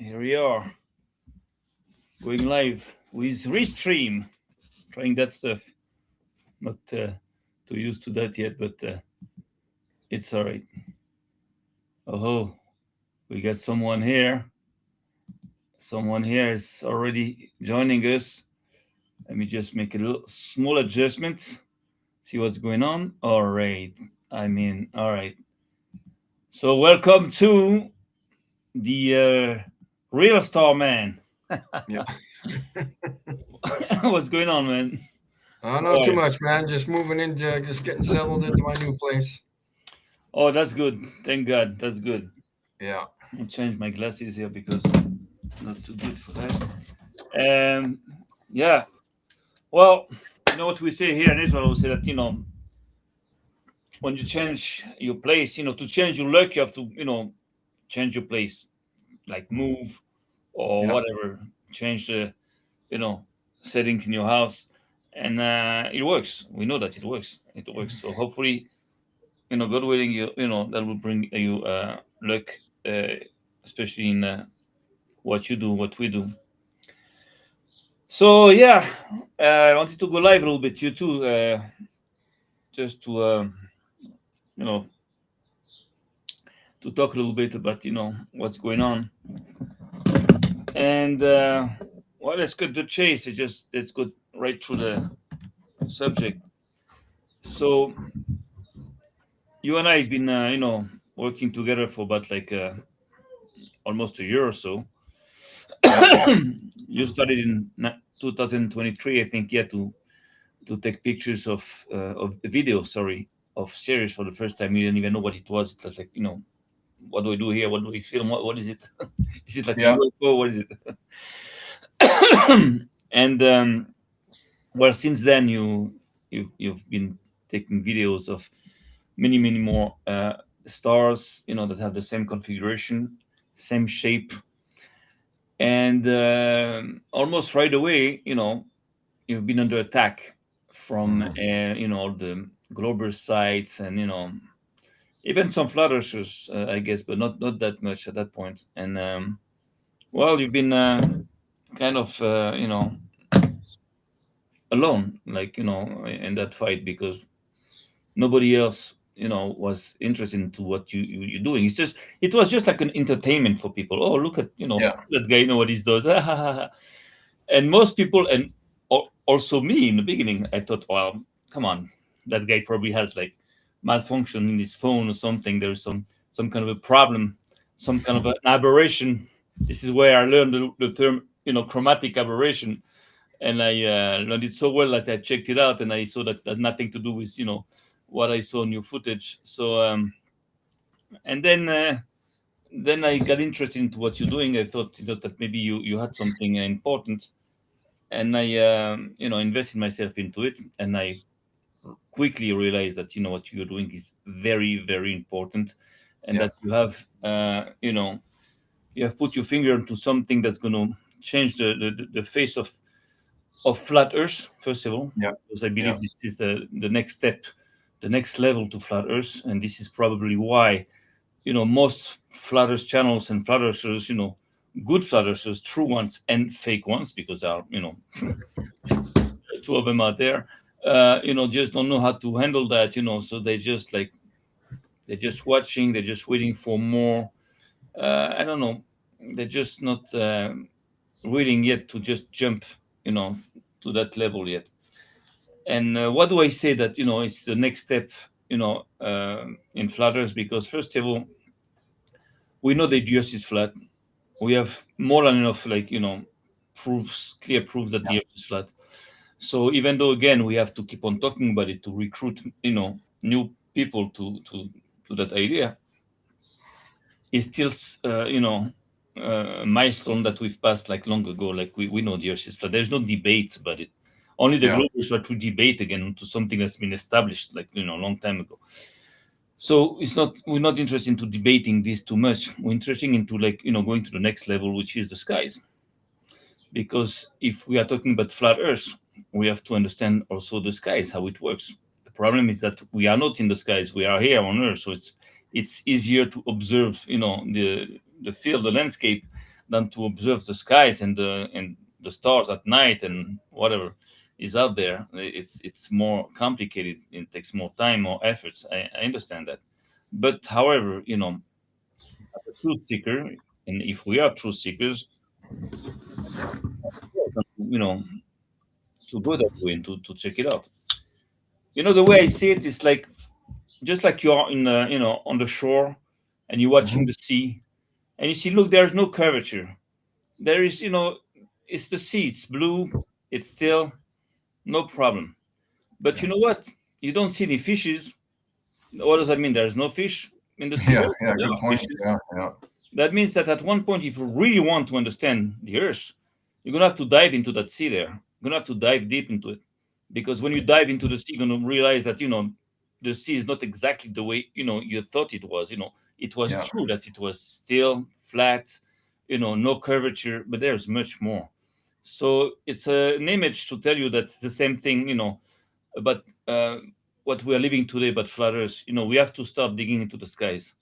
Here we are, going live with Restream, trying that stuff. Not too used to that yet, but it's all right. Oh, we got someone here. Someone here is already joining us. Let me just make a little small adjustment. See what's going on. All right. All right. So welcome to the real star man. Yeah. What's going on, man? Not too much, man. Just moving into, just getting settled into my new place. Oh, that's good. Thank God. That's good. Yeah. I'll change my glasses here because not too good for that. Um, yeah. Well, you know what we say here in Israel, we say that when you change your place, to change your luck, you have to change your place, like move or Yeah. whatever, change the you know settings in your house, and it works. We know that it works. It works. So hopefully, God willing, that will bring you luck, uh, especially in what you do, what we do. So yeah, I wanted to go live a little bit, you too, just to you know to talk a little bit about what's going on, and well, let's cut the chase. Let's go right through the subject. So you and I have been working together for about like almost a year or so. Yeah. You started in 2023, I think, yeah, to take pictures of video, sorry, of series for the first time. You didn't even know what it was. It was like, what do we do here? What do we film? What is it? Is it like a Yeah. UFO? What is it? And well, since then you've been taking videos of many more stars, that have the same configuration, same shape, and almost right away, you've been under attack from Hmm. all the global sites, and even some flat earthers, I guess, but not that much at that point. And well, you've been kind of alone, like in that fight, because nobody else was interested into what you're doing. It was just like an entertainment for people. Oh, look at Yeah. that guy, what he does. And most people, and also me in the beginning, I thought, well, come on, that guy probably has like malfunction in his phone or something. There's some kind of a problem, some kind of an aberration. This is where I learned the term chromatic aberration, and I learned it so well that I checked it out, and I saw that had nothing to do with what I saw in your footage. So and then I got interested into what you're doing. I thought that maybe you had something important, and I invested myself into it, and I quickly realized that what you're doing is very important, and Yeah. that you have put your finger into something that's going to change the face of flat Earth, first of all, Yeah. because I believe Yeah. this is the next step, the next level to flat Earth, and this is probably why most flat Earth channels and flat Earthers, good flat Earthers, true ones and fake ones, because there are two of them out there, just don't know how to handle that, so they just like they're just watching, they're just waiting for more. I don't know, they're just not willing yet to just jump, you know, to that level yet. And what do I say that it's the next step, in flat Earth? Because first of all, we know the Earth is flat. We have more than enough, like proofs, clear proof that the Earth is flat. So even though again we have to keep on talking about it to recruit, new people to that idea, it's still, a milestone that we've passed like long ago. Like we know the Earth is flat. There's no debate about it. Only the Yeah. globalists are to debate again to something that's been established like a long time ago. So it's not we're not interested into debating this too much. We're interested into like going to the next level, which is the skies. Because if we are talking about flat Earth, we have to understand also the skies, how it works. The problem is that we are not in the skies; we are here on Earth, so it's easier to observe, the field, the landscape. than to observe the skies and the stars at night and whatever is out there. It's more complicated. It takes more time, more efforts. I understand that, but however, as a truth seeker, and if we are truth seekers, you know, to go that way and to check it out. The way I see it is like just like you're in the on the shore and you're Hmm. watching the sea and you see, look, there's no curvature. There is, it's the sea, it's blue, it's still, no problem. But Yeah. you know what? You don't see any fishes. What does that mean? There's no fish in the sea? Yeah. Well, Yeah. there Good are point. fishes. Yeah. Yeah. That means that at one point, if you really want to understand the Earth, you're gonna have to dive into that sea there. You're gonna have to dive deep into it, because when you dive into the sea, you're gonna realize that the sea is not exactly the way you thought it was. It was Yeah. true that it was still flat, no curvature, but there's much more. So it's an image to tell you that it's the same thing, but what we are living today, but flat Earth. We have to start digging into the skies,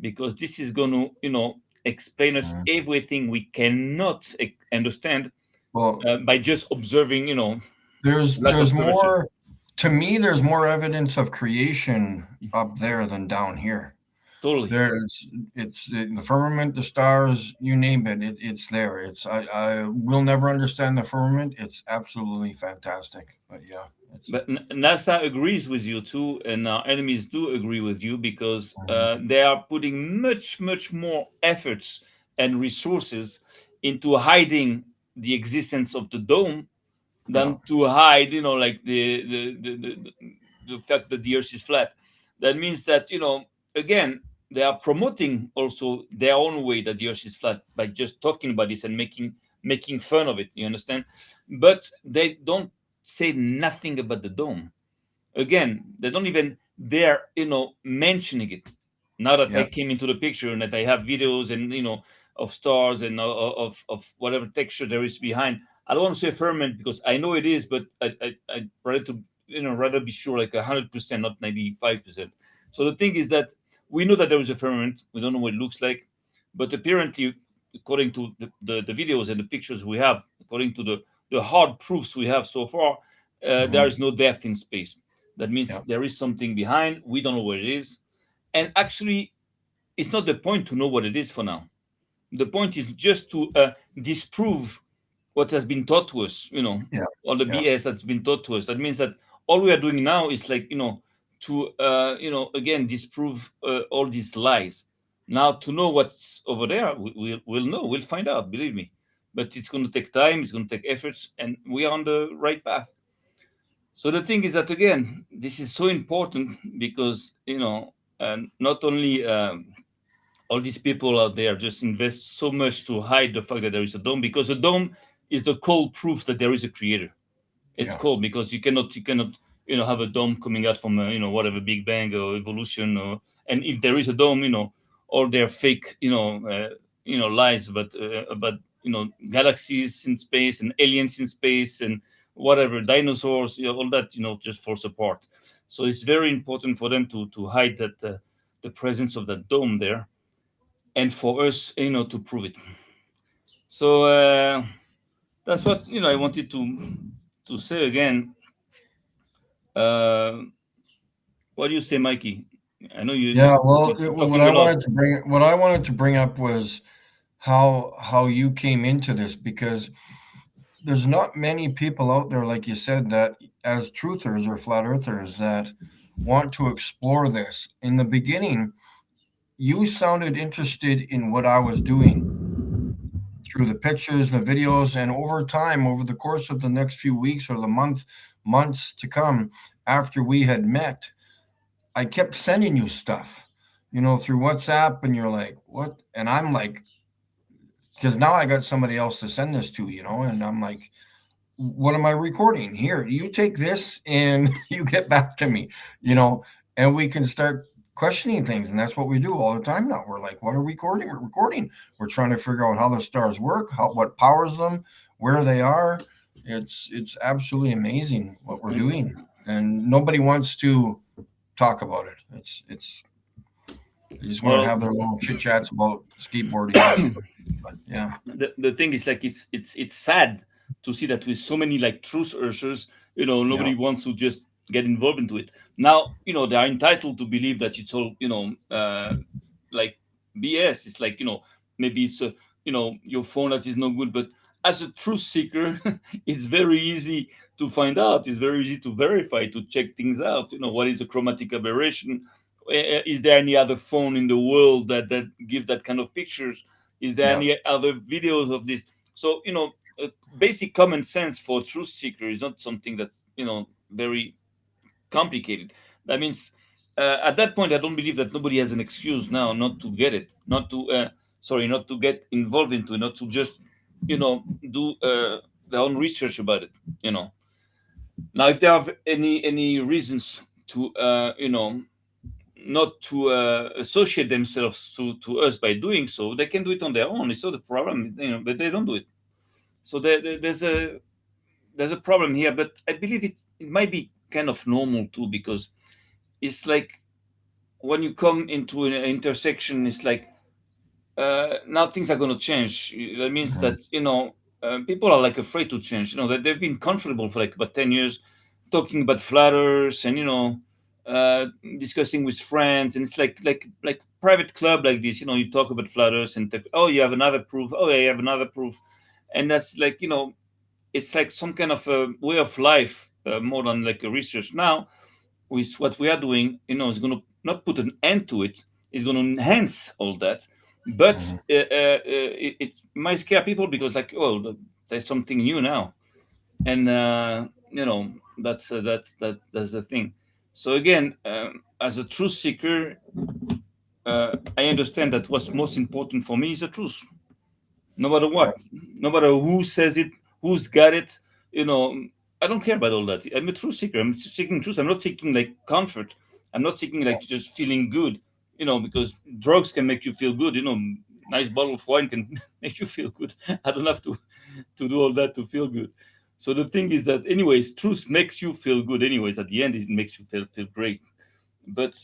because this is going to explain us Mhm. everything we cannot understand Well, by just observing lack of there's curvature. more to me. There's more evidence of creation up there than down here. Totally. There's it's the firmament, the stars, you name it. It's there. I will never understand the firmament. It's absolutely fantastic. But yeah, it's But NASA agrees with you too, and our enemies do agree with you, because mhm, they are putting much, much more efforts and resources into hiding the existence of the dome yeah, than to hide, like the fact that the Earth is flat. That means that again, they are promoting also their own way that the Earth is flat by just talking about this and making fun of it. You understand? But they don't say nothing about the dome. Again, they don't even dare mentioning it. Now that I yeah, came into the picture and that I have videos and of stars and of whatever texture there is behind, I don't want to say firmament because I know it is, but I'd rather to rather be sure, like 100%, not 95%. So the thing is that we know that there is a firmament. We don't know what it looks like, but apparently, according to the videos and the pictures we have, according to the hard proofs we have so far, there hmm, is no depth in space. That means yeah, there is something behind. We don't know what it is. And actually, it's not the point to know what it is for now. The point is just to disprove what has been taught to us, yeah, all the yeah, BS that's been taught to us. That means that all we are doing now is like, to, again, disprove all these lies. Now, to know what's over there, we'll know, we'll find out, believe me. But it's going to take time, it's going to take efforts, and we are on the right path. So the thing is that, again, this is so important because not only all these people out there just invest so much to hide the fact that there is a dome, because a dome is the cold proof that there is a creator. It's yeah, cold because you cannot have a dome coming out from whatever Big Bang or evolution, or and if there is a dome, all their fake lies about galaxies in space and aliens in space and whatever dinosaurs, all that just falls apart. So it's very important for them to hide that the presence of that dome there, and for us to prove it. So that's what I wanted to say again. uh, what do you say, Mikey? I know yeah. Well, you're what talking I a lot. wanted to bring up was how you came into this, because there's not many people out there, like you said, that as truthers or flat earthers that want to explore this. In the beginning, you sounded interested in what I was doing through the pictures, the videos, and over time, over the course of the next few weeks or the months to come, after we had met, I kept sending you stuff, through WhatsApp, and you're like, what? And I'm like, because now I got somebody else to send this to, and I'm like, what am I recording? Here, you take this and you get back to me, you know, and we can start questioning things. And that's what we do all the time now. We're like, what are we recording? We're recording. We're trying to figure out how the stars work, what powers them, where they are. It's absolutely amazing what we're doing. And nobody wants to talk about it. It's They just want to Well, have their little chit chats about skateboarding and shit. But yeah, the thing is like it's sad to see that with so many like truth ushers, yeah, nobody wants to just get involved into it. Now, they are entitled to believe that it's all, like BS. It's like, maybe it's your phone that is no good, but as a truth seeker, it's very easy to find out. It's very easy to verify, to check things out. What is a chromatic aberration? Is there any other phone in the world that give that kind of pictures? Is there yeah, any other videos of this? So, basic common sense for a truth seeker is not something that's, very complicated. That means, at that point, I don't believe that nobody has an excuse now not to get it, not to get involved into it, not to just, do their own research about it. Now, if they have any reasons to, not to associate themselves to us by doing so, they can do it on their own. It's not a problem, but they don't do it. So there's a problem here, but I believe it might be kind of normal too, because it's like when you come into an intersection, it's like, now things are going to change. That means mhm, that, people are like afraid to change. That they've been comfortable for like about 10 years, talking about flat Earth and uh, discussing with friends, and it's like private club like this. You talk about flat Earth and oh, you have another proof. Oh, yeah, you have another proof, and that's like, it's like some kind of a way of life, more than like a research. Now, with what we are doing, is going to not put an end to it. It's going to enhance all that, but mhm. it might scare people because, like, oh, there's something new now, and that's the thing. So again, as a truth seeker, I understand that what's most important for me is the truth, no matter Yeah, what, no matter who says it, who's got it. You know, I don't care about all that. I'm a truth seeker. I'm seeking truth. I'm not seeking like comfort. I'm not seeking like just feeling good. Because drugs can make you feel good. Nice bottle of wine can make you feel good. I don't have to do all that to feel good. So the thing is that, anyways, truth makes you feel good. Anyways, at the end, it makes you feel great. But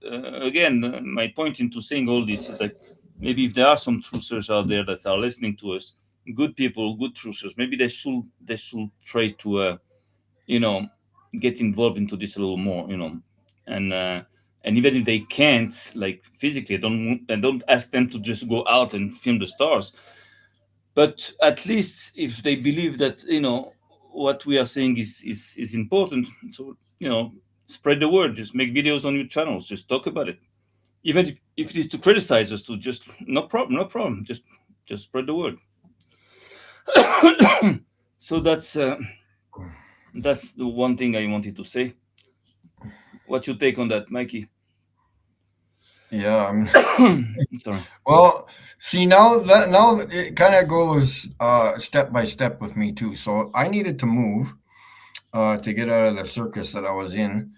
again, my point into saying all this is like, maybe if there are some truthers out there that are listening to us, good people, good truthers, maybe they should try to you know get involved into this a little more, and and even if they can't, like physically, I don't ask them to just go out and film the stars, but at least if they believe that, what we are saying is important, so, spread the word. Just make videos on your channels, just talk about it, even if it is to criticize us, to just, no problem, no problem, just spread the word. So that's the one thing I wanted to say. What's your take on that, Mikey? yeah. Sorry. Well, see, now it kind of goes step by step with me too. So I needed to move to get out of the circus that I was in.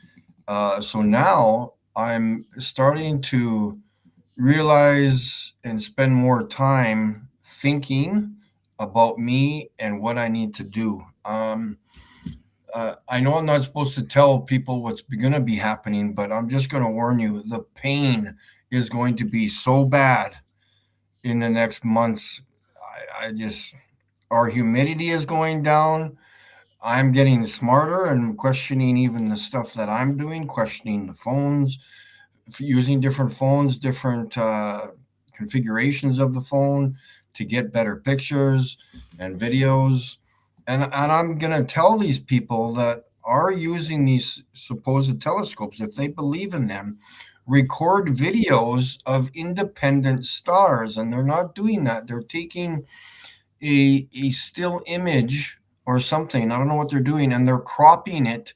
So now I'm starting to realize and spend more time thinking about me and what I need to do. I know I'm not supposed to tell people what's going to be happening, but I'm just going to warn you: the pain is going to be so bad in the next months. I just, our humidity is going down. I'm getting smarter and questioning even the stuff that I'm doing, questioning the phones, using different phones, different configurations of the phone to get better pictures and videos. And I'm going to tell these people that are using these supposed telescopes, if they believe in them, record videos of independent stars. And they're not doing that. They're taking a still image or something. I don't know what they're doing. And they're cropping it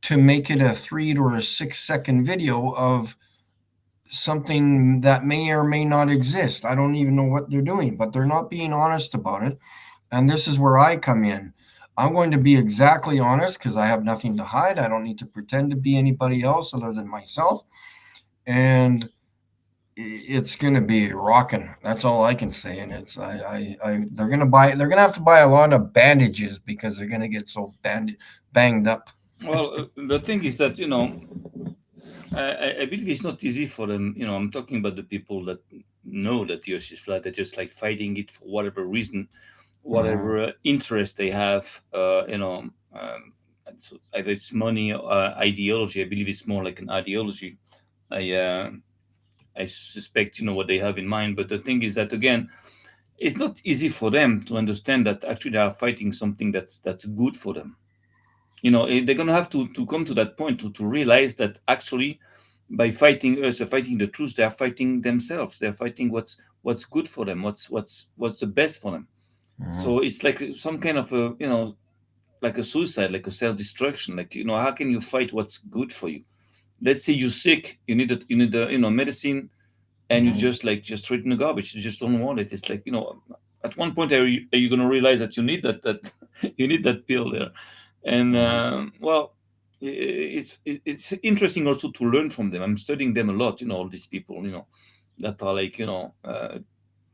to make it a 3 or 6 second video of something that may or may not exist. I don't even know what they're doing, but they're not being honest about it. And this is where I come in. I'm going to be exactly honest because I have nothing to hide. I don't need to pretend to be anybody else other than myself. And it's going to be rocking. That's all I can say. And it's, they're going to have to buy a lot of bandages because they're going to get so banged up. Well, the thing is that, I believe it's not easy for them. I'm talking about the people that know that the Earth is flat. They're just like fighting it for whatever reason, Hmm. whatever interest they have. So either it's money or ideology. I believe it's more like an ideology. I uh, I suspect what they have in mind. But the thing is that again, it's not easy for them to understand that actually they are fighting something that's good for them. They're going to have to come to that point to realize that actually by fighting us, fighting the truth, they are fighting themselves. They're fighting what's good for them, what's the best for them. Hmm. So it's like some kind of a like a suicide, like a self-destruction. Like how can you fight what's good for you? Let's say you're sick, you need a medicine, and you Hmm. just throw it in the garbage. You just don't want it. It's like at one point are you going to realize that you need that you need that pill there. And Hmm. well, it's interesting also to learn from them. I'm studying them a lot. All these people that are like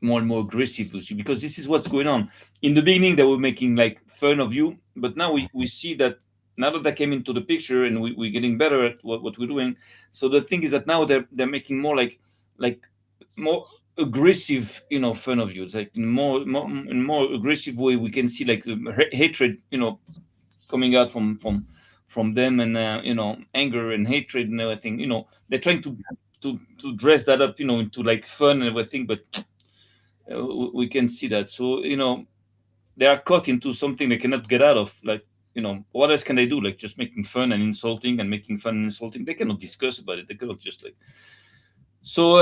more and more aggressive with you, because this is what's going on. In the beginning they were making like fun of you, but now we see that now that I came into the picture, and we're getting better at what we're doing. So the thing is that now they're making more like more aggressive fun of you. It's like in more aggressive way. We can see like the hatred coming out from them, and anger and hatred and everything. They're trying to dress that up into like fun and everything, but we can see that. So they are caught into something they cannot get out of. Like what else can they do? Like just making fun and insulting and making fun and insulting. They cannot discuss about it. They cannot just like. So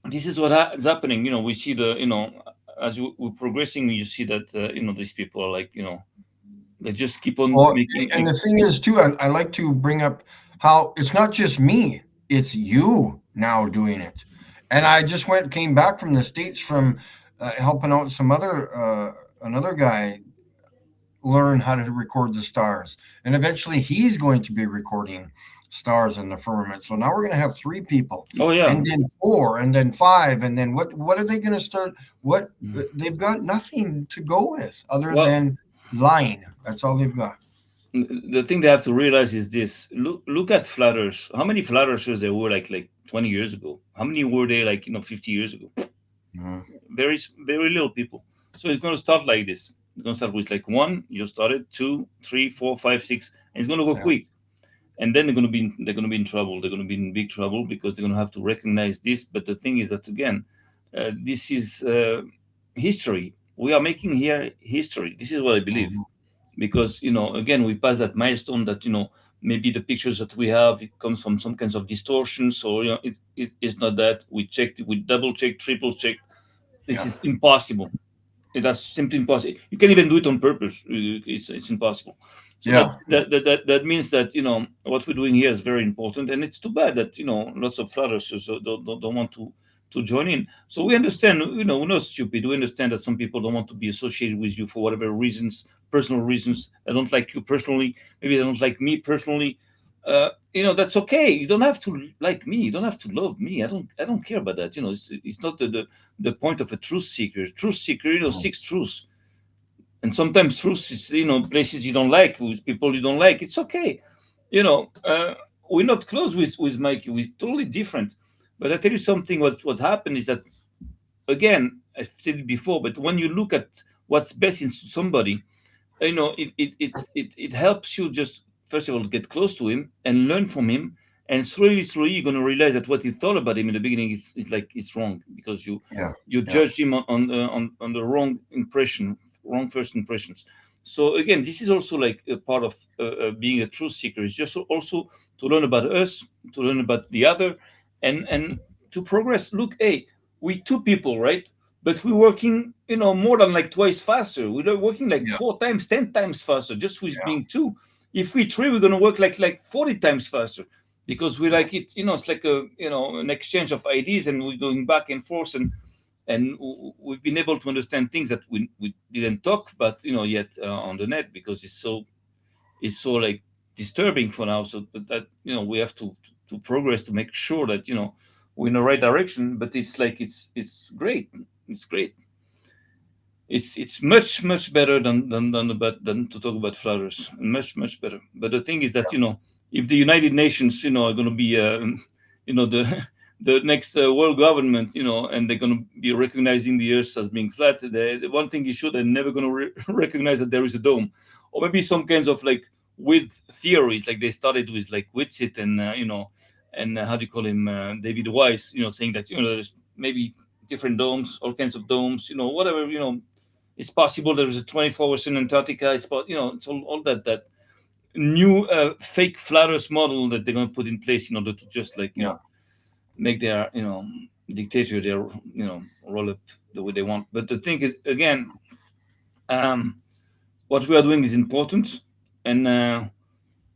this is what is happening. We see the as we're progressing, you see that these people are like they just keep on Well, making and the thing is too, I like to bring up how it's not just me; it's you now doing it. And I just came back from the States from helping out some other another guy learn how to record the stars, and eventually he's going to be recording stars in the firmament. So now we're going to have three people, oh yeah. and then four, and then five, and then what are they going to start? What they've got nothing to go with other Well, than lying. That's all they've got. the thing they have to realize is this: look at flat earth. How many flat earthers there were like 20 years ago? How many were there like 50 years ago? Mhm. Very little people. So it's going to start like this. It's going to start with like one. You started two, three, four, five, six, and it's going to go Yeah. quick. And then they're going to be in trouble. They're going to be in big trouble because they're going to have to recognize this. But the thing is that again, this is history. We are making here history. This is what I believe, Mhm. because again we pass that milestone that maybe the pictures that we have, it comes from some kinds of distortion. So it's not that. We checked, we double checked, triple checked. This Yeah. is impossible. That's simply impossible. You can even do it on purpose. It's impossible. So Yeah. that means that what we're doing here is very important, and it's too bad that lots of flat earthers don't want to join in. So we understand. We're not stupid. We understand that some people don't want to be associated with you for whatever reasons, personal reasons. They don't like you personally. Maybe they don't like me personally. That's okay. You don't have to like me. You don't have to love me. I don't care about that. It's not the point of a truth seeker. Truth seeker, Mhm. seeks truth. And sometimes truth is, places you don't like, with people you don't like. It's okay. We're not close with Mikey. We're totally different. But I tell you something. What happened is that, again, I've said it before, but when you look at what's best in somebody, it helps you just first of all get close to him and learn from him, and slowly you're going to realize that what you thought about him in the beginning is like it's wrong, because Yeah. you Yeah. judged him on the wrong impression, wrong first impressions. So again, this is also like a part of being a truth seeker. Is just also to learn about us, to learn about the other, and to progress. Look, hey, we two people, right? But we're working more than like twice faster. We're working like Yeah. 4 times, 10 times faster, just with Yeah. being two. If we three, we're going to work like 40 times faster, because we Yeah. like it. It's like a an exchange of ideas, and we're going back and forth, and we've been able to understand things that we didn't talk about yet on the net, because it's so like disturbing for now. So that we have to progress to make sure that we're in the right direction. But it's like it's great. It's great. It's much better than to talk about flowers. Much better. But the thing is that if the United Nations, are going to be, the the next world government, and they're going to be recognizing the Earth as being flat, the one thing is sure they're never going to recognize that there is a dome, or maybe some kinds of like weird theories, like they started with like Whitsitt and and how do you call him, David Weiss, saying that there's maybe different domes, all kinds of domes, whatever, it's possible there's a 24 hours in Antarctica. It's all that new fake flat Earth model that they're going to put in place in order to just like Yeah. make their dictator, their roll up the way they want. But the thing is, again, um, what we are doing is important, and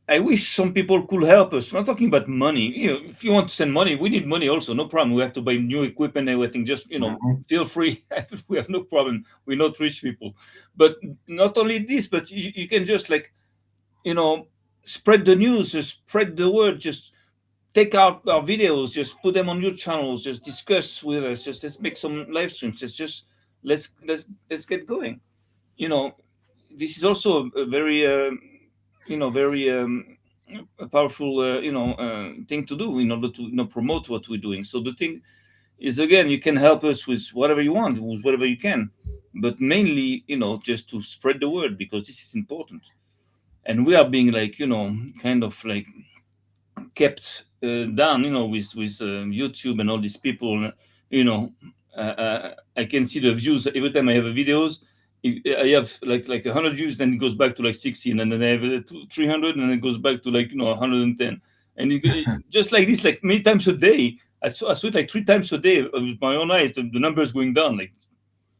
I wish some people could help us. I'm not talking about money. If you want to send money, we need money also. No problem. We have to buy new equipment and everything. Just Mhm. feel free. We have no problem. We're not rich people. But not only this, but you can just like you know spread the news, just spread the word, just take out our videos, just put them on your channels, just discuss with us, just let's make some live streams. Let's get going. you know this is also a very very a powerful thing to do in order to promote what we're doing. So the thing is, again, you can help us with whatever you want, with whatever you can, but mainly just to spread the word, because this is important. And we are being like kind of like kept down, with YouTube and all these people. You know, I can see the views every time I have a videos. I have like 100 views, then it goes back to like 16, and then I have 300, and then it goes back to like 110, and just like this, like many times a day. I saw it like 3 times a day with my own eyes. The numbers going down, like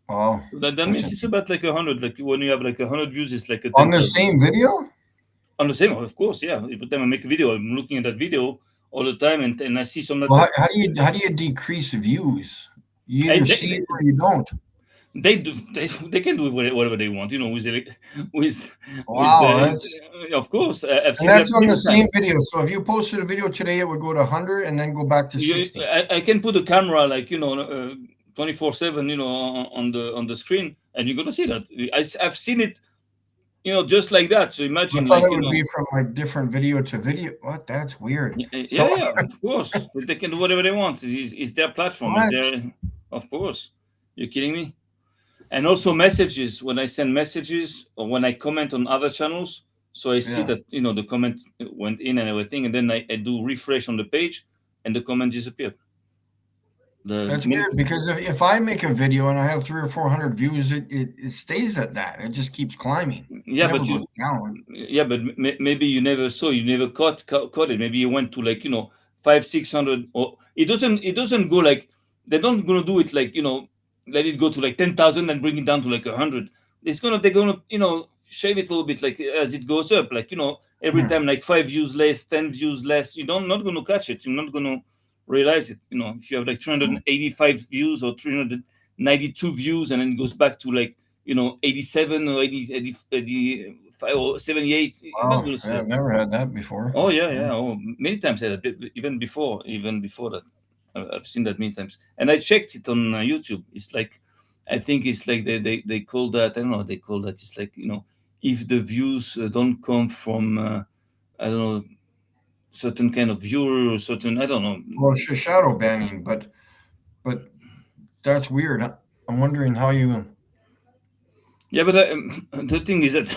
Wow. so that That's means it's interesting. about like 100. Like when you have like 100 views, it's like a On the 10,000. same video? On the same, of course, yeah. Every time I make a video, I'm looking at that video all the time, and I see some that Well, how do you decrease views? You I, either see it or you don't. they do they can do whatever they want, with Wow, the that's of course, I've and seen that that's on many the same times. video. So if you posted a video today, it would go to 100 and then go back to 60. I can put a camera like 24/7, on the screen, and you're gonna see that. I've seen it, just like that. So I imagine thought like it would be from like different video to video. What? That's weird. yeah, So yeah, of course they can do whatever they want. It's their platform. It's what? their, of course. You're kidding me? And also messages, when I send messages or when I comment on other channels, so I see Yeah. that the comment went in and everything, and then I do refresh on the page, and the comment disappeared. The That's minute, weird because if I make a video and I have 300 or 400 views, it stays at that. It just keeps climbing. It yeah, never but goes down. maybe you never saw, you never caught it. Maybe you went to like five 600, or it doesn't go like, they're not gonna do it like let it go to like 10,000 and bring it down to like 100. They're gonna shave it a little bit, like as it goes up, like every Hmm. time, like 5 views less, 10 views less. You don't not gonna catch it. You're not gonna realize it. If you have like 385 views or 392 views, and then it goes back to like 87 or 85 or 78, you're not Wow. going to see Yeah, that. I've never had that before. Oh yeah, Yeah. yeah. Oh, many times I had that. Even before that, I've seen that many times. And I checked it on YouTube. It's like, I think it's like they call that, I don't know what they call that. It's like, if the views don't come from I don't know, certain kind of viewer, or certain, I don't know. Well, shadow banning, but that's weird. I'm wondering how you. Yeah, but the thing is that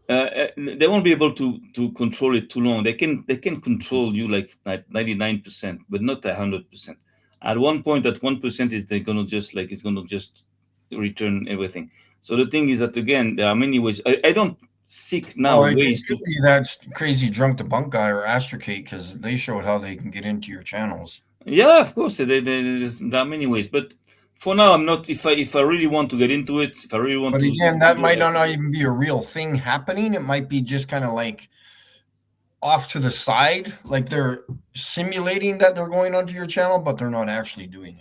they won't be able to control it too long. They can control you like 99%, but not 100%. At one point, that 1% is they're gonna just like, it's gonna just return everything. So the thing is that, again, there are many ways. I don't seek now Well, it ways could to. be that crazy drunk debunk guy or Astrocate because they showed how they can get into your channels. Yeah, of course, there are many ways, but for now, I'm not. If I really want to get into it, if I really want But to again, to that go might like. not even be a real thing happening. It might be just kind of like off to the side, like they're simulating that they're going onto your channel, but they're not actually doing it.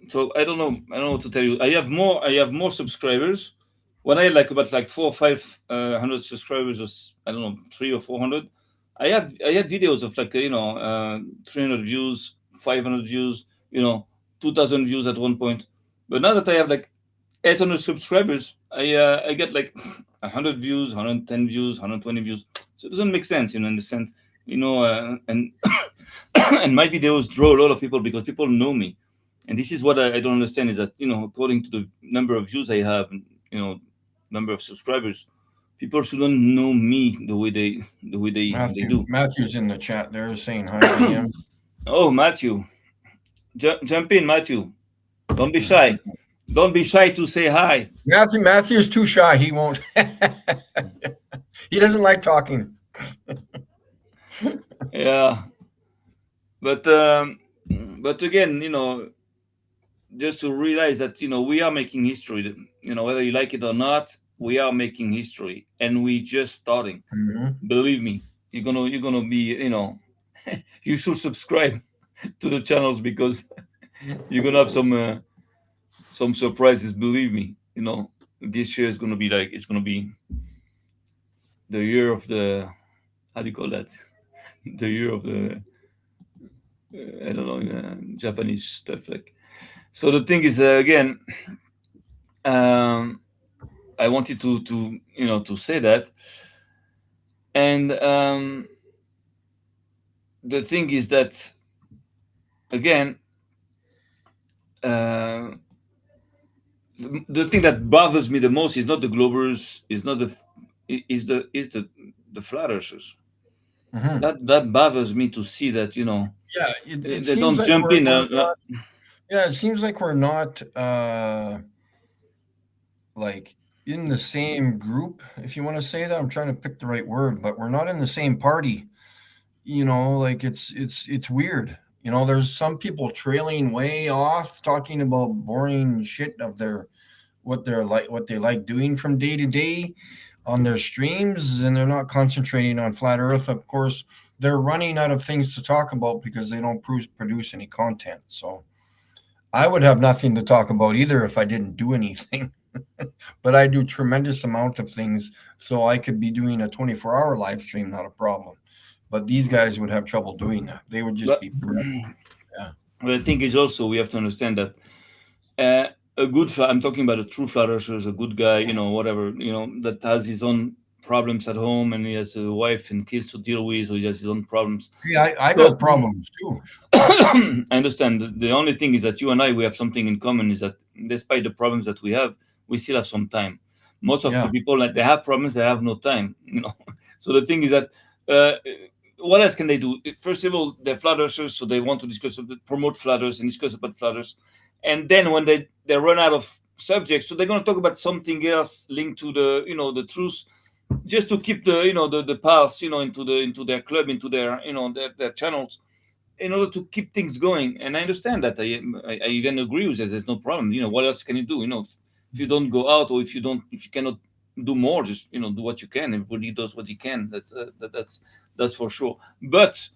So I don't know. I don't know what to tell you. I have more subscribers. When I had like about like 4 or 5 hundred subscribers, or I don't know, 300 or 400. I had videos of like 300 views, 500 views, 2,000 views at one point. But now that I have like 800 subscribers, I get like 100 views, 110 views, 120 views. So it doesn't make sense, in the sense, and and my videos draw a lot of people because people know me. And this is what I don't understand, is that, according to the number of views I have, and, number of subscribers, people shouldn't know me the way they do. Matthew's in the chat there saying hi to him. Oh, Matthew, jump in, Matthew. Don't be shy. Don't be shy to say hi. Matthew's too shy. He won't. He doesn't like talking. Yeah, but again, just to realize that, we are making history. Whether you like it or not, we are making history, and we just starting. Mhm. Believe me, you're gonna be, you should subscribe to the channels, because you're gonna have some surprises. Believe me, this year is gonna be like, it's gonna be the year of the, how do you call that? The year of the, I don't know, Japanese stuff, like. So the thing is, again, um, I wanted to say that, and the thing is that, again, uh, the thing that bothers me the most is not the Globers, is not the is the flat earthers. Mhm. That bothers me to see that, Yeah, it they seems don't like jump we're in. we're not. Yeah, it seems like we're not like in the same group, if you want to say that. I'm trying to pick the right word, but we're not in the same party. Like it's weird. There's some people trailing way off talking about boring shit of their what they like doing from day to day on their streams, and they're not concentrating on flat earth. Of course, they're running out of things to talk about because they don't produce any content. So I would have nothing to talk about either if I didn't do anything. But I do tremendous amount of things, so I could be doing a 24-hour live stream, not a problem. But these guys would have trouble doing that. They would just But be bored. Yeah. the thing is also, we have to understand that, I'm talking about a true flat earther, is a good guy, whatever, that has his own problems at home, and he has a wife and kids to deal with, so he has his own problems. Yeah, I got So problems too. I understand. The only thing is that you and I, we have something in common, is that despite the problems that we have, we still have some time. Most of the Yeah. people, like, they have problems, they have no time. So the thing is that, uh, what else can they do? First of all, they're flat earthers, so they want to promote flat earth and discuss about flat earth. And then when they run out of subjects, so they're going to talk about something else linked to the truth, just to keep the past, into their club, into their channels, in order to keep things going. And I understand that. I even agree with that. There's no problem. What else can you do? If you don't go out, or if you cannot do more, just do what you can. Everybody does what he can. That's for sure. But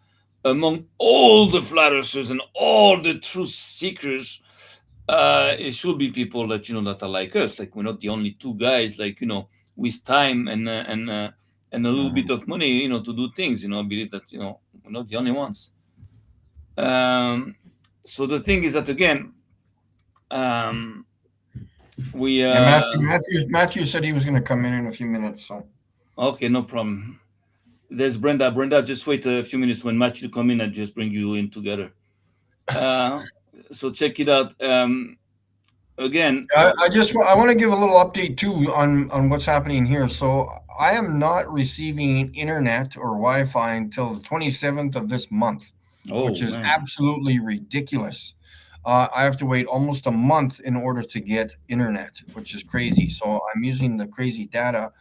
among all the flat earthers and all the truth seekers, it should be people that are like us. Like, we're not the only two guys, like, with time and a little Mhm. bit of money, to do things. I believe that, we're not the only ones. Um, so the thing is that, again, um, we Yeah, Matthew said he was going to come in a few minutes. So okay, no problem. There's Brenda. Brenda, just wait a few minutes. When Matthew come in, I just bring you in together. Uh, so check it out. Again, I want to give a little update too on what's happening here. So I am not receiving internet or Wi-Fi until the 27th of this month, oh which is man, absolutely ridiculous. I have to wait almost a month in order to get internet, which is crazy. So I'm using the crazy data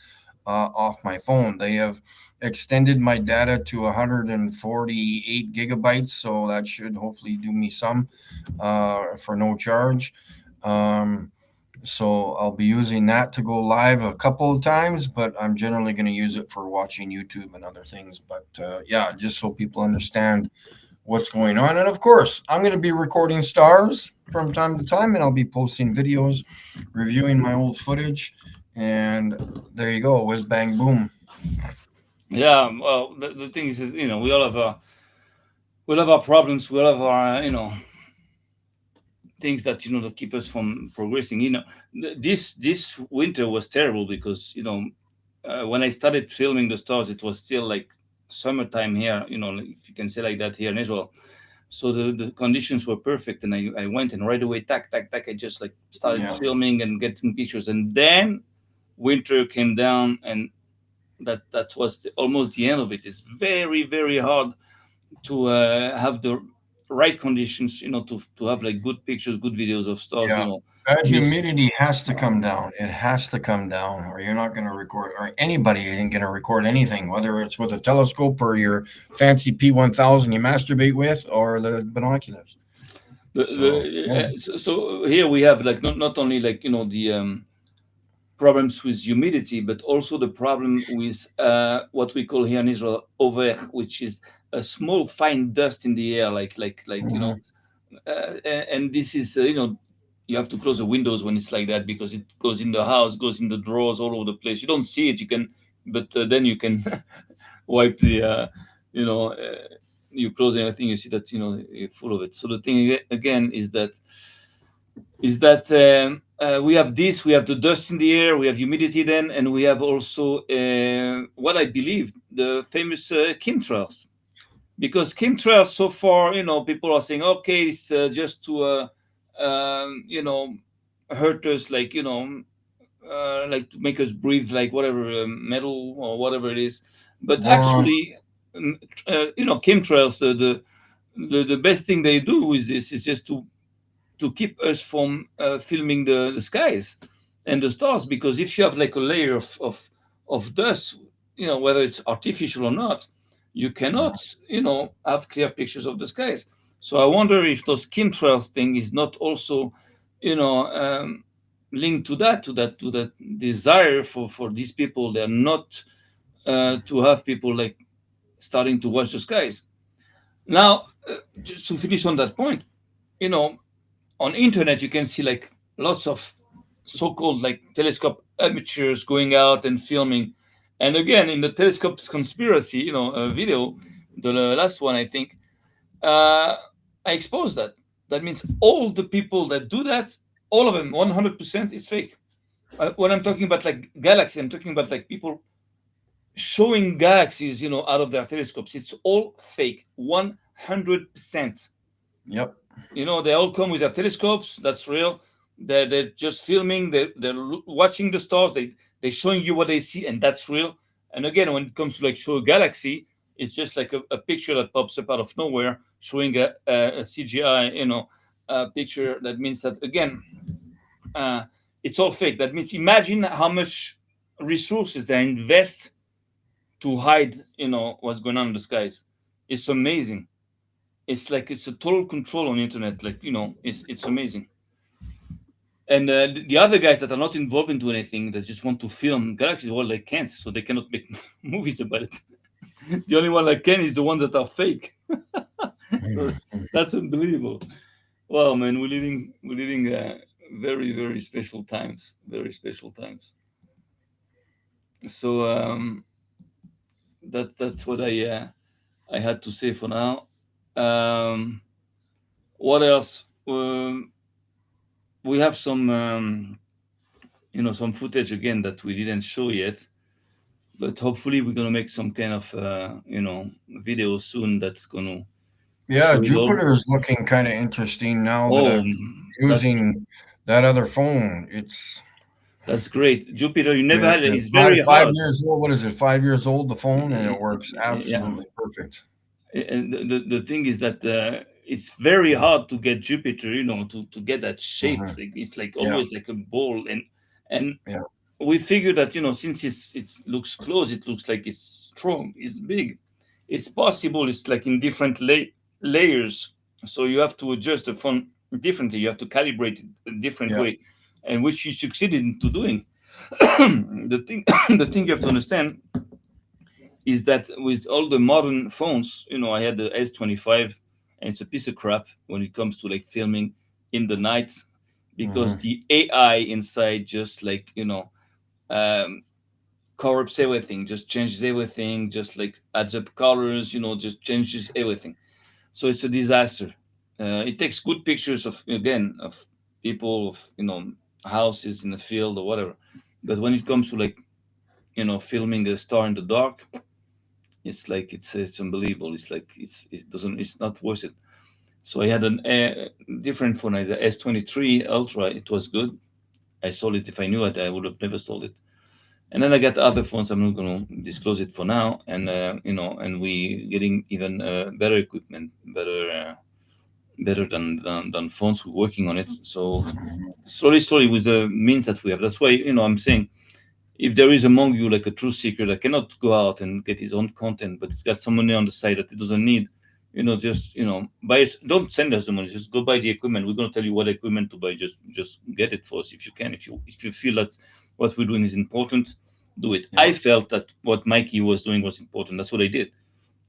off my phone. They have extended my data to 148 gigabytes, so that should hopefully do me some for no charge. Um, so I'll be using that to go live a couple of times, but I'm generally going to use it for watching YouTube and other things. But yeah, just so people understand what's going on. And of course, I'm going to be recording stars from time to time, and I'll be posting videos, reviewing my old footage. And there you go, whiz bang boom. yeah. Well, the thing is, we all have our problems. We all have our things that keep us from progressing. This winter was terrible because when I started filming the stars, it was still like summertime here, like, if you can say like that here in Israel. So the conditions were perfect, and I went and right away, tack, tack, tack, I just like started Yeah. filming and getting pictures. And then winter came down, and that was almost the end of it. It's very, very hard to have the right conditions, to have like good pictures, good videos of stars, Yeah. That with humidity has to come down. It has to come down, or you're not going to record, or anybody isn't going to record anything, whether it's with a telescope or your fancy P1000 you masturbate with, or the binoculars. So, yeah. so here we have like not only like the problems with humidity, but also the problem with what we call here in Israel over, which is a small fine dust in the air, like Mhm. and this is you have to close the windows when it's like that, because it goes in the house, goes in the drawers, all over the place. You don't see it, you can, but then you can wipe the you know uh, you close everything, you see that you're full of it. So the thing again is that we have this, we have the dust in the air, we have humidity then, and we have also what I believe the famous chemtrails. Because chemtrails, so far, people are saying, okay, it's just to hurt us, like to make us breathe like whatever, metal or whatever it is. But Boron. actually, chemtrails, the best thing they do with this is just to keep us from filming the skies and the stars. Because if you have like a layer of dust, whether it's artificial or not, you cannot have clear pictures of the skies. So I wonder if those chemtrails thing is not also you know um, linked to that desire for these people. They're not to have people like starting to watch the skies now. Just to finish on that point, you know on internet you can see like lots of so-called like telescope amateurs going out and filming. And again, in the telescopes conspiracy video, the last one, I think, uh, I exposed that means all the people that do that, all of them 100% is fake. When I'm talking about like galaxy, I'm talking about like people showing galaxies out of their telescopes. It's all fake, 100%. Yep. They all come with their telescopes. That's real. They're just filming. They're watching the stars. They're showing you what they see, and that's real. And again, when it comes to like show a galaxy, it's just like a picture that pops up out of nowhere, showing a CGI, picture. That means that again, uh, it's all fake. That means imagine how much resources they invest to hide, what's going on in the skies. It's amazing. It's like it's a total control on the internet. Like it's amazing. And the other guys that are not involved into anything, that just want to film galaxies, well, they can't, so they cannot make movies about it. The only one that can is the ones that are fake. So that's unbelievable. Wow, man, we're living very, very special times. Very special times. So that's what I had to say for now. Um, what else? We have some footage again that we didn't show yet, but hopefully we're gonna make some kind of video soon that's gonna Yeah, show it all. Jupiter is looking kind of interesting now that Oh, I'm that's using that other phone. that's great. Jupiter, you never had it. It's It's five very five hard. years old. What is it? 5 years old, the phone, and it works Yeah, absolutely perfect. and the thing is that it's very hard to get Jupiter, to get that shape. Hmm. Like it's like Yeah, always like a ball, and yeah, we figured that since it looks close, it looks like it's strong, it's big, it's possible, it's like in different layers. So you have to adjust the phone differently, you have to calibrate it a different yeah, way, and which you succeeded into doing. The thing the thing you have to understand is that with all the modern phones, I had the S25, and it's a piece of crap when it comes to like filming in the night, because hmm, the AI inside just like um, corrupts everything, just changes everything, just like adds up colors, just changes everything. So it's a disaster. It takes good pictures of, again, of people, of houses in the field or whatever, but when it comes to like filming a star in the dark. It's like it's unbelievable. It's like it's not worth it. So I had a different phone, the S23 Ultra. It was good. I sold it. If I knew it, I would have never sold it. And then I got other phones. I'm not going to disclose it for now. And and we getting even better equipment, better than phones. We're working on it. So slowly, with the means that we have. That's why I'm saying, if there is among you like a truth seeker that cannot go out and get his own content, but it's got some money on the side that it doesn't need, just buy it. Don't send us the money. Just go buy the equipment. We're going to tell you what equipment to buy. Just get it for us if you can. If you feel that what we're doing is important, do it. Yeah. I felt that what Mikey was doing was important. That's what I did.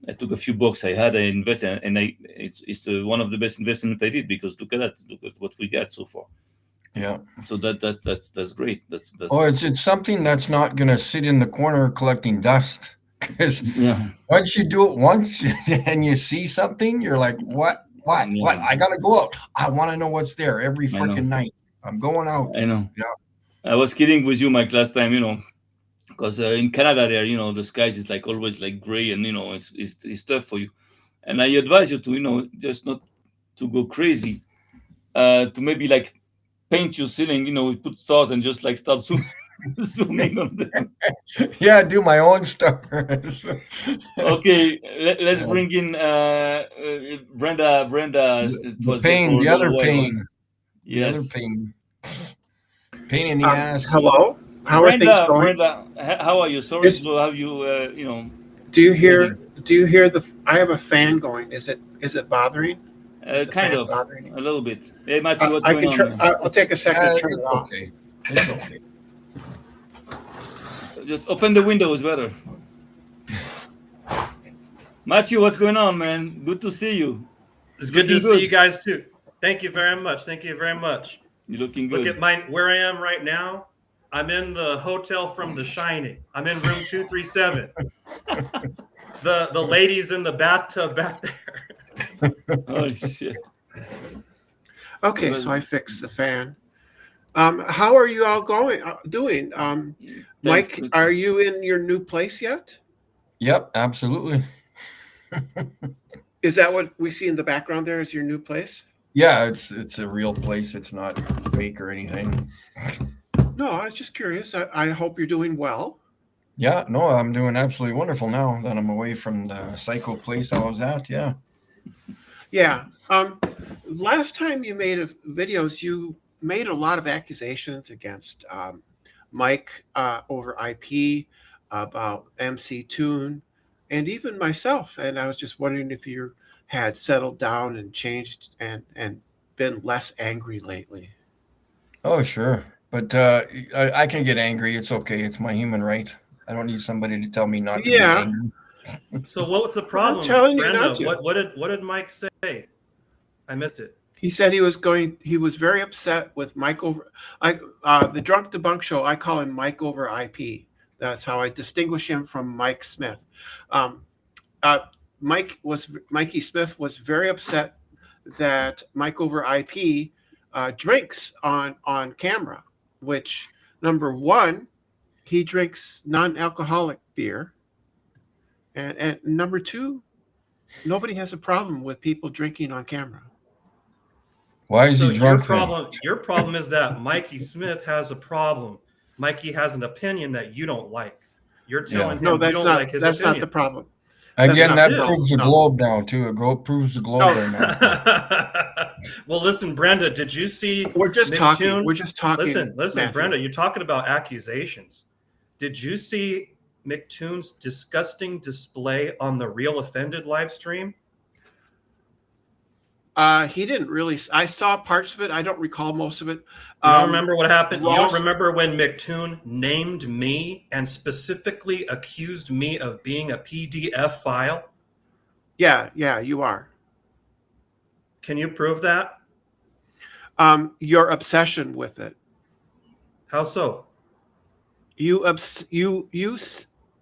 I took a few bucks I had, I invested, and it's one of the best investment I did, because look at that. Look at what we got so far. Yeah. So that's great. That's Oh, it's something that's not going to sit in the corner collecting dust. Because yeah. once you do it once and you see something, you're like, what? Yeah. I got to go out. I want to know what's there every I know. freaking night. I'm going out. I know. Yeah. I was kidding with you, Mike, last time, because in Canada there, the skies is like always like gray, and it's tough for you. And I advise you to, just not to go crazy, to maybe like paint your ceiling, put stars and just like start zooming on them. Yeah, do my own stars. Okay, let's bring in Brenda. Brenda, it The was here pain, for a the other little while. pain, the other Yes. pain. Pain in the ass. Hello. How are things Brenda, going? how are you? Sorry Yes. to have you, Do you hear? waiting. Do you hear the? I have a fan going. Is it bothering? Is the Kind fan of, bothering you? a little bit. Hey, Matthew, what's I going can on, turn. man? I'll take a second to turn It's it off. okay. It's okay. Just open the window is better. Matthew, what's going on, man? Good to see you. It's good to see you guys too. Thank you very much. Thank you very much. You're looking good. Look at where I am right now. I'm in the hotel from The Shining. I'm in room 237. The ladies in the bathtub back there. Oh shit. Okay, so I fixed the fan. How are you all doing? Mike, good. are you in your new place yet? Yep, absolutely. Is that what we see in the background there? Is your new place? Yeah, it's a real place. It's not fake or anything. No, I was just curious. I hope you're doing well. Yeah, no, I'm doing absolutely wonderful now that I'm away from the psycho place I was at. Yeah. Yeah. Last time you made videos, you made a lot of accusations against Mike over IP, about MC Tune, and even myself. And I was just wondering if you had settled down and changed and been less angry lately. Oh, sure. But I can get angry. It's okay. It's my human right. I don't need somebody to tell me not to be Yeah. angry. So what's the problem, I'm telling you Brenda? not to. What did Mike say? I missed it. He said he was very upset with Mike over the Drunk Debunk show. I call him Mike over IP. That's how I distinguish him from Mike Smith. Mikey Smith was very upset that Mike over IP drinks on camera, which, number one, he drinks non-alcoholic beer, and number two, nobody has a problem with people drinking on camera. Why is So he drunk? your problem is that Mikey Smith has a problem. Mikey has an opinion that you don't like. You're telling him No, you that's don't not like his that's opinion. not the problem. Again, not that it. proves the No. globe now too. It proves the globe right now. Well, listen, Brenda, did you see? We're just talking. McToon? We're just talking. Listen, Matthew. Brenda, you're talking about accusations. Did you see McToon's disgusting display on the Real Offended live stream? He didn't really. I saw parts of it. I don't recall most of it. You don't remember what happened? You Ross- don't remember when McToon named me and specifically accused me of being a PDF file? Yeah, you are. Can you prove that? Your obsession with it. How so? You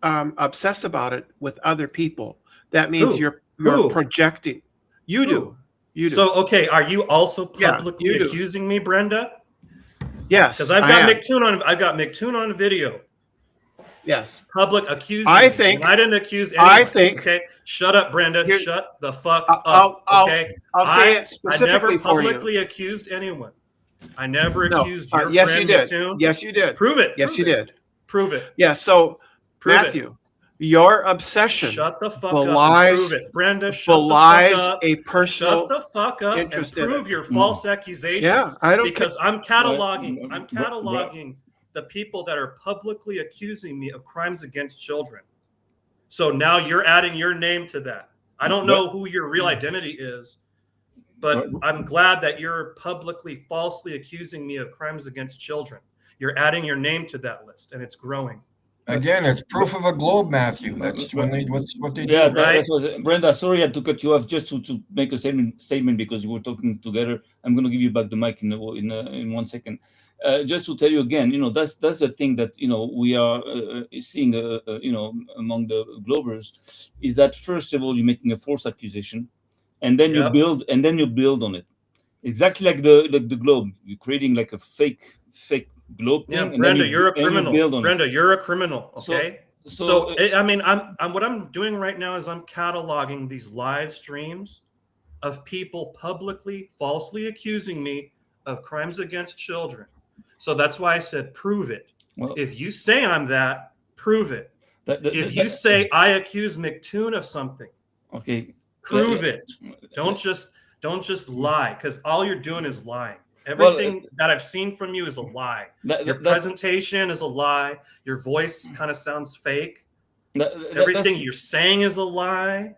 obsess about it with other people. That means Who? you're Who? projecting. You Who? do. You do. So, okay, are you also Yeah, publicly you do. accusing me, Brenda? Yes, Because I've got McToon on video. Yes. Public accusing I me. think- And I didn't accuse anyone. I think- Okay, shut up, Brenda. Here- Shut the fuck I'll- up. Okay, I'll say it I never specifically for you. publicly accused anyone. I never No. accused your Yes, friend you did. Mattoon. Yes, you did. Prove it. Yes, Prove you it. did. Prove it. Yeah. So, Prove Matthew, your obsession Shut the fuck belies- up and prove it. Brenda, shut the belies fuck up. a personal Shut the fuck up and interest in prove it. your false accusations. Yeah, I don't because I'm cataloging. But- I'm but- cataloging the people that are publicly accusing me of crimes against children. So now you're adding your name to that. I don't know who your real identity is, but I'm glad that you're publicly falsely accusing me of crimes against children. You're adding your name to that list, and it's growing. Again, it's proof of a globe, Matthew. That's what they do. Yeah, Right? that's what, Brenda, sorry I had to cut you off just to make a statement because we were talking together. I'm going to give you back the mic in 1 second. Just to tell you again, that's the thing that we are seeing, among the Globers, is that first of all you're making a false accusation, and then you build on it, exactly like the Globe. You're creating like a fake Globe thing. Yeah, and Brenda, then you're a and you criminal. build on it. Brenda, you're a criminal. Okay. So, I mean, I'm what I'm doing right now is I'm cataloging these live streams of people publicly, falsely accusing me of crimes against children. So that's why I said, prove it. well, If you say I'm that, prove it. If you say I accuse McToon of something, okay, prove it. Don't just lie, because all you're doing is lying. Everything that I've seen from you is a lie. Your presentation is a lie. Your voice kind of sounds fake. Everything you're saying is a lie.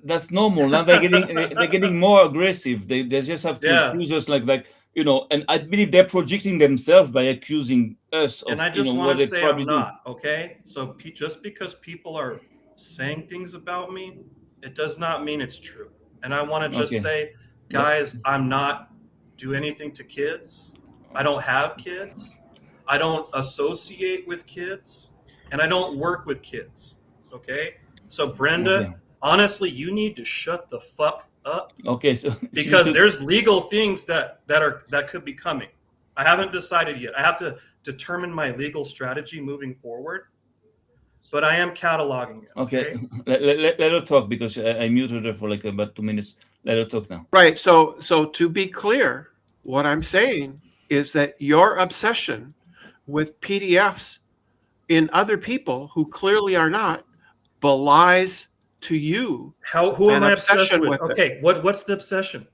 That's normal. Now they're getting more aggressive. They just have to accuse us like and I believe they're projecting themselves by accusing us of And I just what want they to say probably I'm do. not, okay? So just because people are saying things about me, it does not mean it's true. And I want to just say, guys, I'm not do anything to kids. I don't have kids. I don't associate with kids. And I don't work with kids, okay? So Brenda, honestly, you need to shut the fuck up. Okay, so Because there's legal things that could be coming. I haven't decided yet. I have to determine my legal strategy moving forward. But I am cataloging it. Okay, let her talk because I muted her for like about 2 minutes. Let her talk now. Right. So to be clear, what I'm saying is that your obsession with PDFs in other people who clearly are not belies to you. Who am an I obsessed obsession with? with it. Okay, what's the obsession?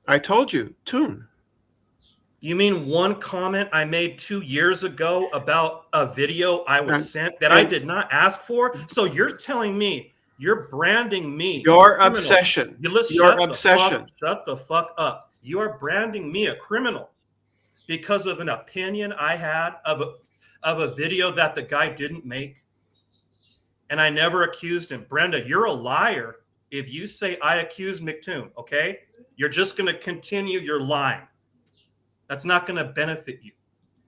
I told you, Toon. You mean one comment I made 2 years ago about a video I was sent that I did not ask for? So you're telling me, you're branding me. Your obsession. Shut the fuck up. You are branding me a criminal because of an opinion I had of a video that the guy didn't make. And I never accused him. Brenda, you're a liar if you say I accused McToon, okay? You're just going to continue your lying. That's not going to benefit you,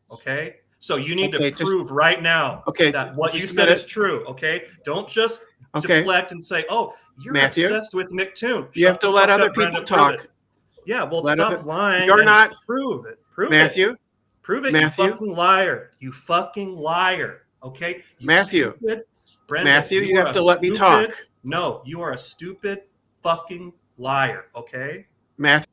okay? So you need to prove right now that what you said is true, okay? Don't just deflect and say, oh, you're Matthew, obsessed with McToon. You have to let other people talk. Yeah, well, stop lying. You're not. Prove it. Prove Matthew. it. Prove it, Matthew. you fucking liar. You fucking liar, okay? You Matthew. Stupid. Brenda, Matthew, you have to let me talk. No, you are a stupid fucking liar, okay? Matthew.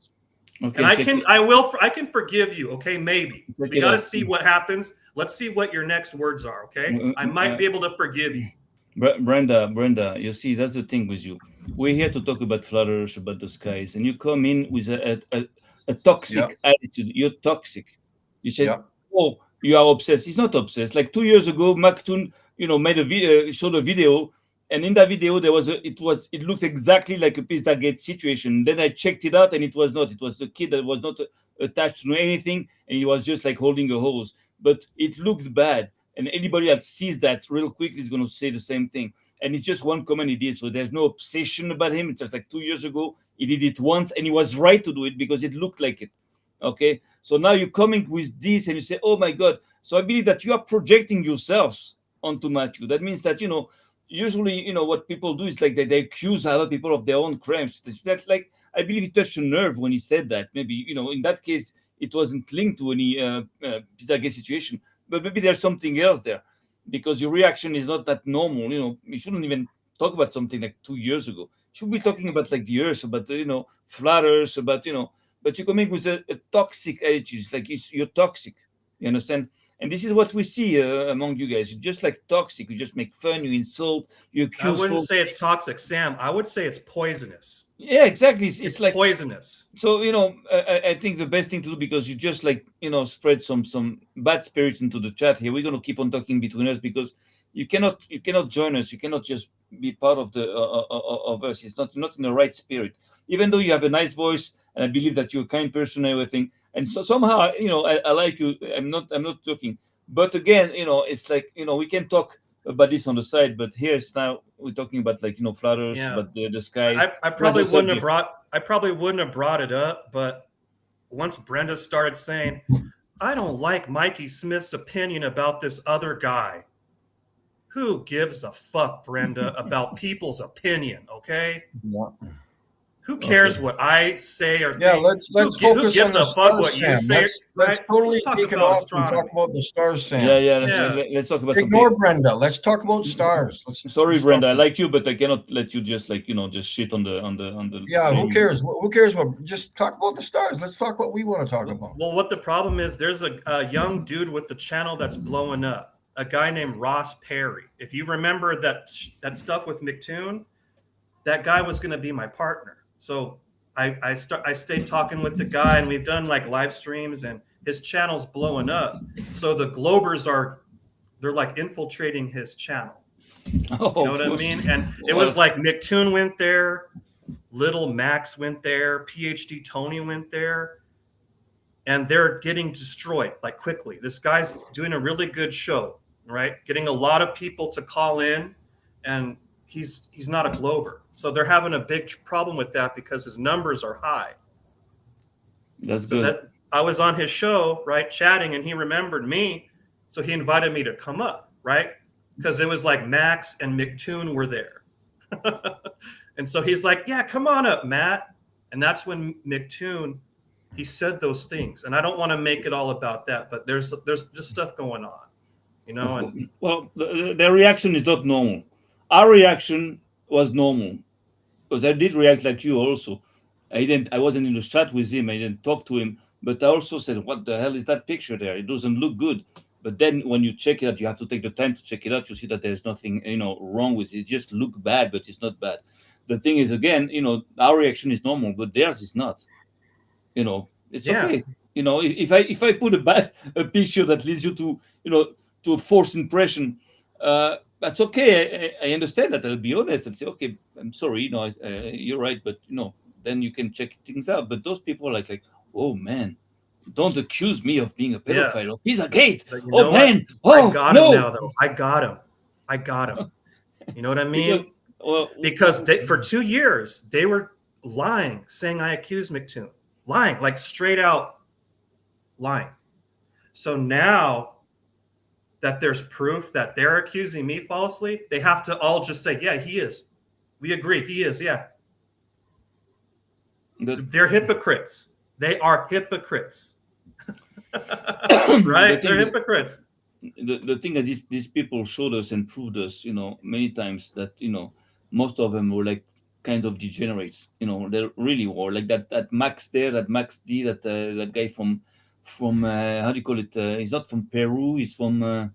Okay, and I can forgive you, okay? Maybe. We got to see what happens. Let's see what your next words are, okay? I might be able to forgive you. Brenda, you see, that's the thing with you. We're here to talk about flat earth, about the skies, and you come in with a toxic attitude. You're toxic. You said, oh, you are obsessed. He's not obsessed. Like 2 years ago, McToon, made a video, showed a video, and in that video it looked exactly like a Pizzagate situation. Then I checked it out, and it was not. It was the kid that was not attached to anything, and he was just like holding a hose. But it looked bad, and anybody that sees that real quickly is going to say the same thing. And it's just one comment he did, so there's no obsession about him. It's just like 2 years ago, he did it once, and he was right to do it because it looked like it. Okay, so now you're coming with this, and you say, "Oh my God!" So I believe that you are projecting yourselves onto Matthew. That means that usually, what people do is like they accuse other people of their own crimes. That's like, I believe he touched a nerve when he said that. Maybe, in that case, it wasn't linked to any Pizzagate situation, but maybe there's something else there. because your reaction is not that normal. You shouldn't even talk about something like 2 years ago. You should be talking about like the earth, about flat earth, about but you come in with a toxic attitude, like you're toxic. You understand? And this is what we see among you guys. You're just like toxic. You just make fun, you insult, you I accuse wouldn't folks. say it's toxic, Sam. I would say it's poisonous. Yeah, exactly. It's It's like, poisonous. so I think the best thing to do, because you just like spread some bad spirit into the chat here. We're gonna keep on talking between us, because you cannot join us. You cannot just be part of the of us. It's not in the right spirit. Even though you have a nice voice, and I believe that you're a kind person and everything, and so somehow I like you. I'm not joking, but again, it's like we can talk about this on the side, but here's now we're talking about like flat earth, Yeah. about the sky. I probably wouldn't have brought it up, but once Brenda started saying, I don't like Mikey Smith's opinion about this other guy. Who gives a fuck, Brenda, about people's opinion, okay? Yeah. Who cares what I say or Yeah, think? let's Who focus gives on the a fuck stars, what you Sam. say? Let's Right? totally Let's talk take it about off and astronomy. talk about the stars, Sam. Yeah, Yeah. let's talk about something. Ignore Brenda. Let's talk about stars. Sorry, let's Brenda, I talk- like you, but I cannot let you just like just shit on the. Yeah, who cares? Who cares what? Just talk about the stars. Let's talk what we want to talk about. Well, what the problem is, there's a young dude with the channel that's blowing up, a guy named Ross Perry. If you remember that stuff with McToon, that guy was going to be my partner. So I stayed talking with the guy, and we've done like live streams, and his channel's blowing up. So the Globers they're like infiltrating his channel. Oh, You know what I mean? And it was like McToon went there, Little Max went there, PhD Tony went there, and they're getting destroyed like quickly. This guy's doing a really good show, right? Getting a lot of people to call in, and he's not a Glober. So they're having a big problem with that because his numbers are high. That's So good. that I was on his show, right, chatting, and he remembered me. So he invited me to come up, right? Because it was like Max and McToon were there. And so he's like, yeah, come on up, Matt. And that's when McToon, he said those things. And I don't want to make it all about that, but there's just stuff going on, and Well, their reaction is not normal. Our reaction was normal, because I did react like you also. I wasn't in the chat with him. I didn't talk to him, but I also said, "What the hell is that picture there? It doesn't look good." But then when you check it out, you have to take the time to check it out. You see that there's nothing wrong with it. It just look bad, but it's not bad. The thing is, again, our reaction is normal, but theirs is not. It's Yeah. okay. If I put a picture that leads you to a false impression, that's okay. I understand that. I'll be honest and say, okay, I'm sorry. You're right, but then you can check things out. But those people are like, oh man, don't accuse me of being a pedophile. Yeah. He's a gate. But you Oh know man. what? Oh I got no. him now, though. I got him. You know what I mean? Because for 2 years, they were lying, saying I accused McToon. Lying, like straight out lying. So now that there's proof that they're accusing me falsely, they have to all just say, yeah, he is. We agree. He is. Yeah. They're hypocrites. They are hypocrites. Right? They're hypocrites. The thing that these people showed us and proved us, many times, that most of them were like kind of degenerates. They really were like that Max there, that Max D, that guy from how do you call it? He's not from Peru. He's from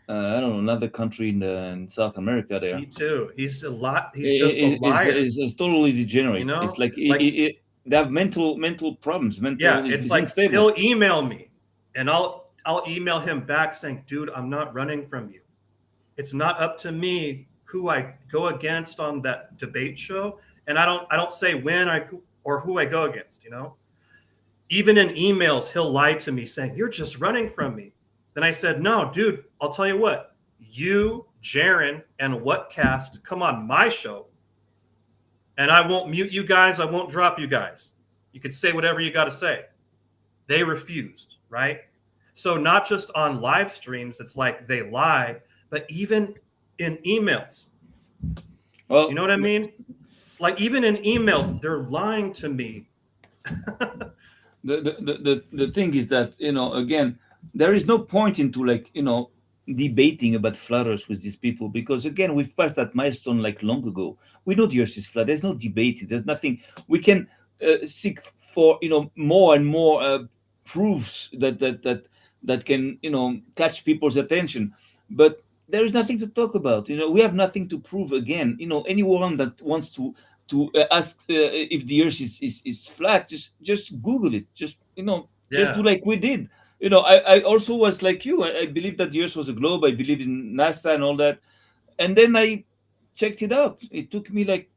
I don't know, another country in South America. There, Me too. He's a lot. He's just a liar. It's totally degenerate. It's like they have mental problems. It's like he'll email me, and I'll email him back saying, "Dude, I'm not running from you. It's not up to me who I go against on that debate show, and I don't say when or who I go against. Even in emails, he'll lie to me saying, "You're just running from me." Then I said, "No, dude. I'll tell you what. You, Jaron, and Whatcast come on my show, and I won't mute you guys. I won't drop you guys. You could say whatever you got to say." They refused, right? So not just on live streams, it's like they lie, but even in emails. Well, you know what I mean? Like even in emails, they're lying to me. The thing is that again, there is no point into like debating about flat Earth with these people, because again, we've passed that milestone like long ago. We know the Earth is flat. There's no debate. There's nothing. We can seek for more and more proofs that can catch people's attention, but there is nothing to talk about. We have nothing to prove. Again, anyone that wants to ask if the Earth is flat, just Google it. Just just do Yeah. like we did. I also was like you. I believed that the Earth was a globe. I believed in NASA and all that. And then I checked it out. It took me like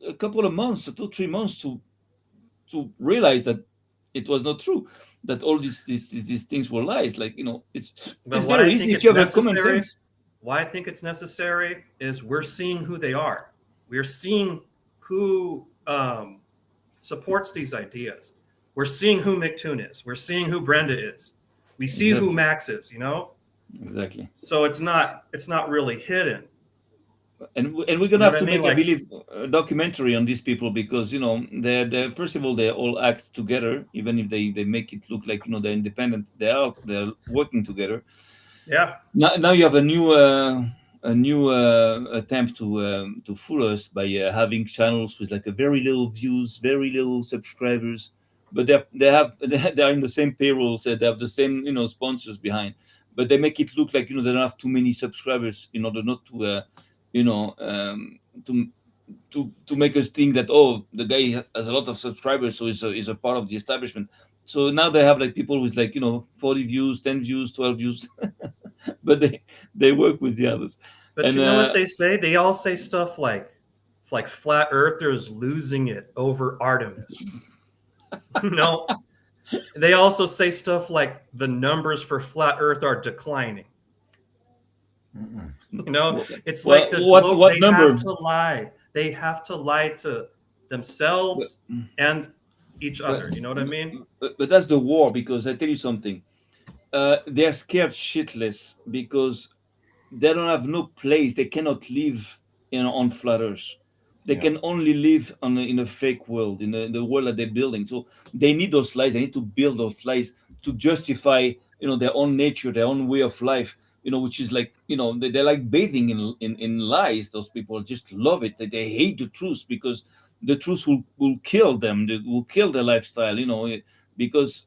a couple of months, 2 3 months, to realize that it was not true. That all these things were lies. Like it's But what very I easy think if you it's have a common necessary, sense. why I think it's necessary is we're seeing who they are. We're seeing who supports these ideas. We're seeing who McToon is. We're seeing who Brenda is. We see who Exactly. Max is, Exactly. So it's not really hidden. And we're You gonna know have what I to mean? make, I Like, believe, a documentary on these people, because they're first of all, they all act together, even if they make it look like they're independent. They're working together. yeah, Now you have a new attempt to fool us by having channels with like a very little views, very little subscribers, but they're in the same payroll, so they have the same sponsors behind, but they make it look like they don't have too many subscribers in order not to you know to make us think that, oh, the guy has a lot of subscribers, so he's a part of the establishment. So now they have like people with like 40 views, 10 views, 12 views, but they work with the others. but And you know what they say? They all say stuff like flat earthers losing it over Artemis. No, they also say stuff like the numbers for flat Earth are declining. It's like the what globe. They number? have to lie. They have to lie to But, themselves and each but, other. You know what I mean? but that's the war, because I tell you something. They're scared shitless because they don't have no place. They cannot live on flat Earth. They Yeah. can only live in a fake world, in the world that they're building. So they need those lies. They need to build those lies to justify their own nature, their own way of life. Which is like they're like bathing in lies. Those people just love it. They hate the truth, because the truth will kill them. They will kill their lifestyle. Because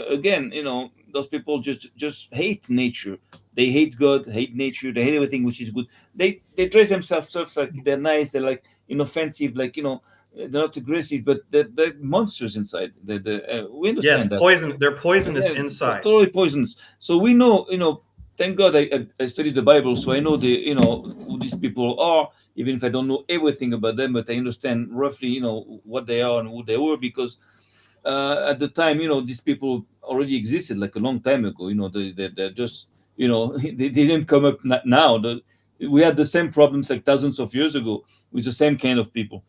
again, those people just hate nature. They hate God, hate nature. They hate everything which is good. They dress themselves up like they're nice. They're like inoffensive, like they're not aggressive, but they're monsters inside. We Yes, understand that. poison. They're poisonous Yeah, inside. totally poisonous. So we know, thank God I studied the Bible, so I know who these people are, even if I don't know everything about them, but I understand roughly, what they are and who they were, because at the time, these people already existed like a long time ago. They're just, they didn't come up now. We had the same problems like thousands of years ago with the same kind of people.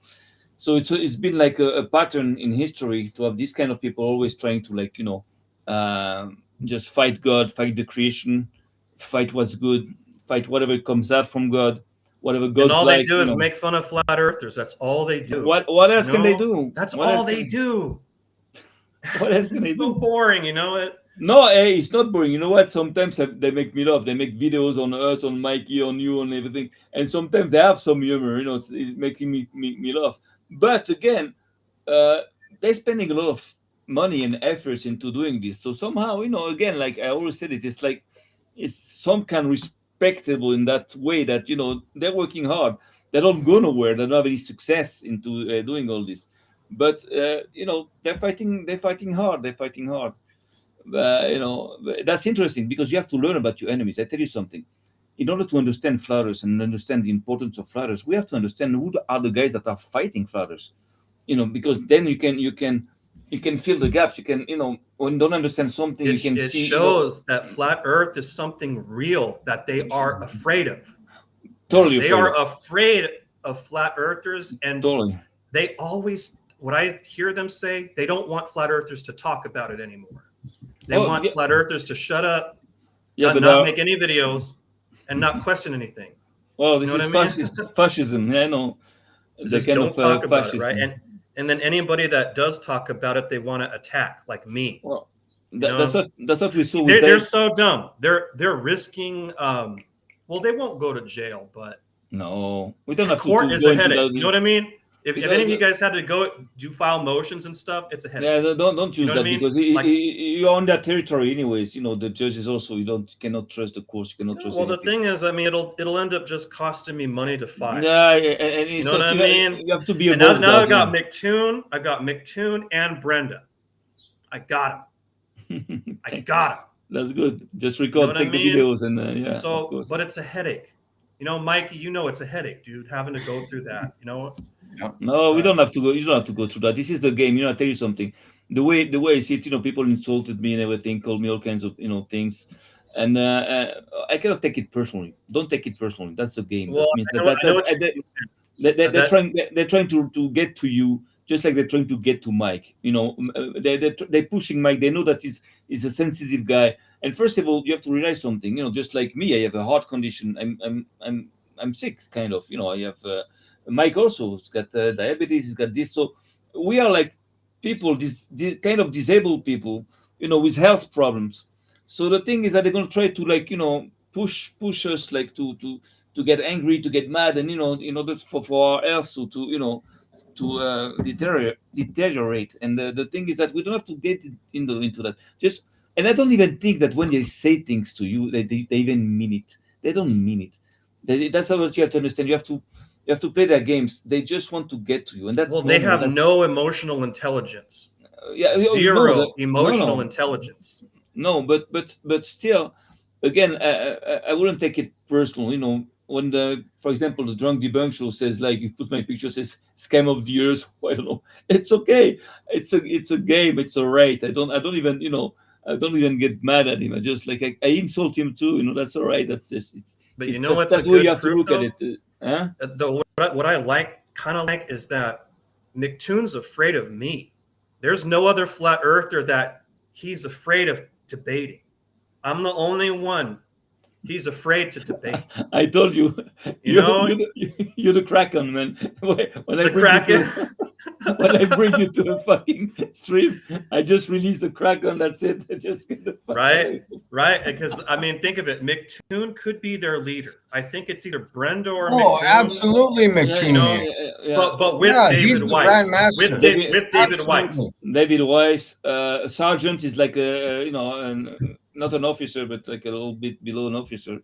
So it's been like a pattern in history to have these kind of people always trying to like just fight God, fight the creation, fight what's good, fight whatever comes out from God, whatever And God's all they like. do is make fun of flat earthers. That's all they do. What else can they do? That's What all else they can do. what else can they It's so do? boring, you know it. No, hey, it's not boring. You know what? Sometimes they make me laugh. They make videos on us, on Mikey, on you, on everything, and sometimes they have some humor. It's making me laugh. But again, uh, they're spending a lot of money and efforts into doing this. So somehow, again, like I always said, it's like it's some kind of respectable in that way that they're working hard. They don't go nowhere. They don't have any success into doing all this, but they're fighting. They're fighting hard. They're fighting hard. That's interesting, because you have to learn about your enemies. I tell you something. In order to understand flatters and understand the importance of flatters, we have to understand who are the guys that are fighting flatters. Because then you can fill the gaps. You can when you don't understand something, you can It see shows that flat Earth is something real that they are afraid of. totally They afraid are of. afraid of flat earthers, and Totally. they always, what I hear them say, they don't want flat earthers to talk about it anymore. They Oh, want yeah. flat earthers to shut up, Yeah, but not make any videos, and not question anything. well, You this know is what I mean? fascism. Yeah, I know the Just kind of don't talk about it, right? fascism. And then anybody that does talk about it, they want to attack, like me. Well, You know, that's what we saw with they're Dave. so dumb. They're risking. Well, they won't go to jail, but No, we don't have court to is go a into headache. You know that. what I mean? We If any of you don't, guys had to go do file motions and stuff, it's a headache. yeah, don't You use know what I that mean? because Like, you're on that territory anyways. The judges also, cannot trust the courts, you cannot trust well, the anything. thing is, I mean, it'll end up just costing me money to file. Yeah, and You it's know what not I mean? you have to be And now, above now that. I've got McToon. I've got McToon and Brenda. I got them. I Thank- got them. That's good. Just You know record, what I take the mean? videos, and yeah, of So, course. but it's a headache. You know, Mikey, you know it's a headache, dude, having to go through that. You know, No, we But- don't have to go. You don't have to go through that. This is the game. I tell you something. The way I see it, people insulted me and everything, called me all kinds of things, and I cannot take it personally. Don't take it personally. That's a game. well, That means I know what you're saying. they're That- trying to get to you, just like they're trying to get to Mike. They're pushing Mike. They know that he's a sensitive guy. And first of all, you have to realize something. Just like me, I have a heart condition. I'm sick, kind of. I have Mike also. He's got diabetes. He's got this. So we are like people, this kind of disabled people, with health problems. So the thing is that they're going to try to push us like to get angry, to get mad, and just for our health to deteriorate. And the thing is that we don't have to get into that. Just and I don't even think that when they say things to you, they even mean it. They don't mean it. That's what you have to understand. You have to play their games. They just want to get to you, and that's well, they normal. have no emotional intelligence. Yeah, Zero no, emotional no. intelligence. No, but still, again, I wouldn't take it personal. When for example, the drunk debunk show says like you put my picture says scam of the years. I don't know. It's okay. It's a game. It's all right. I don't even get mad at him. I just like I insult him too. That's all right. That's just But it's you know what's that's a the way you good have to proof, look at though? it. Huh? What I kind of like, is that McToon's afraid of me. There's no other flat earther that he's afraid of debating. I'm the only one he's afraid to debate. I told you, You know, you're the Kraken, man. When I the bring Kraken. when I bring you to the fucking stream, I just release the Kraken. That's it. I just get the fuck Right? away. Right? Because I mean, think of it. McToon could be their leader. I think it's either Brenda or Oh, McToon. absolutely, Yeah, McToon is. But with Yeah, David he's the Weiss. grandmaster. With David Absolutely. Weiss. David Weiss, sergeant is like not an officer, but like a little bit below an officer.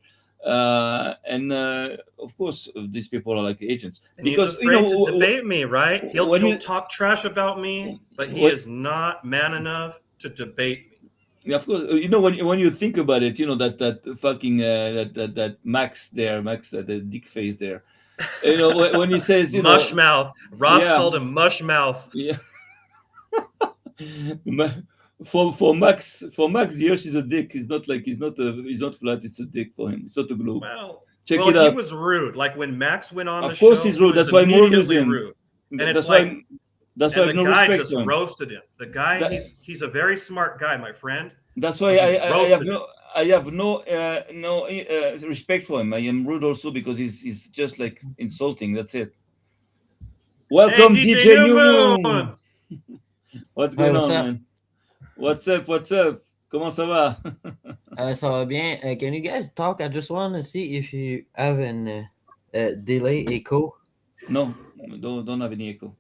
And of course, these people are like agents And he's because afraid to debate me, right? when He'll you- talk trash about me, but he What- is not man enough to debate me. Yeah, of course. When you think about it, that fucking that Max there, Max the dick face there. When he says Mush mouth. Ross Yeah. called him mush mouth. yeah. For Max, the earth is a dick. He's not flat. It's a dick for him. It's not a globe. Well, Check well, it he out. was rude. Like when Max went on the Of show, course he's rude. he was That's why I'm rude with immediately him. rude. And That's it's why. like, That's why I and have the no guy respect just for him. roasted him. The guy, That- he's a very smart guy, my friend. That's why He I have roasted no respect for him. I am rude also because he's just like insulting. That's it. Welcome, Hey, DJ DJ New New Moon! Moon. What's going what's on, up? man? What's up? Comment ça va? Ça va bien. Can you guys talk? I just want to see if you have an delay echo. No, don't have any echo.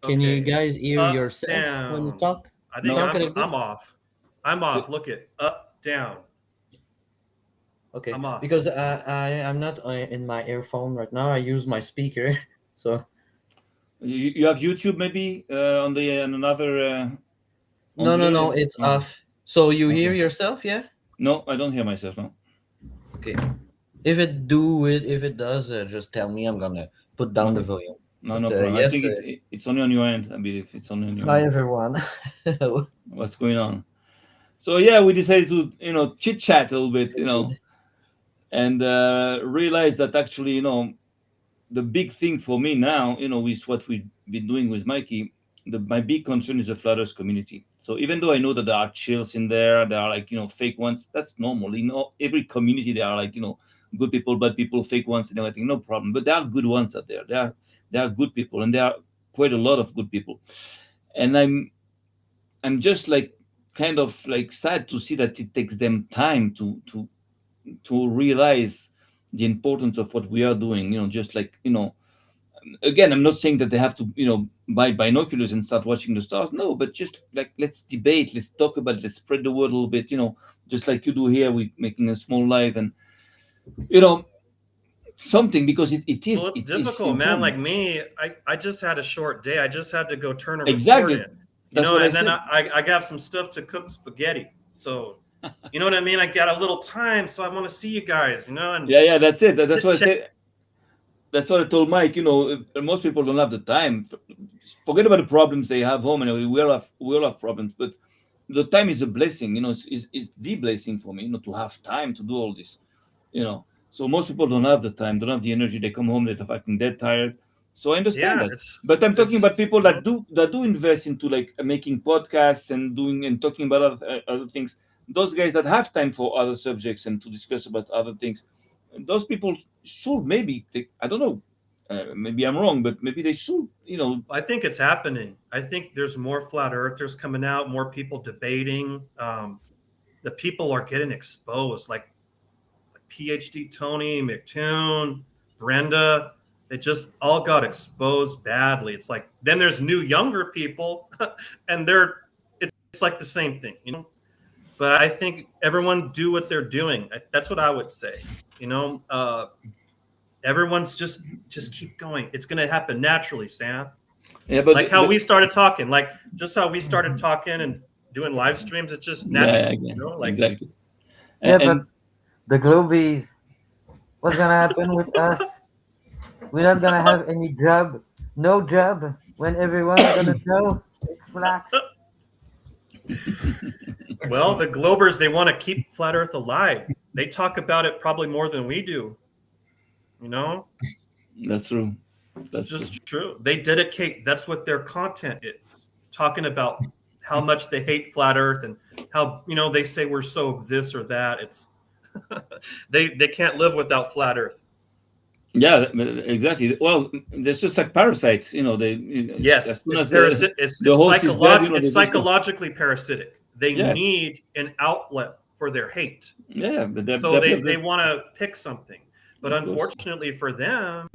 Can you Okay. guys hear Up, yourself when you down. talk? I think No. Talk a little bit. I'm off. I'm off. Look at up, down. Okay. I'm off. Because I'm not in my earphone right now. I use my speaker. So You have YouTube maybe on another. no, it's No. off. So you hear Okay. yourself, yeah? No, I don't hear myself. No. Okay. If it does, just tell me. I'm gonna put down the volume. No But, problem. I yes, think it's only on your end. I believe it's only on your Hi end. everyone. What's going on? So yeah, we decided to chit chat a little bit, and realize that actually the big thing for me now is what we've been doing with Mikey. My big concern is the Flat Earth community. So even though I know that there are chills in there are like fake ones, that's normal. Every community there are like good people, bad people, fake ones, and everything. No problem. But there are good ones out there. There are good people, and there are quite a lot of good people. And I'm just like kind of like sad to see that it takes them time to realize the importance of what we are doing. Just like, again, I'm not saying that they have to, buy binoculars and start watching the stars. No, but just like, let's debate, let's talk about it, let's spread the word a little bit, just like you do here with making a small live, and something, because it is Well, it's it is difficult, man. Like important. me, I just had a short day. I just had to go turn a report Exactly. in, That's what I and then said. I got some stuff to cook spaghetti. So, you know what I mean? I got a little time, so I want to see you guys, and Yeah, that's it. That's what I check. said. That's what I told Mike. Most people don't have the time. Forget about the problems they have home, and we all have problems. But the time is a blessing. It's the blessing for me. To have time to do all this. So most people don't have the time, don't have the energy. They come home, they're fucking dead tired. So I understand Yeah, that. But I'm talking about people you know, that do invest into like making podcasts and doing and talking about other things. Those guys that have time for other subjects and to discuss about other things, those people should maybe I don't know. Maybe I'm wrong, but maybe they should. I think it's happening. I think there's more flat earthers coming out, more people debating. The people are getting exposed, like PhD Tony, McToon, Brenda. They just all got exposed badly. It's like then there's new younger people, and it's like the same thing. But I think everyone do what they're doing. That's what I would say. Everyone's just keep going. It's going to happen naturally, Sam. Yeah, but Like how we started talking, like just how we started talking and doing live streams. It's just yeah, natural, again, like exactly. Yeah, And, but and the Globies, what's gonna happen with us? We're not gonna have any job, no job, when everyone gonna know it's flat. well, the Globers, they want to keep flat Earth alive. They talk about it probably more than we do. that's true. It's That's true. just true. They dedicate. That's what their content is. Talking about how much they hate flat Earth and how they say we're so this or that. It's they can't live without flat Earth. Yeah, exactly. Well, there's just like parasites. They as Yes, soon it's as the It's the host is dead, it's they just go. psychologically parasitic. They Yeah, need an outlet for their hate, yeah, but so they want to pick something. But of course. unfortunately for them,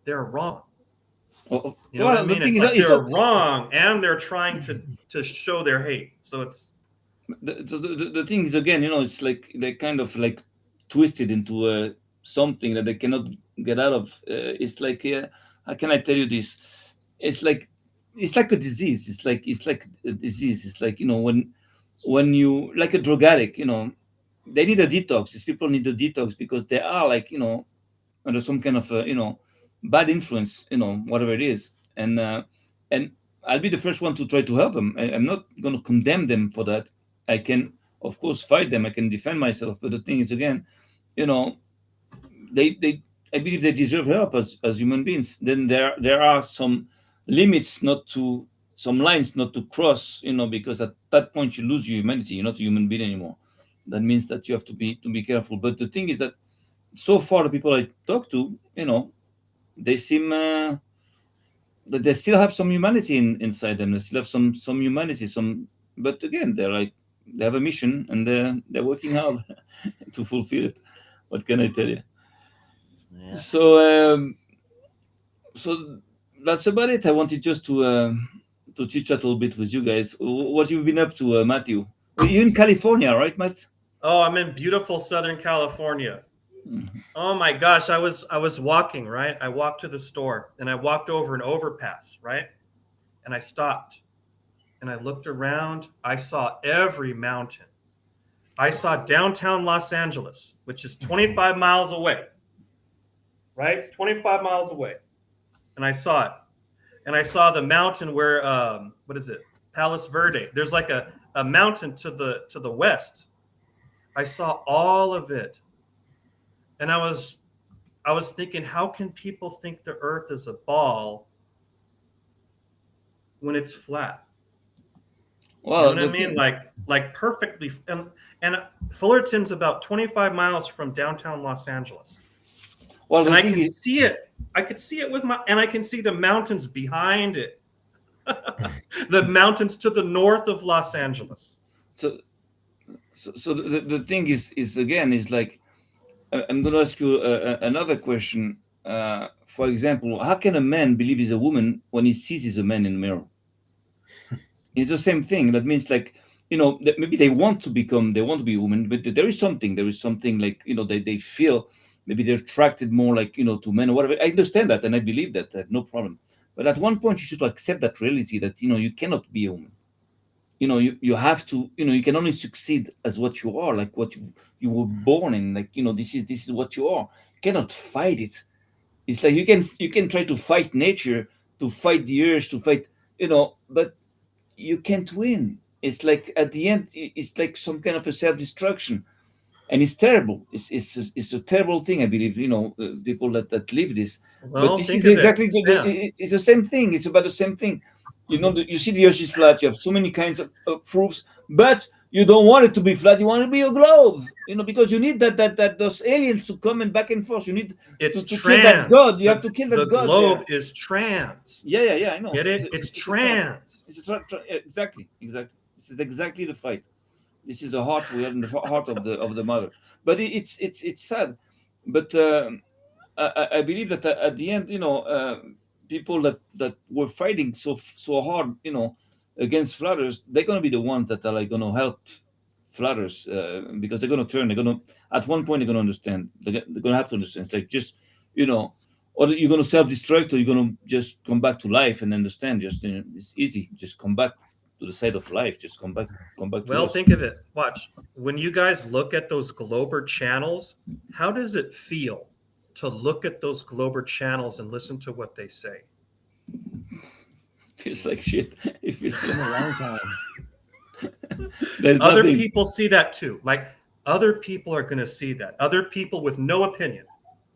they're wrong. You know what I Well, the mean? thing It's is, like it's they're not. wrong, and they're trying to show their hate. So it's The thing is, again, it's like they kind of like twisted into something that they cannot get out of. It's like, how can I tell you this? It's like a disease. It's like a disease. It's like, when you like a drug addict, they need a detox. These people need a detox because they are like, under some kind of bad influence, whatever it is. And I'll be the first one to try to help them. I'm not going to condemn them for that. I can, of course, fight them. I can defend myself. But the thing is, again, you know they I believe they deserve help as human beings. Then there are some limits, not to some lines not to cross, because at that point you lose your humanity. You're not a human being anymore. That means that you have to be careful. But the thing is that so far the people I talk to, they seem that they still have some humanity inside them. They still have some humanity. But again, they have a mission, and they're working hard to fulfill it. What can I tell you? Yeah. So that's about it. I wanted just to chit chat a little bit with you guys. What you've been up to, Matthew? Well, you're in California, right, Matt? I'm in beautiful Southern California. Oh my gosh, I was walking, right? I walked to the store and I walked over an overpass, right? And I stopped and I looked around. I saw every mountain. I saw downtown Los Angeles, which is 25 miles away, right? 25 miles away. And I saw it. And I saw the mountain where what is it? Palos Verde. There's like a mountain to the west. I saw all of it. And I was thinking, how can people think the earth is a ball when it's flat? Well, You know what I mean? Like perfectly. And Fullerton's about 25 miles from downtown Los Angeles. well, And the I thing can is, see it. I could see it and I can see the mountains behind it. The mountains to the north of Los Angeles. So the thing is again is like I'm going to ask you another question. For example, how can a man believe he's a woman when he sees he's a man in the mirror? It's the same thing. That means like that maybe they want to be a woman, but there is something like they feel maybe they're attracted more like to men or whatever. I understand that and I believe that. I have no problem. But at one point you should accept that reality that you cannot be a woman. You have to you can only succeed as what you are, like what you were born in, like this is what you are. You cannot fight it. It's like you can try to fight nature, to fight the urge, to fight but you can't win. It's like at the end it's like some kind of a self-destruction, and it's terrible. It's a terrible thing. I believe people that live this. But Well, this think is of it, exactly Stan. it's the same thing. It's about the same thing. You see the earth is flat. You have so many kinds of proofs, but you don't want it to be flat. You want it to be a globe. Because you need that those aliens to come and back and forth. You need It's to kill that trans. god. You have to kill The that god globe there. is trans. Yeah. I know. Get it? It's a trans. exactly. This is exactly the fight. This is the heart we have in the heart of the mother. But it's sad. But I believe that at the end, people that were fighting so hard, against flatters, they're going to be the ones that are like going to help flatters because they're going to turn. They're going to at one point they're going to understand. They're going to have to understand. It's like just or you're going to self-destruct, or you're going to just come back to life and understand. Just it's easy. Just come back to the side of life. Just come back to Well, us. think of it. Watch. When you guys look at those Glober channels, how does it feel to look at those Glober channels and listen to what they say? Feels like shit. It feels It's been a long time. there's Other nothing. people see that too. Like other people are going to see that. Other people with no opinion,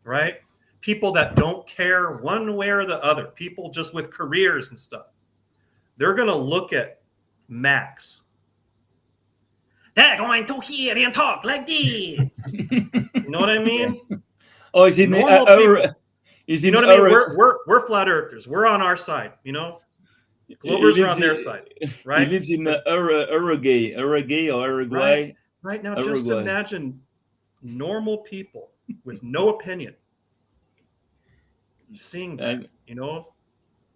right? People that don't care one way or the other. People just with careers and stuff. They're going to look at Max. They're going to hear him talk like this. You know what I mean? Oh, is it Normal people. Is You it know what I mean? We're flat earthers. We're on our side. Globers are on their side, right? He lives in Uruguay or Uruguay. Right now, just Uruguay. imagine normal people with no opinion seeing that.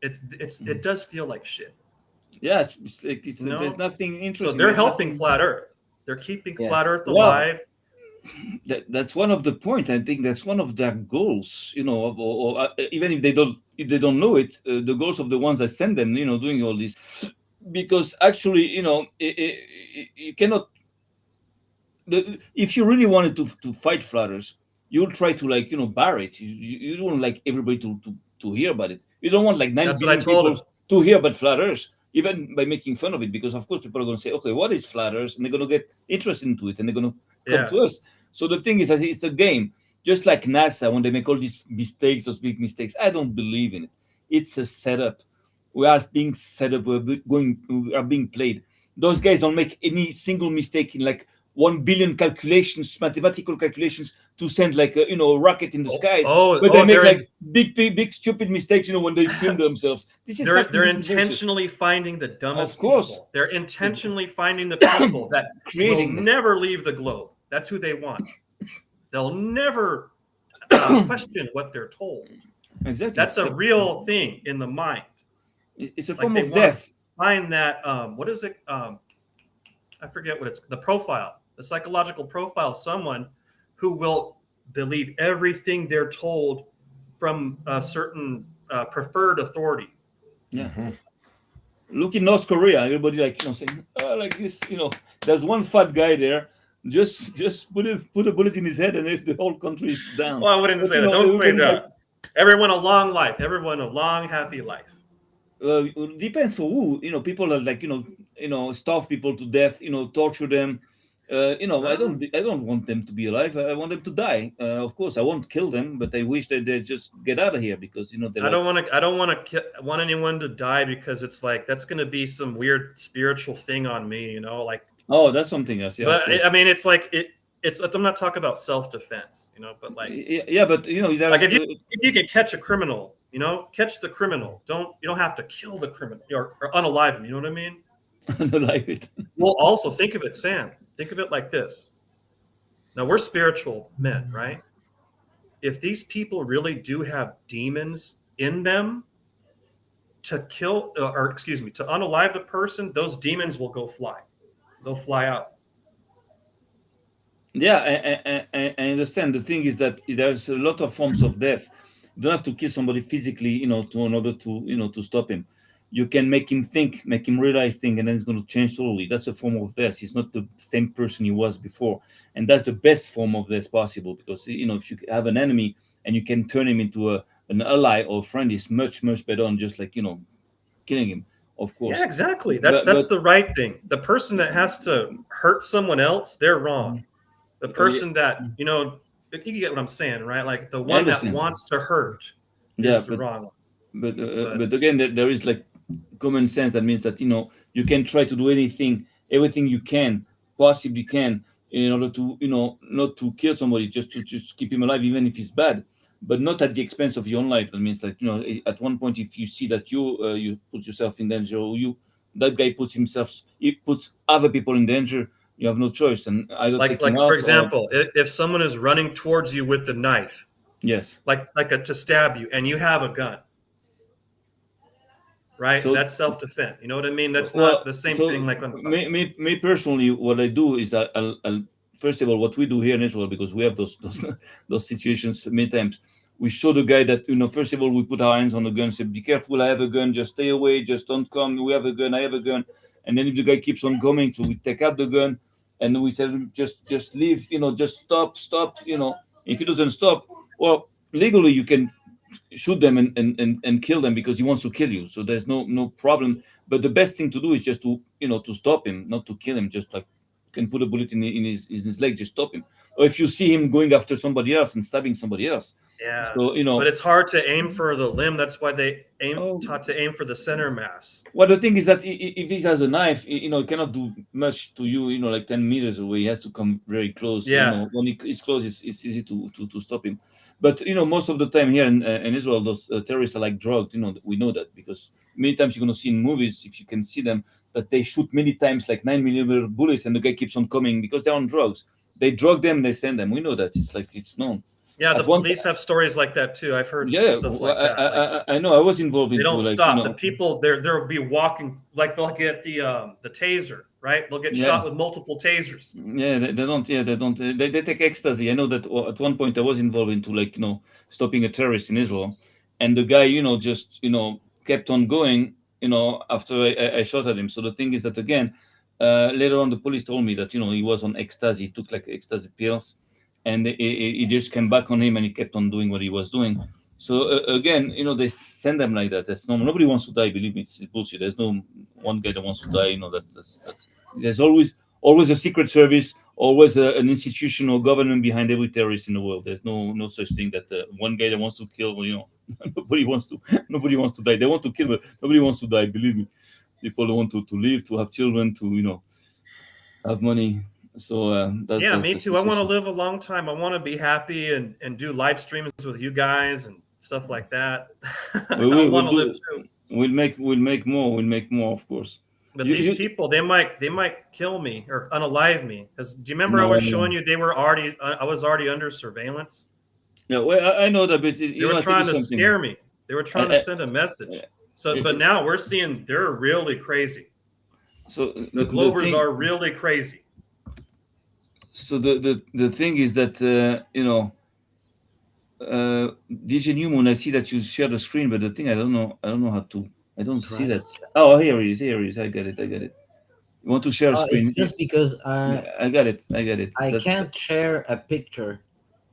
It does feel like shit. Yeah, it's like there's nothing interesting. So they're There's helping nothing- flat Earth. They're keeping Yes. flat Earth Well, alive. That's one of the point. I think that's one of their goals. Or even if they don't know it, the goals of the ones that send them. Doing all this, because actually, you cannot. If you really wanted to fight flatters, you'll try to bar it. You don't like everybody to hear about it. You don't want like 9 That's what I billion told people to hear about flat earth, even by making fun of it, because of course people are going to say, okay, what is flat earth? And they're going to get interested into it, and they're going to come Yeah. to us. So the thing is that it's a game, just like NASA when they make all these mistakes, those big mistakes. I don't believe in it. It's a setup. We are being set up. We are being played. Those guys don't make any single mistake in like 1 billion calculations, mathematical calculations, to send like a rocket in the skies. But they make like big stupid mistakes, when they film themselves. They're intentionally finding the dumbest Of course. people. They're intentionally finding the people that Creating will never leave the globe. That's who they want. They'll never question what they're told. Exactly. That's a real thing in the mind. It's a Like form they of wanna death. Find that what is it? I forget what it's the profile, the psychological profile of someone who will believe everything they're told from a certain preferred authority. Yeah. Look in North Korea, everybody saying, like this, there's one fat guy there. Just put a bullet in his head and the whole country is down. Well, I wouldn't say that. Don't say that. Everyone a long life. Everyone a long, happy life. Depends for who. People that starve people to death. Torture them. I don't want them to be alive. I want them to die. Of course, I won't kill them, but I wish that they just get out of here because I don't want anyone to die because it's like that's going to be some weird spiritual thing on me. Oh, that's something else. Yeah, but I mean, it's like it's. I'm not talking about self-defense, but like yeah, but like if you can catch a criminal You know, catch the criminal. You don't have to kill the criminal or unalive him. You know what I mean? I don't like it. Well, also think of it, Sam. Think of it like this. Now we're spiritual men, right? If these people really do have demons in them, to kill or excuse me, to unalive the person, those demons will go fly. They'll fly out. Yeah, I understand. The thing is that there's a lot of forms of death. You don't have to kill somebody physically, to in order to to stop him. You can make him think, make him realize things, and then it's going to change totally. That's a form of death. He's not the same person he was before, and that's the best form of death possible. Because if you have an enemy and you can turn him into an ally or friend, is much better than just like killing him, of Yeah, course. exactly. That's But the right thing. The person that has to hurt someone else, they're wrong. The yeah, person that, you get what I'm saying, right? Like the I one that understand. wants to hurt Yeah, is the wrong one. But but again, there is like common sense that means that you can try to do everything you can possibly can in order to not to kill somebody, just keep him alive even if he's bad, but not at the expense of your own life. That means that at one point, if you see that you put yourself in danger, or you that guy he puts other people in danger, you have no choice and either take him for out or example, if someone is running towards you with the knife, yes. to stab you, and you have a gun, right? So That's self-defense. You know what I mean? That's not well, the same so thing like I'm talking. me personally, what I do is I'll first of all, what we do here in Israel, because we have those those situations many times. We show the guy that first of all, we put our hands on the gun, say, "Be careful, I have a gun. Just stay away. Just don't come. We have a gun. I have a gun." And then if the guy keeps on coming, so we take out the gun, and we tell him, "Just leave. Just stop. If he doesn't stop, well, legally you can shoot them and kill them because he wants to kill you. So there's no problem. But the best thing to do is just to to stop him, not to kill him. Just like you can put a bullet in his leg, just stop him. Or if you see him going after somebody else and stabbing somebody else, Yeah, so but it's hard to aim for the limb. That's why they oh, taught to aim for the center mass. well, the thing is that if he has a knife, he cannot do much to you. Like 10 meters away, he has to come very close. So Yeah, when he's close, it's easy to stop him. But most of the time here in Israel, those terrorists are like drugged. We know that because many times you're gonna see in movies, if you can see them, that they shoot many times like 9 millimeter bullets, and the guy keeps on coming because they're on drugs. They drug them, they send them. We know that. It's like it's known. yeah. The At one police have stories like that too. I've heard Yeah, stuff well, like that. Like I know. I was involved they into don't like stop. The people they'll be walking like they'll get the taser, right? They'll get yeah. shot with multiple tasers. Yeah, they don't. Yeah, they don't. They take ecstasy. I know that at one point I was involved into like stopping a terrorist in Israel, and the guy just kept on going. After I shot at him. So the thing is that again, later on the police told me that he was on ecstasy. He took like ecstasy pills, and he just came back on him, and he kept on doing what he was doing. So again, they send them like that. That's normal. Nobody wants to die. Believe me, it's bullshit. There's no one guy that wants to die. That's. There's always a secret service, always an institution or government behind every terrorist in the world. There's no such thing that one guy that wants to kill. Nobody wants to. Nobody wants to die. They want to kill, but nobody wants to die. Believe me, people want to live, to have children, to have money. So Yeah, that's me the too. I want to situation. live a long time. I want to be happy and do live streams with you guys and stuff like that. We I will want we'll to live do. too. We'll make more. We'll make more, of course. But You these you people, they might kill me or unalive me. Because do you remember I no was no. showing you they were already I was already under surveillance. Yeah, well, I know that, but They were I tell you trying to something. scare me. They were I, trying to send a message. So, but I, now we're seeing they're really crazy. so The the Globers thing are really crazy. so the thing is that DJ Newman, I see that you share the screen, but the thing I don't know how to. I don't see Right. that. Oh, here it is. Here it is. I got it. You want to share a It's screen? just because I got it. I got it. I That's can't share a picture,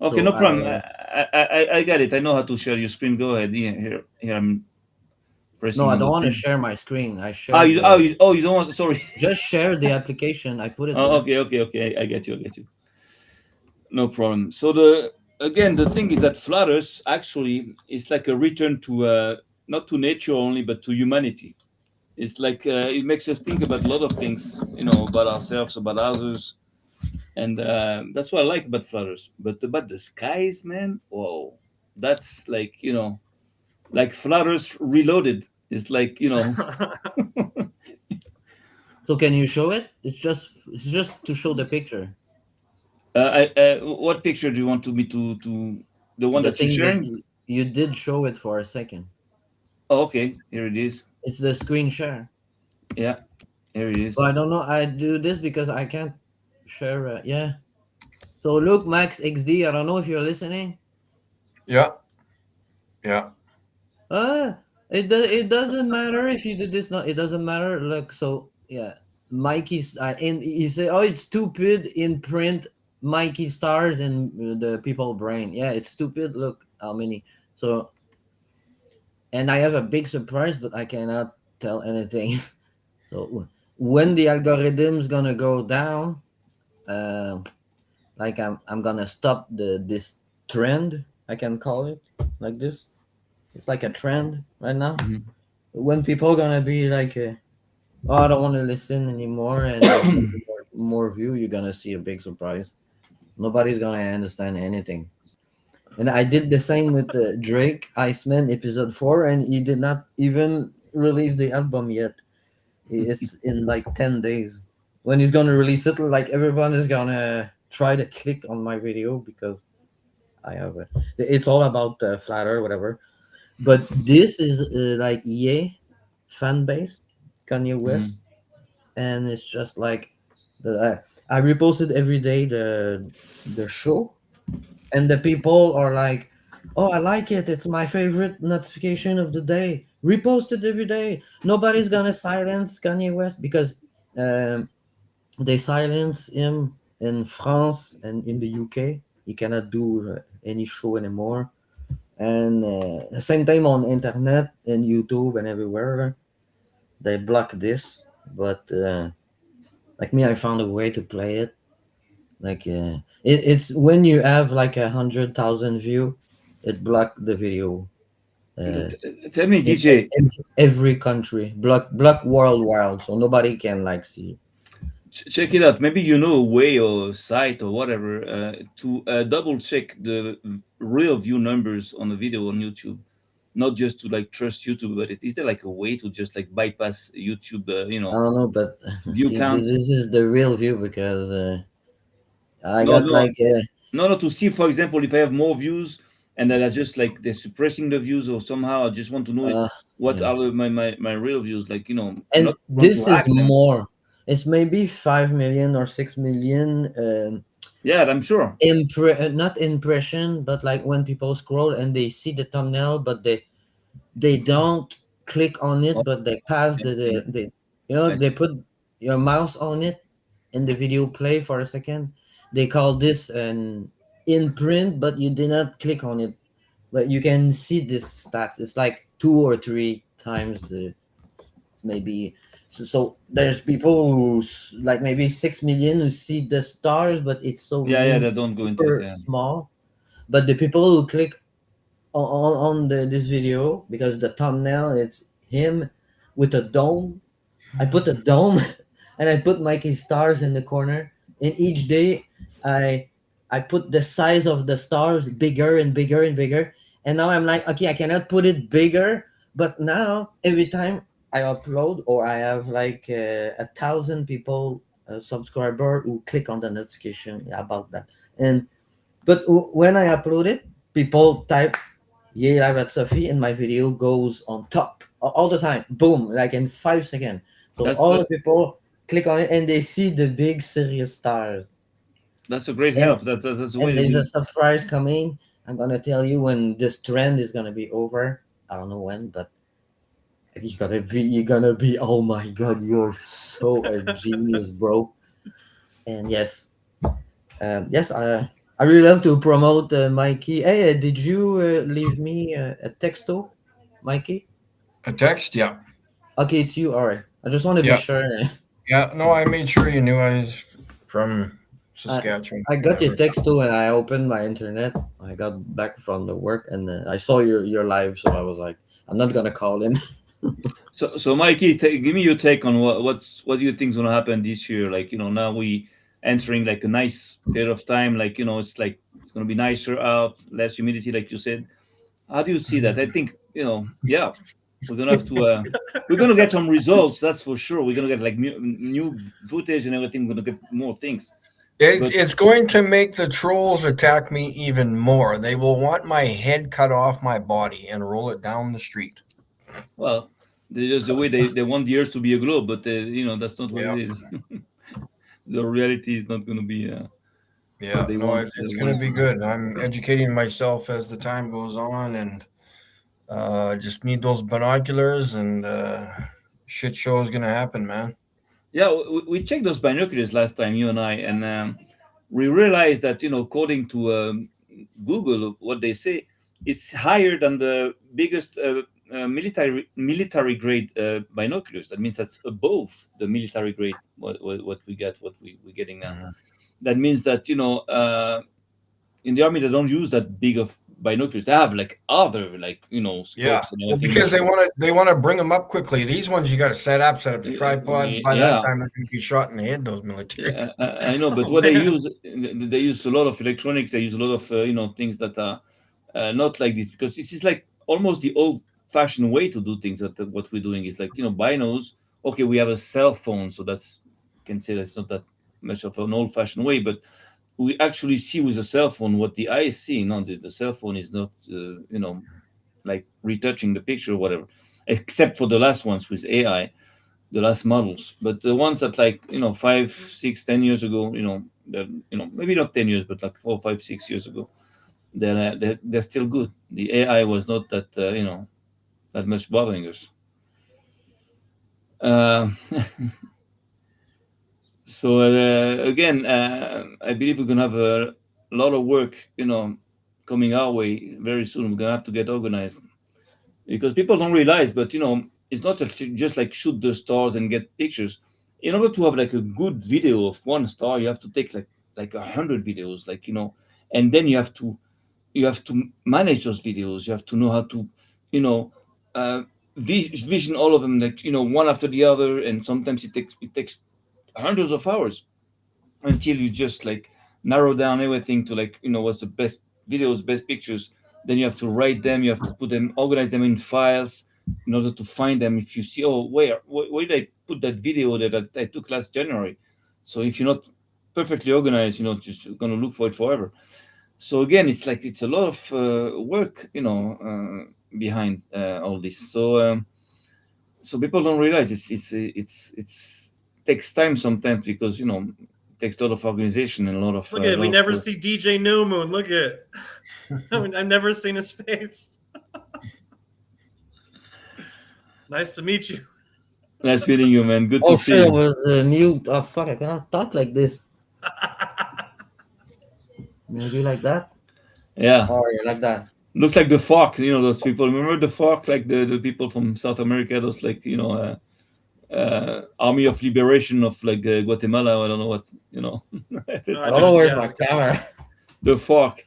okay. so No problem. I I got it. I know how to share your screen. Go ahead. Here I'm no, pressing I on don't the want to thing. share my screen. I Ah, shared you the don't want. Sorry. just share the application. I put it Oh, there. okay. I get you. I get you. No problem. So the thing is that flutters actually is like a return to not to nature only, but to humanity. It's like it makes us think about a lot of things, about ourselves, about others, and that's what I like about flutters. But about the skies, man, whoa, that's like like Flutters Reloaded. It's like, So can you show it? It's just to show the picture. what picture do you want to me to the one The that you're thing that sharing? you did show it for a second. Oh, okay, here it is. It's the screen share. Yeah, here it So is. I don't know. I do this because I can't share. Yeah. So look, Max XD. I don't know if you're listening. Yeah, yeah. It doesn't matter if you did this. Not it doesn't matter. Look, so yeah, Mikey's and he say, oh, it's stupid in print. Mikey stars in the people brain. Yeah, it's stupid. Look how many. So and I have a big surprise, but I cannot tell anything. So when the algorithm's gonna go down, uh, like I'm gonna stop this trend. I can call it like this. It's like a trend right now. Mhm. When people are gonna be like, oh, I don't want to listen anymore, and there's gonna be more view, you're gonna see a big surprise. Nobody's gonna understand anything. And I did the same with Drake Iceman episode 4, and he did not even release the album yet. It's in like 10 days. When he's gonna release it, like everyone is gonna try to click on my video because I have a, it's all about flatter, whatever. But this is like EA fan base, Kanye West, Mhm. and it's just like I reposted every day the show, and the people are like, "Oh, I like it. It's my favorite notification of the day. Repost it every day. Nobody's gonna silence Kanye West because um, they silence him in France and in the UK. He cannot do any show anymore. And the same time on internet and YouTube and everywhere, they block this. But like me, I found a way to play it. Like it's when you have like 100,000 view, it block the video. Uh, Tell me, in DJ, every country, block worldwide, so nobody can like see. check it out. Maybe you know a way or site or whatever to double check the real view numbers on a video on YouTube, not just to like trust YouTube, but is there like a way to just like bypass YouTube, I don't know, but view count? this is the real view because I No, got no, like no, no. To see, for example, if I have more views and that are just like they're suppressing the views, or somehow I just want to know uh, what yeah. are my real views. Like not And want to this is hack them. more. It's maybe 5 million or 6 million. Yeah, I'm sure. Not impression, but like when people scroll and they see the thumbnail, but they don't click on it, Oh, but they pass I see. the I they see. put your mouse on it and the video play for a second. They call this an imprint, but you did not click on it. But you can see this stats. It's like 2 or 3 times the maybe. So there's people who like maybe 6 million who see the stars, but it's so Yeah, yeah. They don't go into it. super Yeah. small. But the people who click on this video because the thumbnail it's him with a dome. I put a dome and I put Mikey stars in the corner. And each day I I put the size of the stars bigger and bigger and bigger. And now I'm like, okay, I cannot put it bigger. But now every time I upload or I have like 1,000 people subscriber who click on the notification about that. And but when I upload it, people type yeah, I've Sophie, and my video goes on top all the time. Boom, like in 5 seconds. So That's all the people click on it and they see the big serious stars. that's a great And help. That's the way and that there's a we. surprise coming. I'm gonna tell you when this trend is gonna be over. I don't know when, but you're gonna be oh my god, you're so a genius, bro. And yes, yes, I really love to promote Mikey. Hey, did you leave me a texto, Mikey? A text? Yeah. Okay, it's you. All right. I just want to be Yeah. sure. Yeah. No, I made sure you knew I was from I Saskatchewan, I got your whatever. text too, and I opened my internet. I got back from the work, and I saw your live, so I was like, I'm not gonna call him. So Mikey, give me your take on what do you think is gonna happen this year? Like now we entering like a nice period of time. Like it's like it's gonna be nicer out, less humidity, like you said. How do you see that? I think, yeah, we're gonna have to. We're gonna get some results. That's for sure. We're gonna get like new footage and everything. We're gonna get more things. But It's going to make the trolls attack me even more. They will want my head cut off my body and roll it down the street. well, just the way they want the Earth to be a globe, but that's not what Yeah. it is. The reality is not gonna be what Yeah, they no, want. it's Want going to it to be be. good. I'm educating myself as the time goes on, and just need those binoculars, and shit show is going to happen, man. Yeah, we checked those binoculars last time, you and I, and we realized that according to Google, what they say, it's higher than the biggest military grade binoculars. That means that's above the military grade. What we get, what we're getting now. Mhm. That means that in the army they don't use that big of binoculars. They have like other like Yeah, scopes and well, everything. because But they want to bring them up quickly. These ones you got to set up the tripod. By that yeah, time, they're going to be shot in the head. Those military. yeah, I know, but Oh what man. they use a lot of electronics. They use a lot of things that are not like this, because this is like almost the old-fashioned way to do things. That what we're doing is like binos. Okay, we have a cell phone, so that's can say that's not that much of an old-fashioned way, but we actually see with a cell phone what the eye is seeing. No, the cell phone is not like retouching the picture or whatever, except for the last ones with AI, the last models. But the ones that like 5, 6, 10 years ago, maybe not 10 years, but like 4, 5, 6 years ago, they're still good. The AI was not that that much bothering us. Uh, so again, I believe we're gonna have a lot of work, coming our way very soon. We're gonna have to get organized, because people don't realize, but it's not just like shoot the stars and get pictures. In order to have like a good video of one star, you have to take like 100 videos, like and then you have to manage those videos. You have to know how to you know uh, vision all of them, like one after the other, and sometimes it takes hundreds of hours until you just like narrow down everything to like what's the best videos, best pictures. Then you have to write them, you have to put them, organize them in files in order to find them. If you see, oh, where did I put that video that I took last January? So if you're not perfectly organized, just gonna look for it forever. So again, it's like it's a lot of work, behind all this. So people don't realize it's takes time sometimes, because it takes a lot of organization and a lot of Look at it. We lot of never see DJ New Moon. Look at it. I've never seen his face. Nice to meet you. Nice meeting you, man. Good Oh to see shit, I you. was mute. Oh fuck, I cannot talk like this. Maybe like that? Yeah, Oh yeah, like that. looks like the FARC. Those people. Remember the FARC, like the people from South America. Those like Army of Liberation of like Guatemala. I don't know what No, I don't know where's my yeah. camera. the FARC.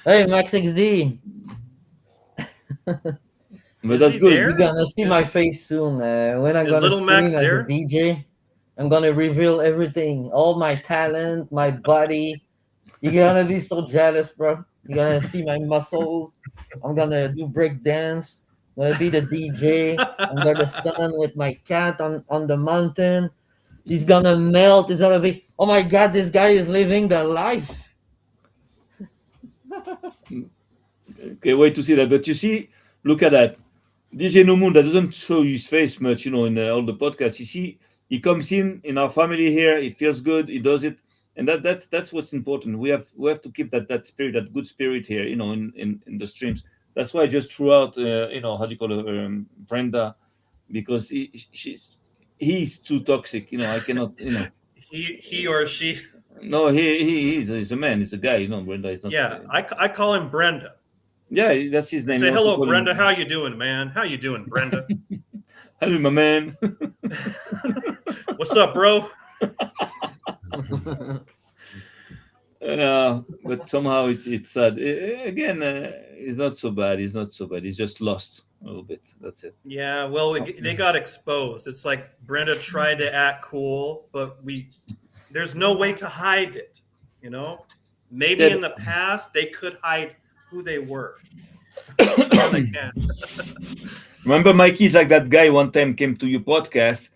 Hey Max XD, But Is that's he good. there? you're gonna see my face soon. When I'm Is gonna little stream Max as a there? DJ, I'm gonna reveal everything, all my talent, my body. You're gonna be so jealous, bro. You're gonna see my muscles. I'm gonna do break dance. I'm gonna be the DJ under the sun with my cat on the mountain. He's gonna melt. It's gonna be, oh my god, this guy is living the life. Okay, wait to see that. But you see, look at that. DJ Nomun, that doesn't show his face much, in all the podcasts. You see, he comes in our family here. He feels good. He does it, and that's what's important. We have to keep that spirit, that good spirit here, in the streams. That's why I just threw out, how do you call her, Brenda, because he's too toxic. I cannot. He or she. No, he's a man. He's a guy. Brenda is not. Yeah, I call him Brenda. Yeah, that's his I name. say, You have to hello, call Brenda. him. How you doing, man? How you doing, Brenda? Hello, my man. What's up, bro? But somehow it's sad. Again, it's not so bad. It's not so bad. He's just lost a little bit. That's it. Yeah, well, they got exposed. It's like Brenda tried to act cool, but there's no way to hide it. Maybe Yeah, in the past they could hide who they were. No, they can't. Remember, Mikey's like that guy one time came to your podcast,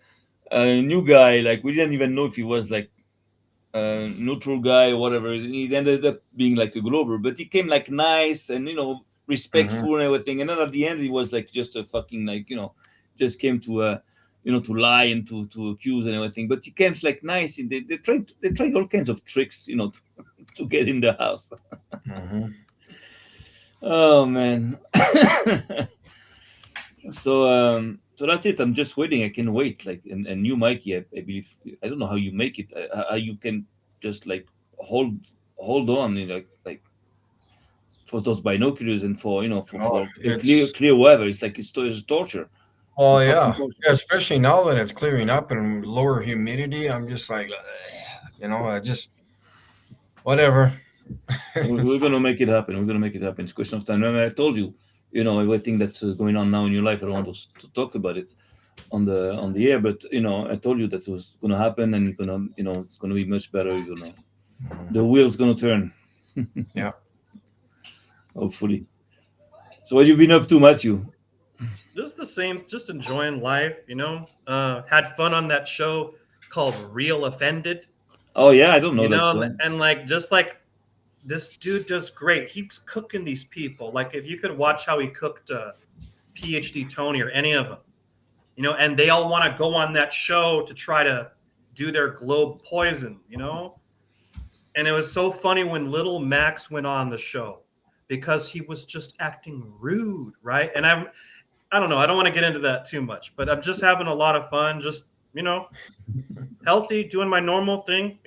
a new guy. Like we didn't even know if he was like a neutral guy or whatever. He ended up being like a Glober, but he came like nice and respectful and everything. And then at the end, he was like just a fucking like just came to to lie and to accuse and everything. But he came like nice, and they tried all kinds of tricks to get in the house. Mhm. Oh man. So that's it. I'm just waiting. I can wait. Like and you, Mikey, I believe. I don't know how you make it. How you can just like hold on, like for those binoculars and for Oh, a clear weather. It's like it's torture. Oh It's fucking yeah. torture. Yeah, especially now that it's clearing up and lower humidity. I'm just like, I just whatever. We're gonna make it happen. We're gonna make it happen. It's a question of time. Remember, I told you, everything that's going on now in your life. I don't want to talk about it on the air, but I told you that it was gonna happen, and you're gonna, it's gonna be much better. The wheel's gonna turn. Yeah. Hopefully. So what you been up to, Matthew? Just the same, just enjoying life, had fun on that show called Real Offended, Oh yeah, I don't know that show. and like, just like, this dude does great. He's cooking these people. Like, if you could watch how he cooked PhD Tony or any of them, and they all want to go on that show to try to do their globe poison, And it was so funny when little Max went on the show because he was just acting rude, right? And I don't know. I don't want to get into that too much, but I'm just having a lot of fun. Just, healthy, doing my normal thing,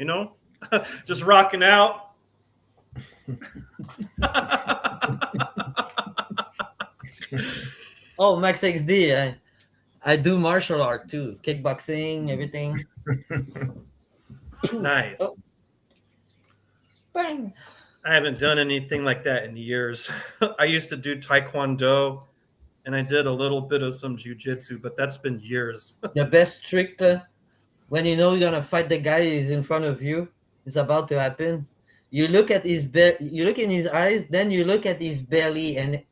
just rocking out. Oh, Max XD. I do martial art too, kickboxing, everything. Nice. Oh. Bang. I haven't done anything like that in years. I used to do Taekwondo, and I did a little bit of some jiu-jitsu, but that's been years. The best trick when you know you're gonna fight the guy is in front of you, it's about to happen. You look at you look in his eyes, then you look at his belly, and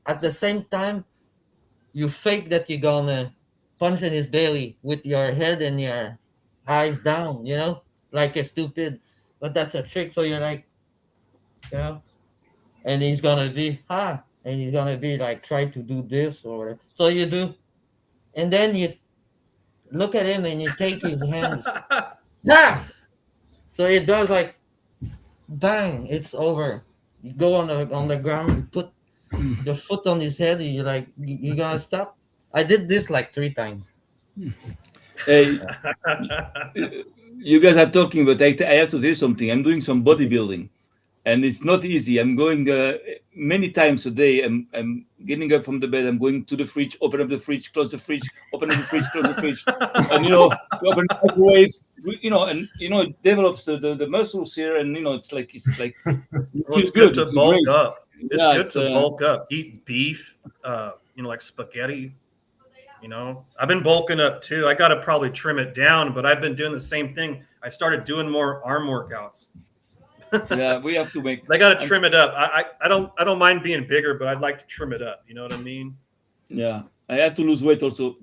at the same time, you fake that you're gonna punch in his belly with your head and your eyes down, like a stupid. But that's a trick. So you're like, and he's gonna be and he's gonna be like, try to do this or whatever. So you do, and then you look at him and you take his hands. So it does like, bang, it's over. You go on the ground, you put your foot on his head, and you're like, you gonna stop? I did this like 3 times. Hey, you guys are talking, but I have to tell you something. I'm doing some bodybuilding, and it's not easy. I'm going many times a day. I'm getting up from the bed. I'm going to the fridge, open up the fridge, close the fridge, open up the fridge, close the fridge, and open the microwave. And it develops the muscles here, and it's like Well, it's good to bulk great. up. It's Yeah, good to bulk up. Eat beef, like spaghetti. I've been bulking up too. I got to probably trim it down, but I've been doing the same thing. I started doing more arm workouts. Yeah, we have to make. I got to trim it up. I don't mind being bigger, but I'd like to trim it up. You know what I mean? Yeah, I have to lose weight also.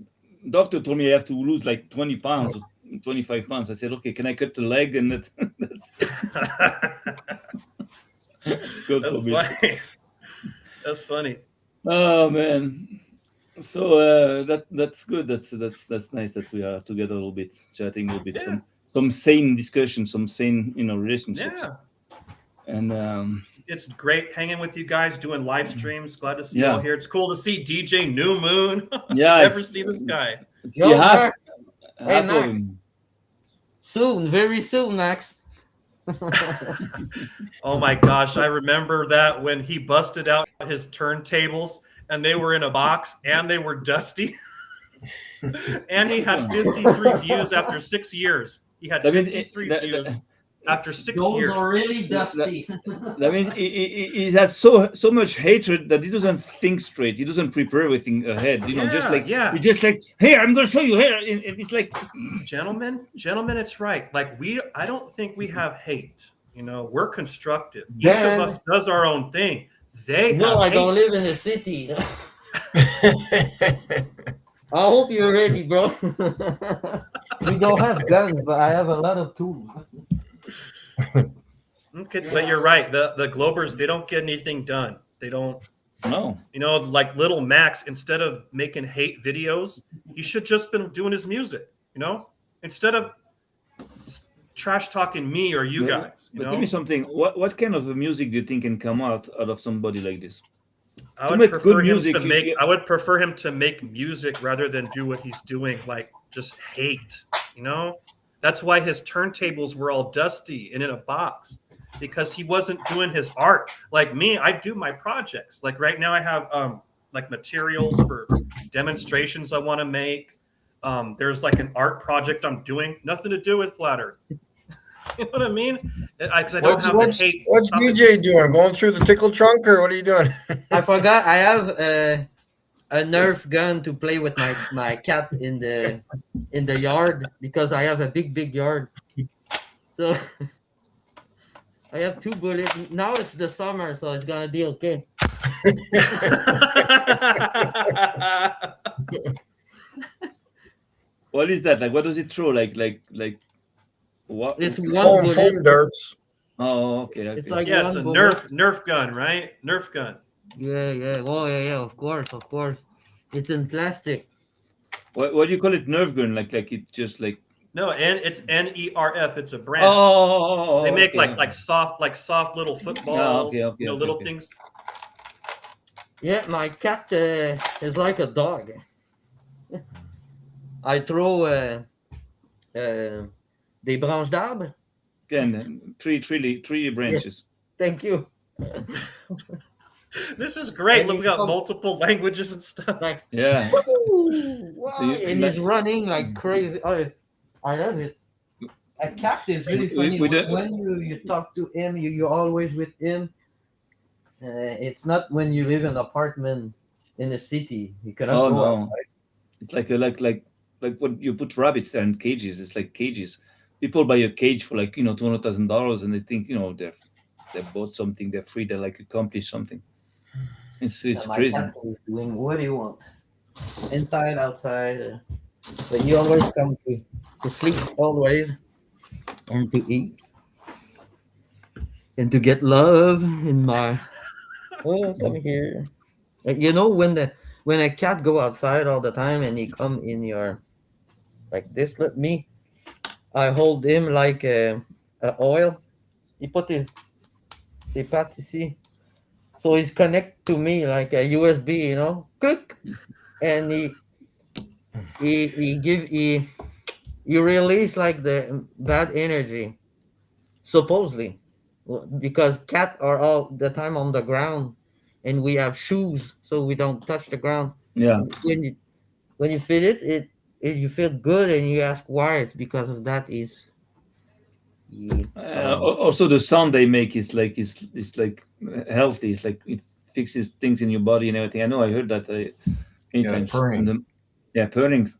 Doctor told me I have to lose like 20 pounds, 25 pounds. I said, okay, can I cut the leg? And that's it. That's funny. That's funny. Oh man. So that's good. That's nice that we are together a little bit, chatting a little bit, Yeah. some sane discussion, some sane relationships. Yeah. And It's great hanging with you guys, doing live streams. Glad to see you Yeah. all here. It's cool to see DJ New Moon. Yeah, Never see this guy. see half Hey, of Max. him. Soon, very soon, Max. Oh my gosh, I remember that when he busted out his turntables and they were in a box and they were dusty. And he had 53 views after 6 years. He had 53 views after 6 Those years. are really dusty. I mean, he has so much hatred that he doesn't think straight. He doesn't prepare everything ahead. Yeah. He's just like, here, I'm gonna show you here. And it's like, Gentlemen, it's right. Like I don't think we have hate. We're constructive. Each Then- of us does our own thing. They No, have I hate. don't live in the city. I hope you're ready, bro. We don't have guns, but I have a lot of tools. Okay, but you're right. The Globers, they don't get anything done. They don't. No. Like Little Max, instead of making hate videos, he should just been doing his music. Instead of trash talking me or you guys. But tell me something. What kind of music do you think can come out of somebody like this? I To would make prefer good him music, to make. I would prefer him to make music rather than do what he's doing, like just hate. That's why his turntables were all dusty and in a box, because he wasn't doing his art. Like me, I do my projects. Like right now, I have like materials for demonstrations I want to make. There's like an art project I'm doing, nothing to do with flat Earth. You know what I mean? Because I don't have the hate. What's DJ doing? Going through the tickle trunk, or what are you doing? I forgot I have a Nerf gun to play with my cat in the yard, because I have a big yard. So I have 2 bullets. Now it's the summer, so it's gonna be okay. What is that? Like, what does it throw? Like what? It's one bullet. Foam darts. Oh, okay. It's like yeah, one it's a bullet. Nerf gun, right? Nerf gun. Yeah. Oh, yeah. Of course. It's in plastic. What do you call it? Nerf gun? Like it just like. No, and it's NERF. It's a brand. Oh, they make okay. like soft little footballs. Okay, little okay. things. Yeah, my cat is like a dog. I throw des branches d'arbre. Again, three branches. Yes. Thank you. This is great. And Look, we got multiple languages and stuff. Like, Yeah. and he's running like crazy. Oh, I love it. A cat is really funny. When you talk to him, you're always with him. It's not when you live in an apartment in the city. You cannot go outside. It's like when you put rabbits there in cages. It's like cages. People buy a cage for like $200,000, and they think they bought something. They're free. They like accomplish something. It's crazy. My cat is doing what he wants, inside, outside. But you always come to sleep always, and to eat, and to get love in my. Oh, come here. When a cat go outside all the time and he come in your like this, let me. I hold him like a oil. He put his pat ici. So he's connect to me like a USB, click, and he release like the bad energy, supposedly, because cats are all the time on the ground, and we have shoes so we don't touch the ground. Yeah. When you feel it you feel good, and you ask why. It's because of that. Also, the sound they make is like healthy. It's like it fixes things in your body and everything. I know. I heard that many times. Purring. Purring.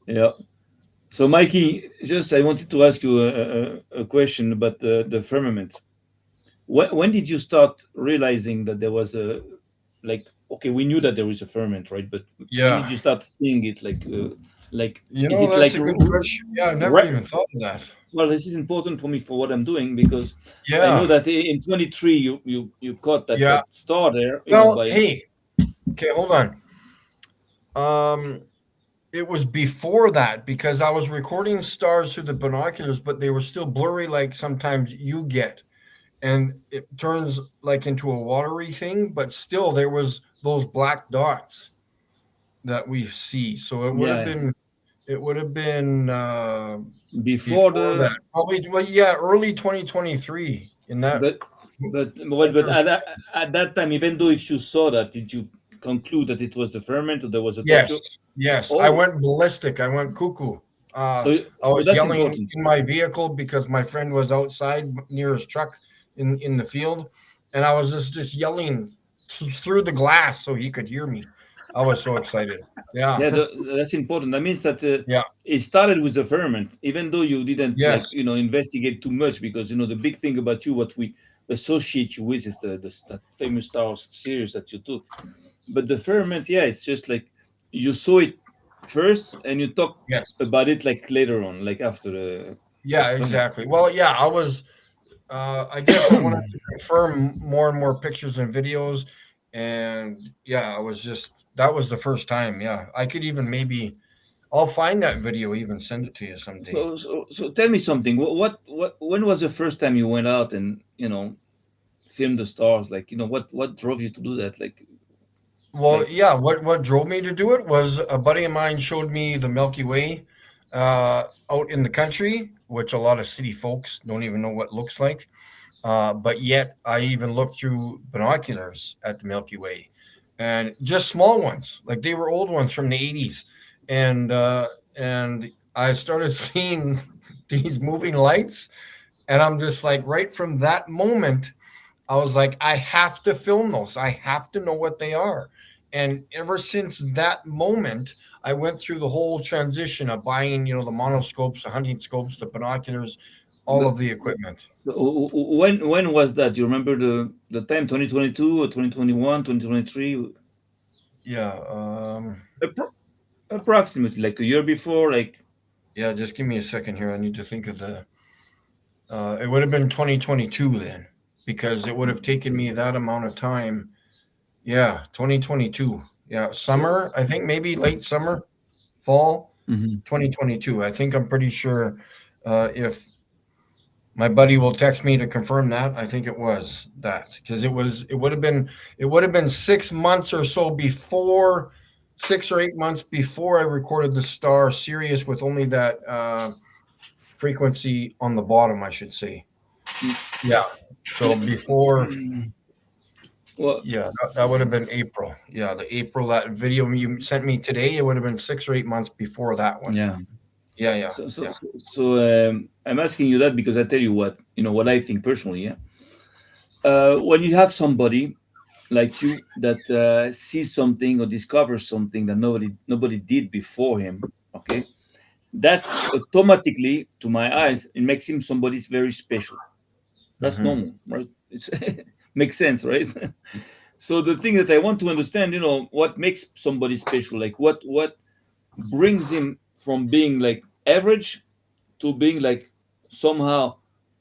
Yeah. So, Mikey, I wanted to ask you a question about the firmament. When did you start realizing that there was okay, we knew that there was a firmament, right? But when did you start seeing it? That's a good question. Yeah, I never even thought of that. Well, this is important for me for what I'm doing, because I know that in 23 you caught that star there. Well, hey, okay, hold on. It was before that, because I was recording stars through the binoculars, but they were still blurry, like sometimes you get, and it turns like into a watery thing, but still there was those black dots that we see. So it would have been before that, probably early 2023 in that. But at that time, even though if you saw that, did you conclude that it was the firmament, or there was a yes. I went ballistic. I went cuckoo. I was yelling in my vehicle because my friend was outside near his truck in the field, and I was just yelling through the glass so he could hear me. I was so excited. Yeah. Yeah, that's important. That means that Yeah. it started with the firmament, even though you didn't Yes. investigate too much, because the big thing about you, what we associate you with, is that famous Star Wars series that you took. But the firmament, yeah, it's just like you saw it first and you talk Yes. about it like later on, like after the. Yeah, That's funny. exactly. Well, yeah, I was I guess I wanted to confirm more and more pictures and videos, and yeah, I was just that was the first time. Yeah, I could even maybe I'll find that video, even send it to you someday. So tell me something. What when was the first time you went out and film the stars? Like, what drove you to do that? Well, Like, yeah, what drove me to do it was a buddy of mine showed me the Milky Way out in the country, which a lot of city folks don't even know what it looks like. But yet, I even looked through binoculars at the Milky Way, and just small ones, like they were old ones from the '80s, and I started seeing these moving lights, and I'm just like, right from that moment, I was like, I have to film those. I have to know what they are. And ever since that moment, I went through the whole transition of buying, the monoscopes, the hunting scopes, the binoculars, all but of the equipment. when was that? Do you remember the time? 2022 or 2021, 2023? Yeah. Approximately, like a year before, like. Yeah, just give me a second here. I need to think of the. It would have been 2022 then, because it would have taken me that amount of time. Yeah, 2022. Yeah, summer. I think maybe late summer, fall, Mhm. 2022. I think I'm pretty sure. If my buddy will text me to confirm that, I think it was that, because it would have been 6 months or so before, 6 or 8 months before I recorded the Star Sirius with only that frequency on the bottom, I should say. Yeah. So before, Well, yeah, that would have been April. Yeah, the April that video you sent me today, it would have been 6 or 8 months before that one. yeah. Yeah, yeah, So, so, yeah. so, so I'm asking you that because I tell you what I think personally. Yeah. When you have somebody like you that sees something or discovers something that nobody did before him, okay, that automatically, to my eyes, it makes him somebody's very special. That's Hmm. normal, right? It's makes sense, right? So the thing that I want to understand, what makes somebody special, like what brings him from being like average to being like somehow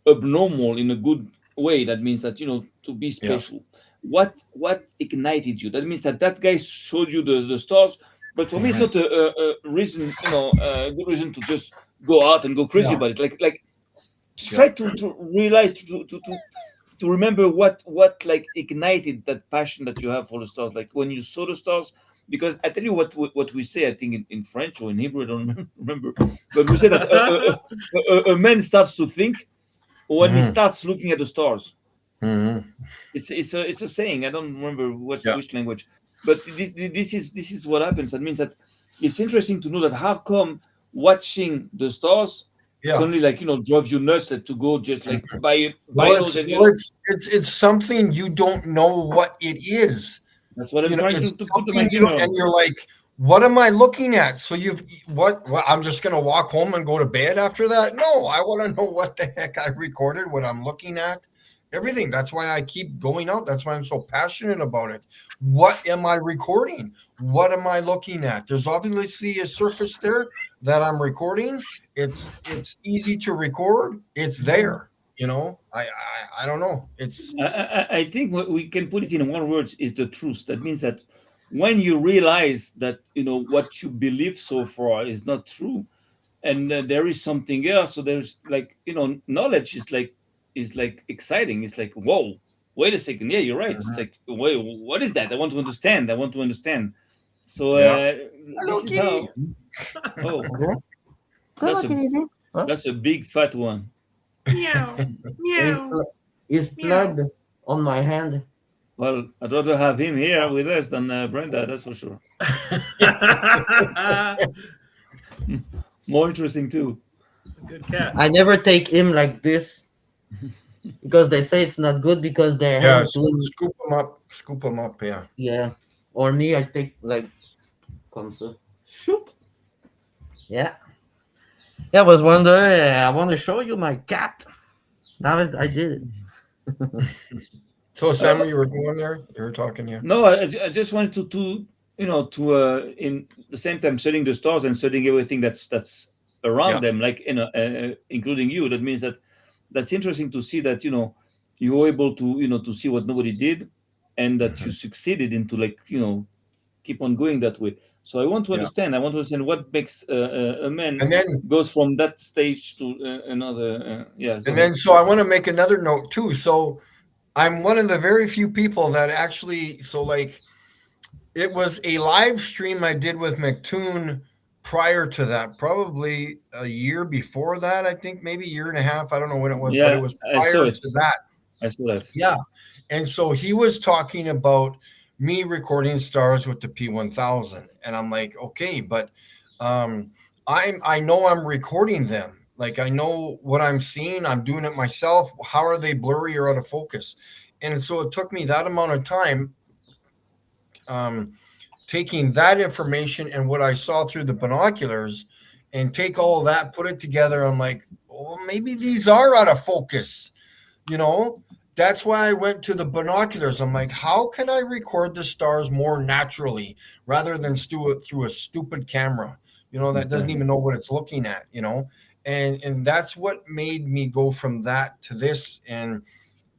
abnormal in a good way. That means that to be Yeah. special. What ignited you? That means that guy showed you the stars. But for me, it's Hmm. not a reason, a good reason to just go out and go crazy Yeah. about it. Like just Yeah. try to realize, to remember what like ignited that passion that you have for the stars, like when you saw the stars. Because I tell you what we say, I think in French or in Hebrew, I don't remember, but we say that a man starts to think when he Hmm. starts looking at the stars. Hmm. It's a saying. I don't remember Yeah. which language, but this is what happens. That means that it's interesting to know that how come watching the stars Yeah. suddenly, like, drives you nuts, like, to go just like buy Well, those, and it's something you don't know what it is. that's what I'm trying It's to put my something finger and on. you're like, what am I looking at? So what I'm just gonna walk home and go to bed after that? No, I want to know what the heck I recorded, what I'm looking at, everything. That's why I keep going out. That's why I'm so passionate about it. What am I recording? What am I looking at? There's obviously a surface there that I'm recording. It's easy to record. It's there. I don't know. It's I think what we can put it in one word is the truth. That means that when you realize that what you believe so far is not true, and there is something else. So there's, like, knowledge is like exciting. It's like, whoa, wait a second, yeah, you're right. It's Mhm. like, wait, what is that? I want to understand. So Yeah. this Hello, is kitty. how. Oh, Okay. Come that's on, a kitty. Huh? that's a big fat one. Meow, It's, meow, it's meow. plugged on my hand. Well, I'd rather have him here with us than Brenda, that's for sure. More interesting too. Good cat. I never take him like this because they say it's not good because their Yeah, hand too. scoop them up. Scoop them up. Yeah. Yeah. Or me, I take like comme ça. Yeah. Yeah, I was wondering. I want to show you my cat. Now I did it. So Sam, you were going there. You were talking, yeah. No, I just wanted to to in the same time studying the stars and studying everything that's around Yeah. them, like including you. That means that that's interesting to see that you were able to to see what nobody did, and that you succeeded into like keep on going that way. So I want to Yeah. understand. I want to understand what makes a man And then goes from that stage to another. Yeah, go and ahead. then so I want to make another note too. So I'm one of the very few people that actually like it was a live stream I did with McToon prior to that, probably a year before that, I think maybe a year and a half. I don't know when it was, but it Yeah, was I saw prior it. to that. I saw that. Yeah. And so he was talking about me recording stars with the P1000. And I'm like, okay, but I know I'm recording them. Like I know what I'm seeing. I'm doing it myself. How are they blurry or out of focus? And so it took me that amount of time taking that information and what I saw through the binoculars and take all that, put it together. I'm like, well, maybe these are out of focus, you know? That's why I went to the binoculars. I'm like, how can I record the stars more naturally rather than do it through a stupid camera, that doesn't even know what it's looking at, and that's what made me go from that to this. And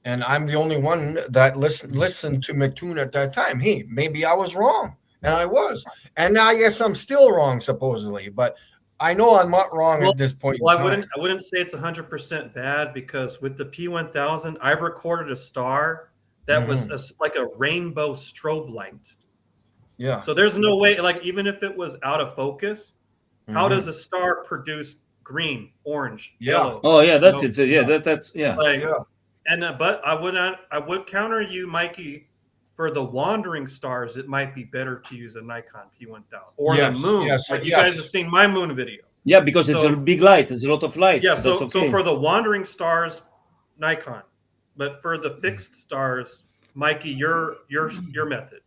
I'm the only one that listened to McToon at that time. Hey, maybe I was wrong, and I was, and now I guess I'm still wrong supposedly, but I know I'm not wrong Well, at this point. well, in time. I wouldn't say it's 100% bad because with the P1000, I've recorded a star that was like a rainbow strobe light. Yeah. So there's no way, like even if it was out of focus, how does a star produce green, orange, yellow? Oh yeah, that's it. Yeah, that's yeah. Like, and but I would counter you, Mikey. For the wandering stars, it might be better to use a Nikon P1000 or the moon. Like you guys have seen my moon video. Yeah, because it's a big light. There's a lot of light. Yeah, so for the wandering stars, Nikon, but for the fixed stars, Mikey, your method.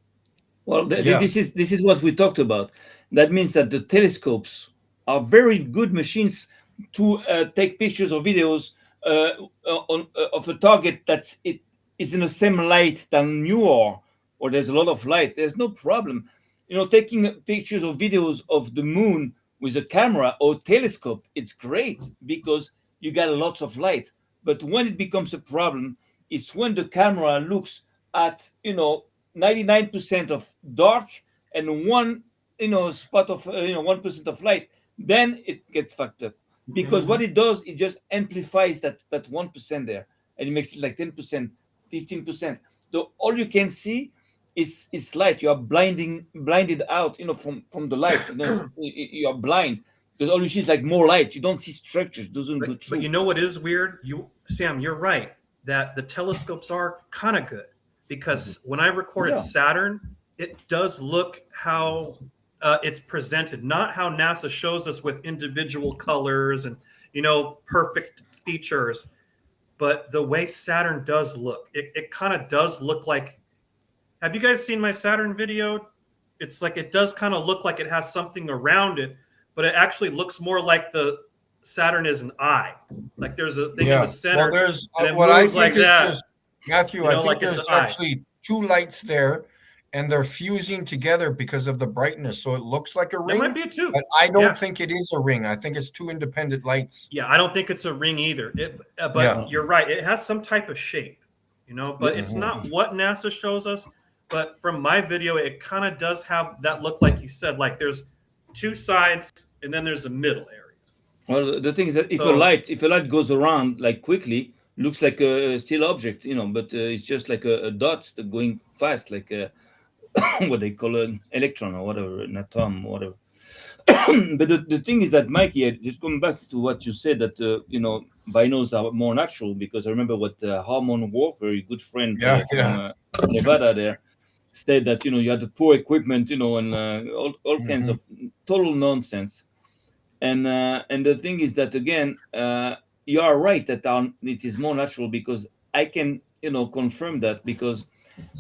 Well, this is what we talked about. That means that the telescopes are very good machines to take pictures or videos of a target it is in the same light than you are, or there's a lot of light. There's no problem. Taking pictures or videos of the moon with a camera or telescope, it's great because you got lots of light. But when it becomes a problem, it's when the camera looks at 99% of dark and one spot of 1% of light, then it gets fucked up. Because what it does, it just amplifies that 1% there, and it makes it like 10%, 15%. So all you can see is light. You are blinded out, from the light. You are blind because all you see is like more light. You don't see structures. Doesn't go through. But you know what is weird? Sam, you're right that the telescopes are kind of good because when I recorded Saturn, it does look how it's presented, not how NASA shows us with individual colors and perfect features, but the way Saturn does look. It kind of does look like. Have you guys seen my Saturn video? It's like it does kind of look like it has something around it, but it actually looks more like the Saturn is an eye. Like there's a thing in the center. Well, there's and what I think like is that. just, Matthew. I think there's actually two lights there, and they're fusing together because of the brightness, so it looks like a ring. It might be a two, but I don't think it is a ring. I think it's two independent lights. Yeah, I don't think it's a ring either. But you're right. It has some type of shape, but it's not what NASA shows us. But from my video, it kind of does have that look, like you said, like there's two sides and then there's a middle area. Well, the thing is that if a light goes around like quickly, looks like a still object, but it's just like a dot going fast, like what they call an electron or whatever, an atom, or whatever. But the thing is that, Mikey, just going back to what you said, that binos are more natural, because I remember what Harmon Walker, a good friend from Nevada there, said that you had the poor equipment, and all kinds of total nonsense. And the thing is that, again, you are right that it is more natural, because I can confirm that, because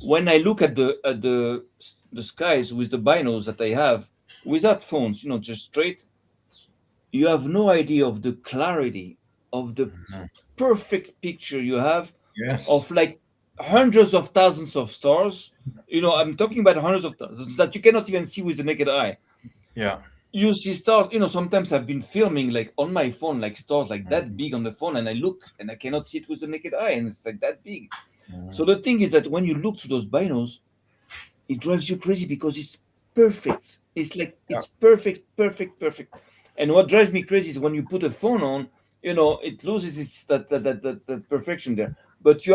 when I look at the skies with the binos that I have, without phones, just straight, you have no idea of the clarity of the Mhm. perfect picture you have Yes. of like hundreds of thousands of stars. I'm talking about hundreds of thousands that you cannot even see with the naked eye. Yeah. You see stars. Sometimes I've been filming like on my phone, like stars like that Mhm. big on the phone, and I look and I cannot see it with the naked eye, and it's like that big. So Mhm. the thing is that when you look through those binos, it drives you crazy because it's perfect. It's like Yeah. it's perfect, perfect, perfect. And what drives me crazy is when you put a phone on, it loses its that perfection there. But you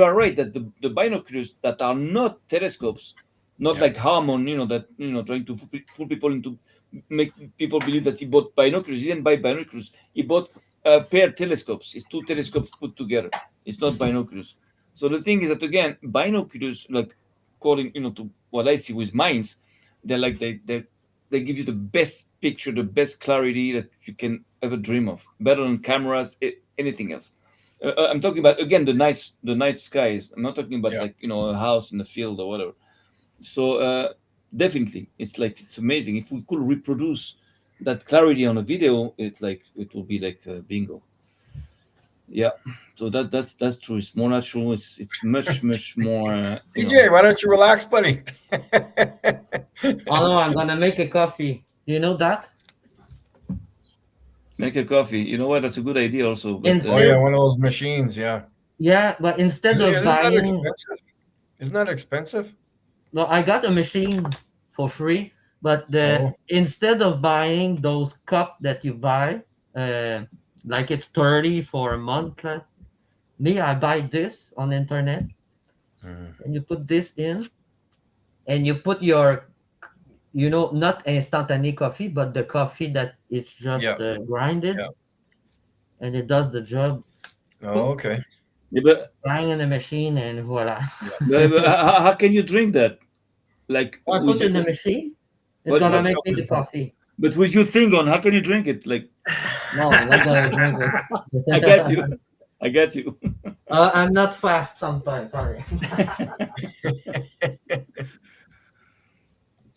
are right that the binoculars that are not telescopes, not Yeah. like Harmon, that trying to fool people into make people believe that he bought binoculars. He didn't buy binoculars. He bought pair telescopes. It's two telescopes put together. It's not binoculars. So the thing is that again, binoculars, like according to what I see with mines, they're like they give you the best picture, the best clarity that you can ever dream of, better than cameras, anything else. I'm talking about again the night skies. I'm not talking about Yeah. like a house in the field or whatever. So definitely, it's amazing. If we could reproduce that clarity on a video, it will be like bingo. Yeah. So that's true. It's more natural. It's much more. DJ, why don't you relax, buddy? Oh no, I'm gonna make a coffee. Do you know that? Make a coffee. You know what? That's a good idea also. But Oh yeah, Instead, one of those machines. Yeah. yeah, but instead of Isn't that buying, expensive? Isn't that expensive? no, I got a machine for free. But Oh. instead of buying those cup that you buy, uh, like it's 30 for a month, me, I buy this on internet, Mhm. and you put this in, and you put your, not instantaneous coffee, but the coffee that is Yeah. just grinded, Yeah. and it does the job. Oh, Boop, okay. yeah, but, bang in the machine, and voila. Yeah. but how can you drink that? Like I with put your in the machine. It's but gonna but, make Fill me in the cup. coffee. but with your thing on, how can you drink it? Like No, I'm not gonna drink I get it. you. I get you. I'm not fast sometimes. Sorry.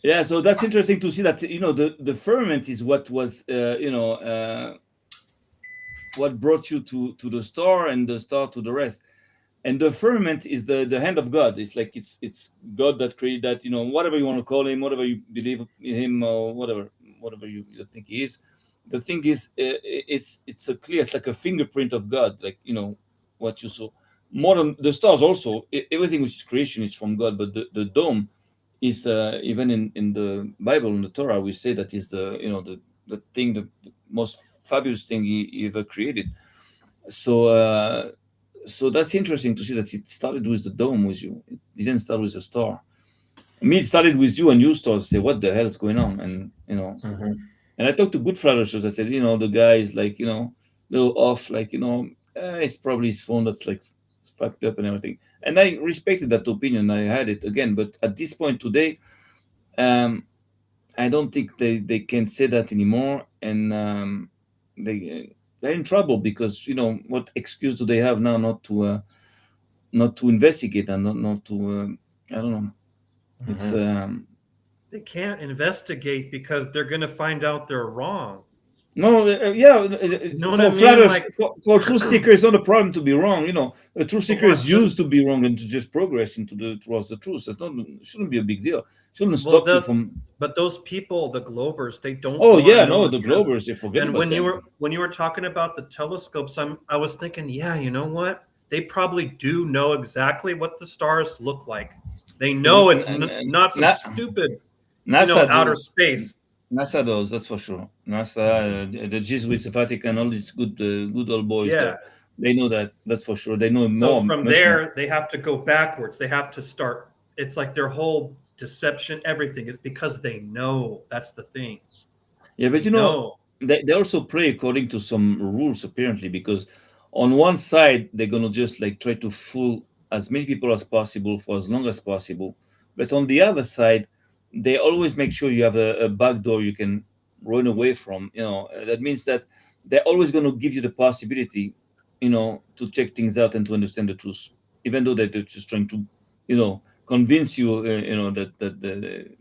Yeah, so that's interesting to see that the firmament is what was what brought you to the star and the star to the rest. And the firmament is the hand of God. It's like it's God that created that. Whatever you want to call him, whatever you believe in him, or whatever you think he is. The thing is, it's a clear. It's like a fingerprint of God. Like what you saw. More than the stars, also everything which is creation is from God. But the dome is even in the Bible, in the Torah, we say that is the thing, the most fabulous thing he ever created. So that's interesting to see that it started with the dome with you. It didn't start with the star. I mean, it started with you, and you started to say, "What the hell is going on?" Mhm. And I talked to good flat I said, the guy is like, little off, like, it's probably his phone that's like fucked up and everything. And I respected that opinion. I had it again, but at this point today, um, I don't think they can say that anymore, and they're in trouble because what excuse do they have now not to investigate and not to I don't know. It's Mhm. They can't investigate because they're going to find out they're wrong. no yeah You know what I for mean? flatters Like, for truth seeker it's not a problem to be wrong. A truth seeker what? is used to be wrong and to just progress towards the truth. That's not shouldn't be a big deal. Shouldn't Well, stop you from. but those people, the Globers, they don't Oh want to yeah, know no, the the truth. Globers, they forget And about them. when you were talking about the telescopes, I was thinking, yeah, you know what? They probably do know exactly what the stars look like. They know it's not some Na- stupid, NASA outer do. space. NASA does, that's for sure. NASA, the Jesuits, the Vatican, all these good old boys Yeah. there, they know that. That's for sure. They know So more, from much more. there, they have to go backwards. They have to start. It's like their whole deception, everything is because they know. That's the thing. Yeah, but They know. they also play according to some rules apparently, because on one side they're gonna just like try to fool as many people as possible for as long as possible, but on the other side they always make sure you have a back door you can run away from. That means that they're always gonna give you the possibility, to check things out and to understand the truth, even though they're just trying to, convince you,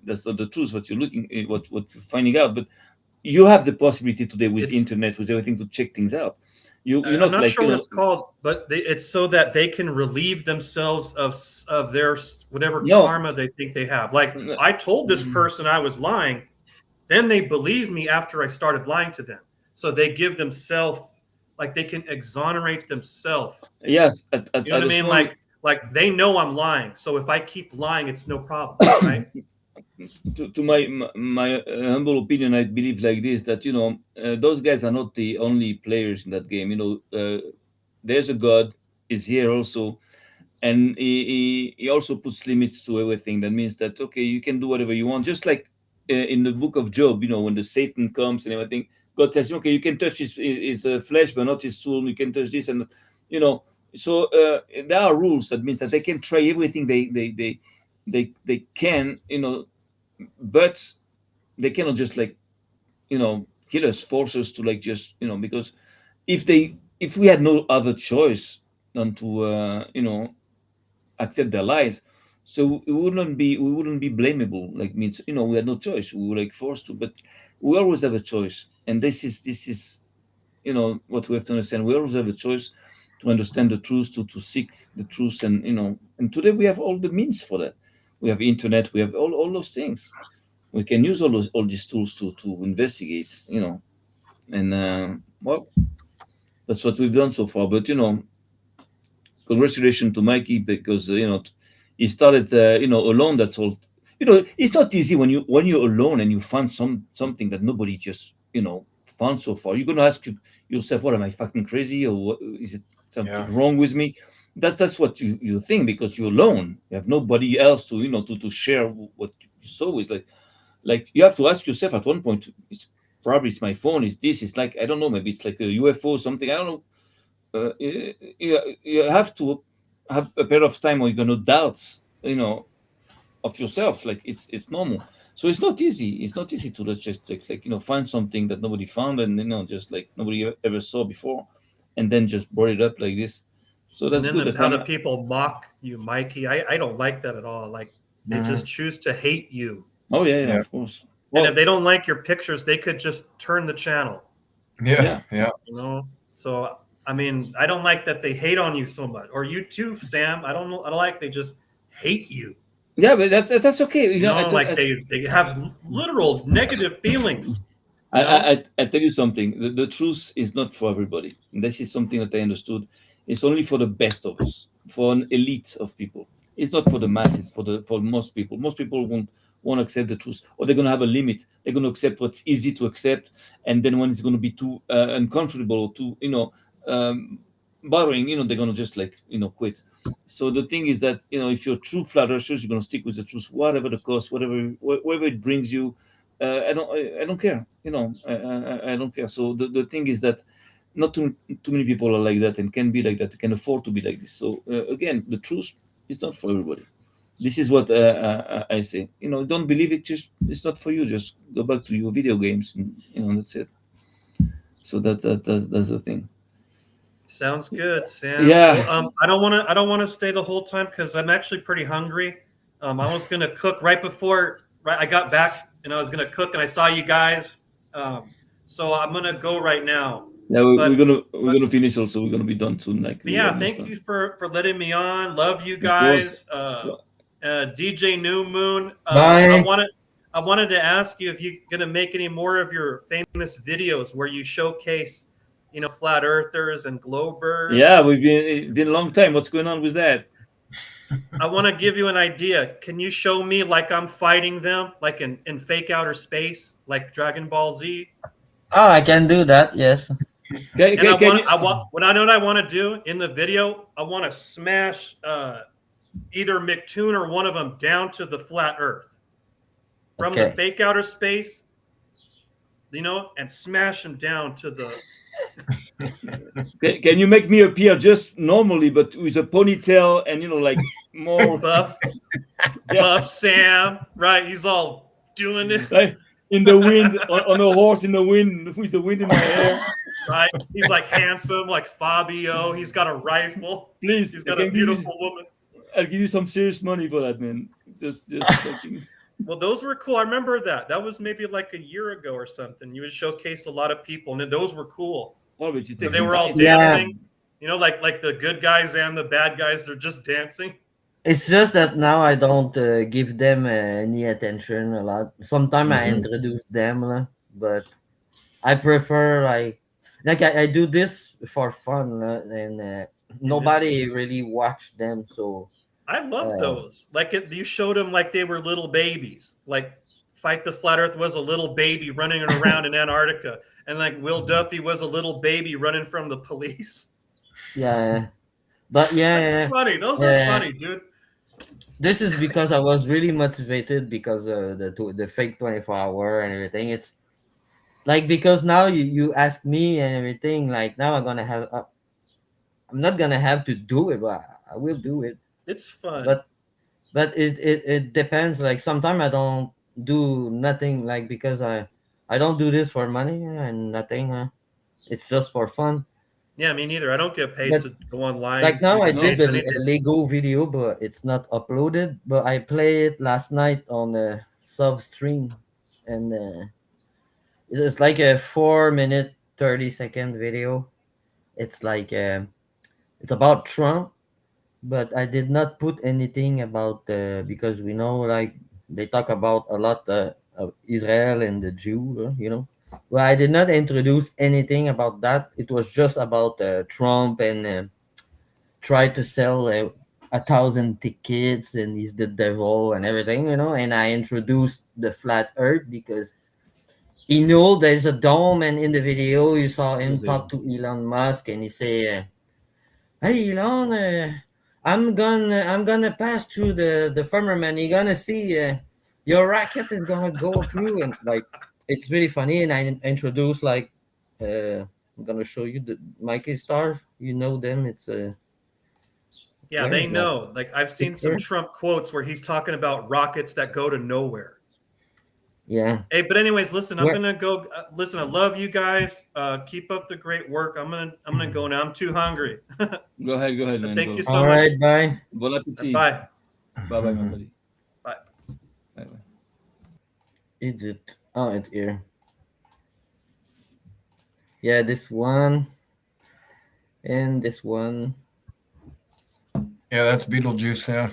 that's not the truth. What you're what you're finding out, but you have the possibility today with It's internet, with everything, to check things out. You're I'm not not like, sure what it's called, but it's so that they can relieve themselves of their whatever no. karma they think they have. Like I told this person I was lying, then they believed me after I started lying to them. So they give themselves, like they can exonerate themselves. Yes, You know what at I a mean? small. Like they know I'm lying. So if I keep lying, it's no problem, right? To my humble opinion, I believe like this, that those guys are not the only players in that game. There's a god is here also, and he also puts limits to everything. That means that, okay, you can do whatever you want, just like in the book of Job. When the Satan comes and everything, God tells you, okay, you can touch his flesh but not his soul. You can touch this, and you know so there are rules. That means that they can try everything they can, but they cannot just, like, kill us, force us to, like, just, because if we had no other choice than to accept their lies, so we wouldn't be blamable. Like, means, we had no choice, we were, like, forced to. But we always have a choice, and this is what we have to understand. We always have a choice to understand the truth, to seek the truth. And and today we have all the means for that. We have internet, we have all those things. We can use all these tools to investigate, and well, that's what we've done so far. But congratulations to Mikey, because he started alone. That's all. It's not easy when you're alone and you find something that nobody just found so far. You're gonna ask yourself, what, am I fucking crazy, or what, is it something Yeah. wrong with me? That's what you think, because you're alone. You have nobody else to share what you saw with. Like, you have to ask yourself at one point, it's my phone, it's like, I don't know, maybe it's like a UFO or something, I don't know. You have to have a period of time where you're going to doubt, of yourself. Like, it's normal. So it's not easy to just like find something that nobody found, and just like nobody ever saw before, and then just brought it up like this. So And that's then good. That's how the people mock you, Mikey. I don't like that at all. Like they just choose to hate you. Oh, yeah, Yeah. of course. And if Well, they don't like your pictures, they could just turn the channel, Yeah. Yeah. you know? So I mean, I don't like that they hate on you so much. Or you too, Sam. I don't know. I don't like they just hate you. yeah, but that's okay. You know, like they have literal negative feelings. You know? I tell you something. The truth is not for everybody. And this is something that I understood. It's only for the best of us, for an elite of people. It's not for the masses. For most people. Most people won't accept the truth, or they're gonna have a limit. They're gonna accept what's easy to accept, and then when it's gonna be too uncomfortable, or too bothering, they're gonna just, like, quit. So the thing is that, if you're true flat earthers, you're gonna stick with the truth, whatever the cost, wherever it brings you. I don't care. I don't care. So the thing is that not too many people are like that, and can be like that, can afford to be like this. So again, the truth is not for everybody. This is what I say. Don't believe it. Just, it's not for you. Just go back to your video games, and that's it. So that's the thing. Sounds good, Sam. Yeah. Well, I don't want to stay the whole time because I'm actually pretty hungry. I was gonna cook right before I got back, and I was gonna cook, and I saw you guys. So I'm gonna go right now. Yeah, we're But gonna finish also. We're gonna be done soon. Like, we yeah, almost thank done. you for letting me on. Love you Of course. guys. DJ New Moon. Bye. I wanted to ask you if you're gonna make any more of your famous videos where you showcase, flat earthers and globers. Yeah, it's been a long time. What's going on with that? I want to give you an idea. Can you show me like I'm fighting them, like in fake outer space, like Dragon Ball Z? Oh, I can do that. Yes. Can, And can you? what I want to do in the video, I want to smash either McToon or one of them down to the flat Earth from the Okay. fake outer space, and smash them down to the. Can you make me appear just normally, but with a ponytail and like more buff Sam, right? He's all doing it. like in the wind, on a horse in the wind, with the wind in my hair? Right? He's like handsome, like Fabio. He's got a rifle. Please, He's got a beautiful woman. I'll give you some serious money for that, man. Just fucking. Well, those were cool. I remember that. That was maybe like a year ago or something. You would showcase a lot of people, and those were cool. Oh, but you So take they some were all time. Yeah. dancing. You know, like the good guys and the bad guys. They're just dancing. It's just that now I don't give them any attention a lot. Sometimes I Mhm. introduce them, but I prefer I do this for fun, and And it's nobody really watch them. So I love uh, those. Like you showed them like they were little babies. Like Fight the Flat Earth was a little baby running around in Antarctica, and like Will Duffy was a little baby running from the police. yeah, but That's yeah, funny. Those are uh, funny, dude. this is because I was really motivated because the fake 24 hour and everything. It's like because now you ask me and everything. Like now I'm not gonna have to do it, but I will do it. It's fun. But it depends. Like sometimes I don't do nothing like because I don't do this for money and nothing. It's just for fun. Yeah, me neither. I don't get paid But to go online, like now I did No. engage the anything. Lego video, but it's not uploaded. But I played it last night on the sub stream, and it's like a 4 minute 30-second video. It's like it's about Trump, but I did not put anything about because we know like they talk about a lot of Israel and the Jew, you know. Well, I did not introduce anything about that. It was just about Trump and try to sell 1,000 tickets and he's the devil and everything, you know. And I introduced the flat Earth because you know there's a dome, and in the video you saw him Was there? talk to Elon Musk and he say. Hey Elon, I'm gonna pass through the firmament. You're gonna see your rocket is gonna go through, and like it's really funny. And I introduce like I'm gonna show you the Mikey Star. You know them. It's Yeah, where they is that know. Like I've seen some picture? Trump quotes where he's talking about rockets that go to nowhere. Yeah. Hey, but anyways, listen, I'm Where? gonna go. Listen, I love you guys. Keep up the great work. I'm gonna go now. I'm too hungry. Go ahead, But man. thank you Go. so All much. right. Bye. Bon appetit. Bye. Bye bye, my buddy. Bye. Bye bye. Is it? Oh, it's here. Yeah, this one and this one. Yeah, that's Beetlejuice. Yeah.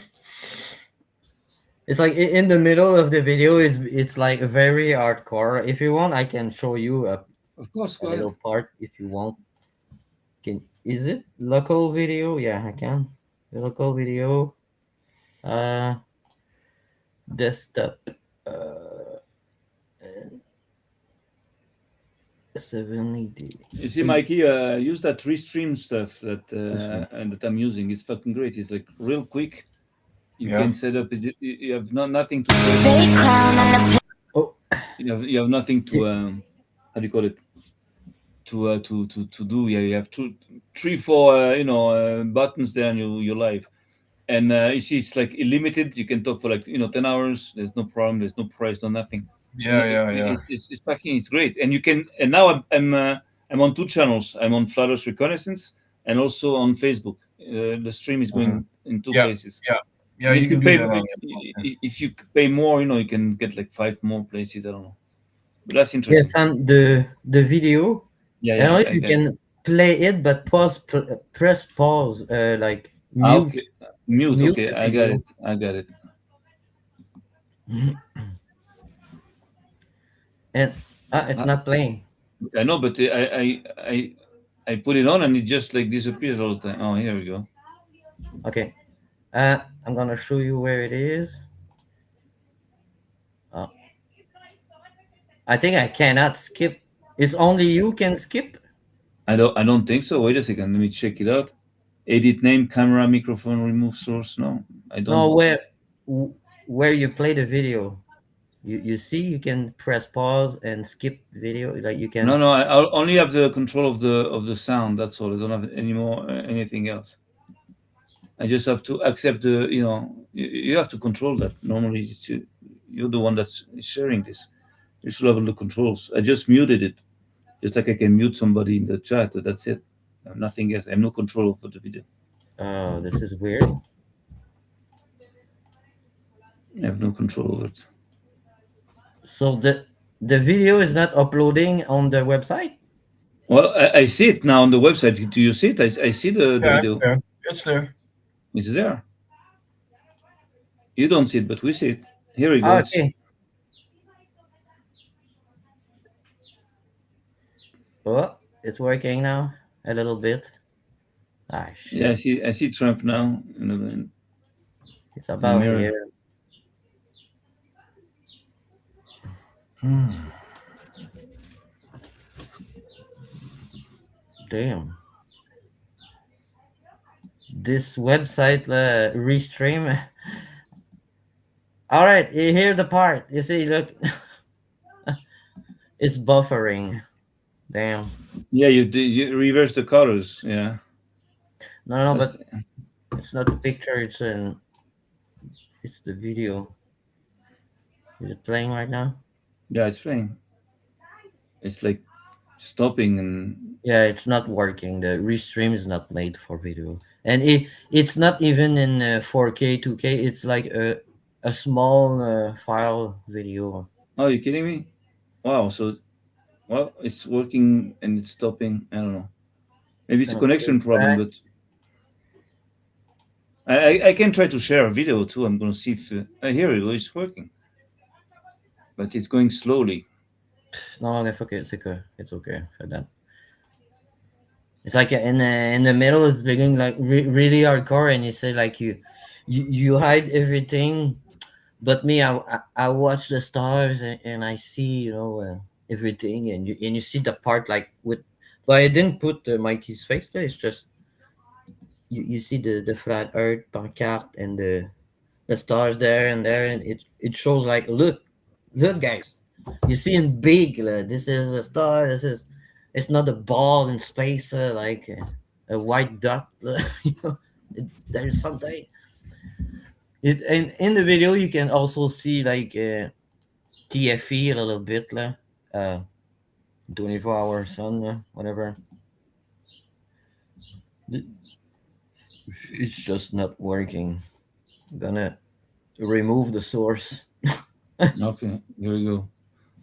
It's like in the middle of the video. It's like very hardcore. If you want, I can show you Of course, a go ahead. little part if you want. Can is it local video? Yeah, I can. The local video. Uh, desktop. Uh, 780. You see, Mikey, use that Restream stuff that and that I'm using. It's fucking great. It's like real quick. You Yeah. can set up. You have nothing to post. Fake crown on the Oh, You have nothing to how do you call it? To do. Yeah, you have three, four buttons there, and you're live. And you see, it's like illimited. You can talk for like 10 hours. There's no problem. There's no price. No nothing. Yeah. Yeah. Yeah. It's fucking it's great. And you can. And now I'm on two channels. I'm on Flatters Reconnaissance and also on Facebook. The stream is going in two Yeah. places. Yeah. Yeah. And You if you can do pay, that on if you pay more, you can get like 5 more places. I don't know, but that's yes, interesting. and the video. Yeah, I don't know if I you get it. can play it, but press pause. Like Okay, mute. mute Okay, the I got video. it. I got it. And it's Uh, not playing. I know, but I put it on and it just like disappears all the time. Oh, here we go. Okay. I'm gonna show you where it is. Uh, I think I cannot skip. It's only you can skip. I don't think so. Wait a second. Let me check it out. Edit name, camera, microphone, remove source. No, I No, don't. where you play the video. You see you can press pause and skip video. Like you No, can. no. I only have the control of the sound. That's all. I don't have any more anything else. I just have to accept you have to control that. Normally, you're the one that's sharing this. You should have all the controls. I just muted it, just like I can mute somebody in the chat. That's it. Nothing else. I have no control over the video. Oh, this is weird. I have no control over it. So the video is not uploading on the website? Well, I see it now on the website. Do you see it? I see the Yeah, it's video. there. It's there. It's there. You don't see it, but we see it. Here it Ah, goes. okay. Oh, it's working now a little bit. Ah, Yeah, shit. I see Trump now It's in the about mirror. here. Hmm. Damn. This website, Restream. All right, you hear the part. You see, look, it's buffering. Damn. Yeah, you reverse the colors. Yeah, No, no, that's but it's not the picture. It's the video. Is it playing right now? yeah, it's playing. It's like stopping and Yeah, it's not working. The Restream is not made for video, and it's not even in 4K, 2K. It's like a small file video. oh, you kidding me? Wow. So well, it's working and it's stopping. I don't know. Maybe it's a Gonna put it connection problem, back. but I can try to share a video too. I'm gonna see if here it is working, but it's going slowly. No, okay, fuck it. It's okay for that. It's like in the middle, it's beginning like really hardcore, and you say like you hide everything, but me, I watch the stars and I see everything, and you see the part like with, but I didn't put Mikey's face there. It's just you see the flat Earth pancarte and the stars there and there, and it shows like look guys, you see in big. This is a star. This is it's not a ball in space like a white dot. There's something. And in the video you can also see like TFE a little bit, 24-hour sun, whatever. It's just not working. I'm gonna remove the source. Okay, here we go.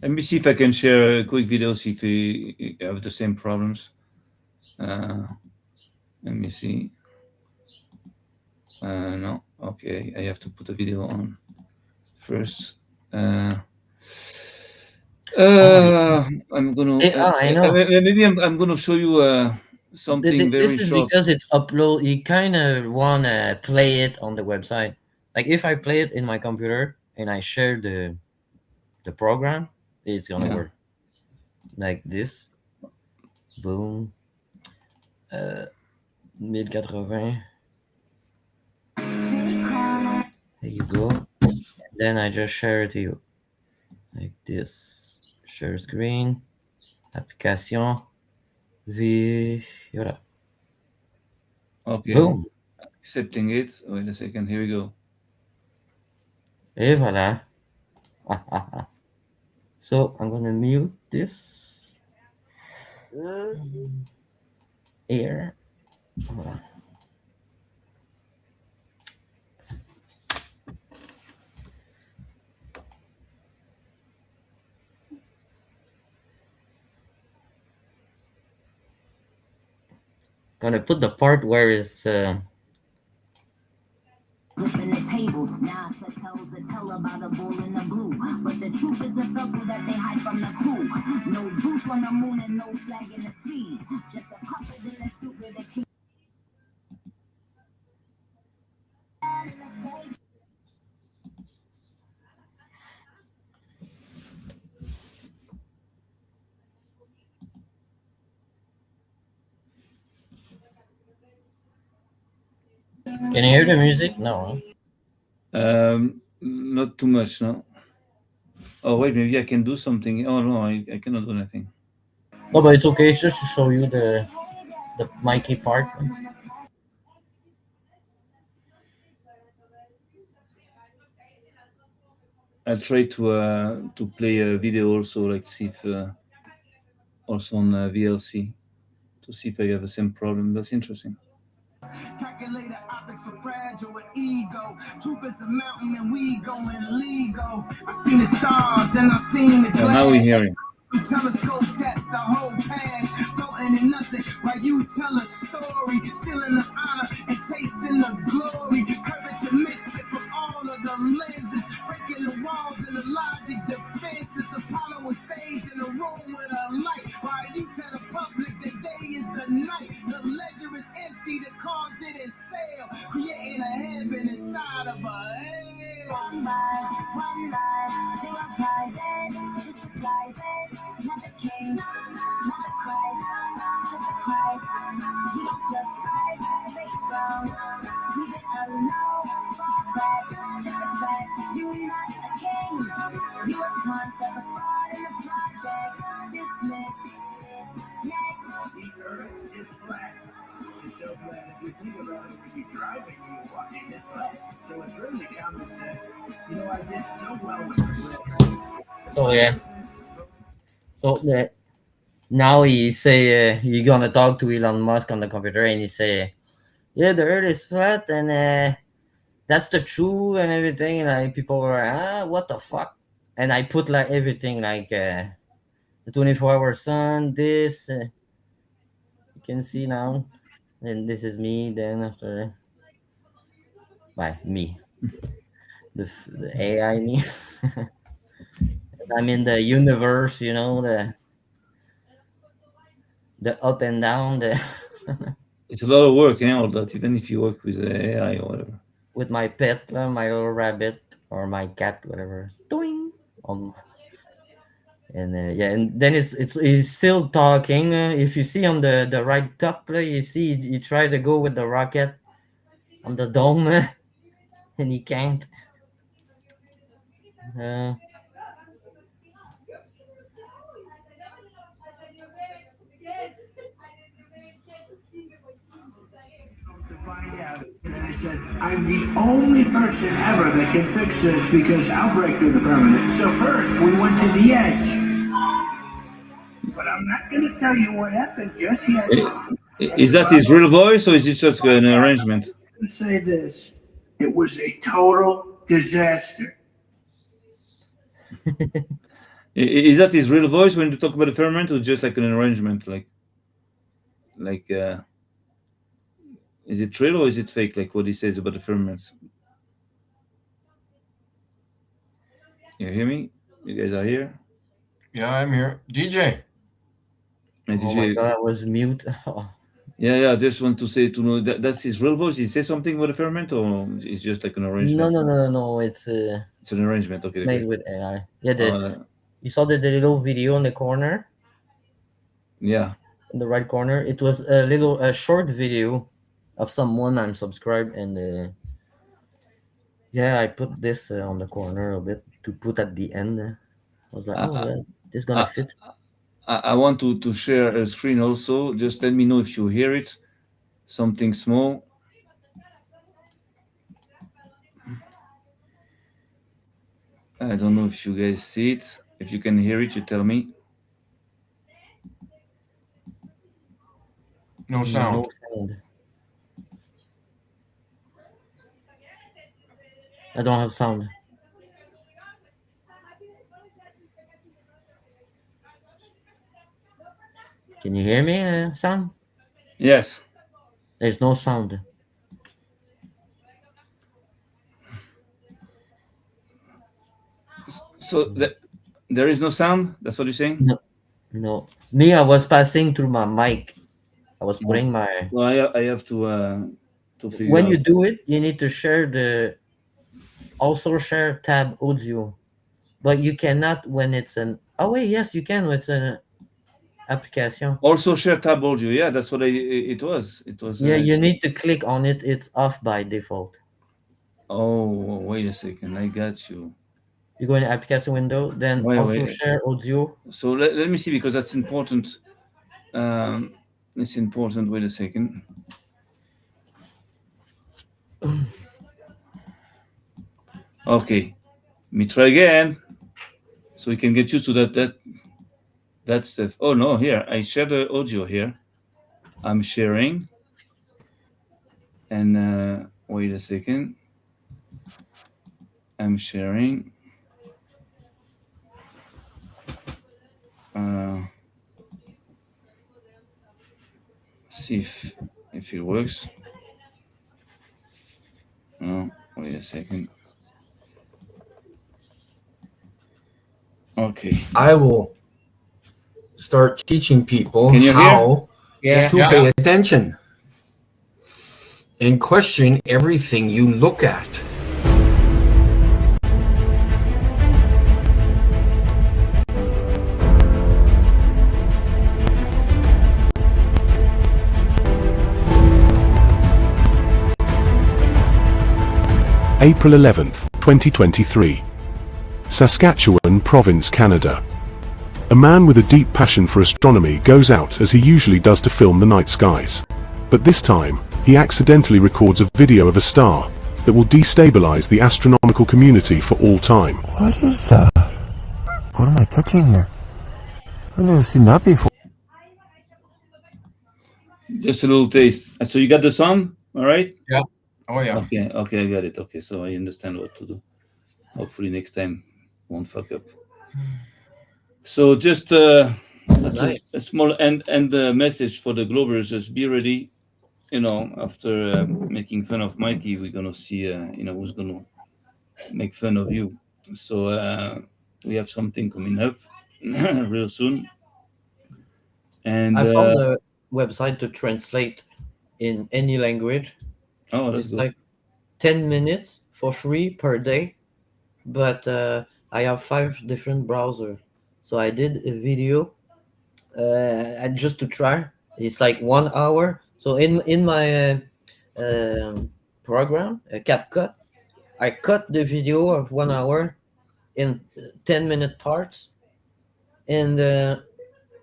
Let me see if I can share a quick video. See if we have the same problems. Uh, Let me see. No. Okay, I have to put the video on first. Oh, I'm gonna I know. maybe I'm gonna show you something very This is short. because it's upload. You kind of wanna play it on the website. Like if I play it in my computer and I share the program, it's gonna Yeah. work like this. Boom. 1080. There you go. And then I just share it to you like this. Share screen. Application. Voilà. Okay. Boom. Accepting it. Wait a second. Here we go. Et voilà. So I'm gonna mute this here. Voilà. Gonna put the part where it's flipping the tables. Now it's the tells the tell about a bull in the blue. But the truth is the circle that they hide from the crew. No boots on the moon and no flag in the sea. Just a couple in the suit with a king. can you hear the music? No. Not too much, no. Oh wait, maybe I can do something. Oh no, I cannot do anything. No, but it's okay. It's just to show you the Mikey part. I'll try to play a video also, like see if also on VLC to see if I have the same problem. That's interesting. Calculator out the like so fragile with ego. Truth is a mountain and we going legal. I seen the stars and I seen the And now we hear him. telescopes at the whole past, floating in nothing while you tell a story, stealing the honor and chasing the glory. Curvature missing from all of the lenses, breaking the walls and the logic defenses. Apollo was staged in a room with a light, while you tell the public the day is the night. The ledger is empty, the cars didn't sell, creating a heaven inside of a hell. One by zero prizes, just disguises. Not the king, not the Christ, just the Christ. You don't flip price, fake brown. Leave it alone, fall back, just the facts. You're not a king, you're a concept, a fraud in the project. Dismissed, next. The earth is flat. It's so flat, if you think about it, if you're driving, you're walking this flat. So it's really common sense. You know, I did so well with the So yeah. So now he say he gonna talk to Elon Musk on the computer, and he say, "Yeah, the Earth is flat, and that's the truth and everything." And like people were, what the fuck? And I put like everything like the 24-hour sun. This you can see now, and this is me. Then after, by me, the AI me. I'm in the universe, you know, the up and down, the It's a lot of work, all that, even if you work with AI or whatever. with my pet, my little rabbit or my cat, whatever. Doing. And yeah, and then it's still talking. If you see on the right top, you see he try to go with the rocket on the dome, and he can't. Uh, to find out. And I said, I'm the only person ever that can fix this because I'll break through the firmament. So first, we went to the edge. But I'm not going to tell you what happened just yet. Is that his real voice, or is it just an arrangement? I'm going to say this. It was a total disaster. Is that his real voice when you talk about the firmament, or just like an arrangement? Like, is it real or is it fake? Like what he says about the firmament. You hear me? You guys are here? Yeah, I'm here. DJ. Hey, oh my god, I was mute. Oh. Yeah. I just want to know that that's his real voice. He says something about the firmament, or it's just like an arrangement? No. It's an arrangement. Okay. made with AI. Yeah, you saw the little video in the corner. Yeah. In the right corner, it was a short video of someone I'm subscribed, and yeah, I put this on the corner a bit to put at the end. I was like, oh, yeah, this is gonna fit. I want to share a screen also. Just let me know if you hear it. Something small. I don't know if you guys see it. If you can hear it, you tell me. No sound. No sound. I don't have sound. Can you hear me, Sam? Yes. There's no sound. So there is no sound? That's what you're saying? No. Me, I was passing through my mic. I was putting my... Well, I have to figure when out. you do it, you need to share also share tab audio. But you cannot when it's an... Oh, wait, yes, you can when it's an application. Also share tab audio. Yeah, that's what it was. It was. Yeah, you need to click on it. It's off by default. Oh, wait a second. I got you. You go in the application window, then Wait. share audio. So let me see, because that's important. It's important. Wait a second. Okay, let me try again, so we can get used to that stuff. Oh no, here I share the audio here. I'm sharing, and Wait a second. I'm sharing. See if it works. No, wait a second. Okay. I will start teaching people Can you how Yeah. to pay attention and question everything you look at. April 11th, 2023. Saskatchewan Province, Canada. A man with a deep passion for astronomy goes out as he usually does to film the night skies. But this time, he accidentally records a video of a star that will destabilize the astronomical community for all time. What is that? What am I touching here? I've never seen that before. Just a little taste. So you got the song, all right? Yeah. Oh yeah. Okay, I got it. Okay, so I understand what to do. Hopefully next time won't fuck up. So just Nice. a small end message for the Globers. Just be ready. After making fun of Mikey, we're gonna see who's gonna make fun of you. So we have something coming up real soon. And I found a website to translate in any language. oh, that's It's good. like 10 minutes for free per day, but I have 5 different browsers. So I did a video just to try. It's like 1 hour. So in my program, CapCut, I cut the video of 1 hour in 10-minute parts, and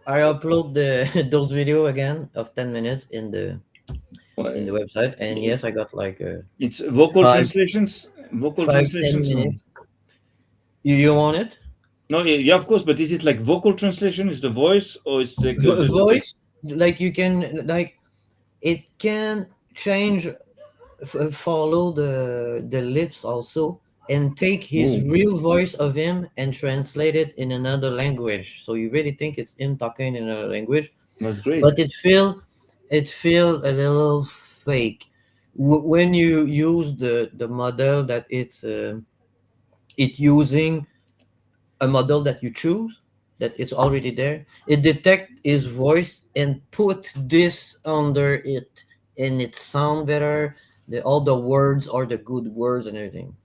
I upload those video again of 10 minutes in the website, and yes, I got like It's vocal 5 translations. Vocal 10 translations. or- minutes. You want it? No, yeah, of course. But is it like vocal translation? Is the voice, or it's like just Voice, like you can, like it can change, follow the lips also, and take his Ooh. real voice of him and translate it in another language. So you really think it's him talking in another language, That's great. but it feel a little fake when you use the model that it using a model that you choose, that it's already there. It detect his voice and put this under it, and it sound better. All the words are the good words and everything.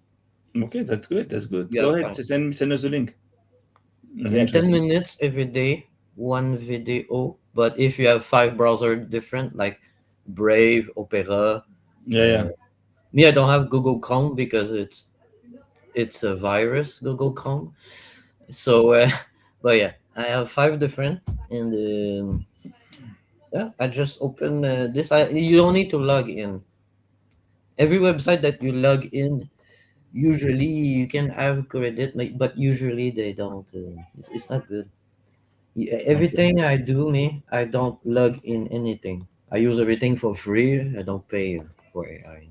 Okay, that's good. That's good. Yeah, Go ahead. fine. Send us a link. That's Yeah, 10 interesting. minutes every day, one video. But if you have 5 browser different, like Brave, Opera, Yeah. me, I don't have Google Chrome because it's a virus, Google Chrome. So, but yeah, I have 5 different, and yeah, I just open this. You don't need to log in. Every website that you log in, usually you can have credit, like, but usually they don't. It's not good. Everything I do, I don't log in anything. I use everything for free. I don't pay for AI.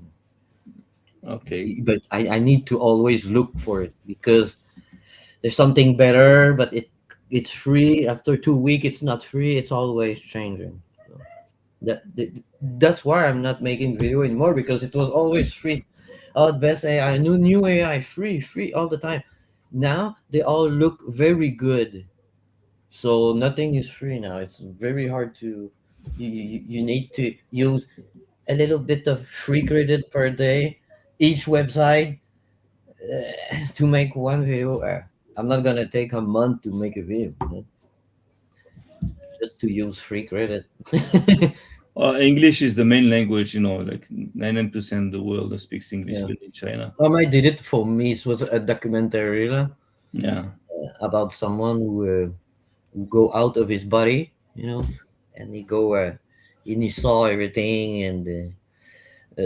Okay. But I need to always look for it because there's something better, but it's free. After 2 weeks, it's not free. It's always changing. So that's why I'm not making video anymore, because it was always free. Oh, best AI, new AI, free all the time. Now they all look very good. So nothing is free now. It's very hard to. You need to use a little bit of free credit per day, each website, to make one video. I'm not gonna take a month to make a video, just to use free credit. English is the main language. Like 99% of the world that speaks English Yeah. live in China. I did it for me. It was a documentary Yeah. about someone who go out of his body, and he go and he saw everything, and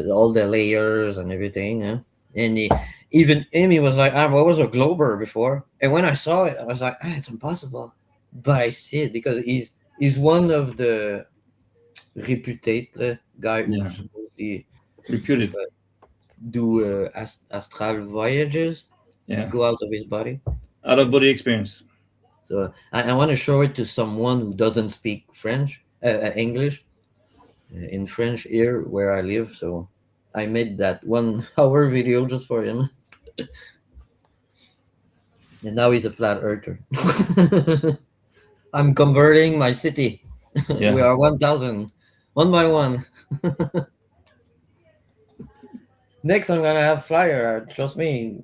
all the layers and everything. And even Amy was like, I was a Glober before, and when I saw it, I was like, it's impossible. But I see it because he's one of the reputed guy Yeah. who's supposedly Reputed. do astral voyages, Yeah, go out of his body. out of body experience. So I want to show it to someone who doesn't speak French, English, in French here where I live. So I made that 1 hour video just for him, and now he's a flat earther. I'm converting my city. We Yeah, are 1,000, one by one. Next, I'm gonna have flyer. Trust me.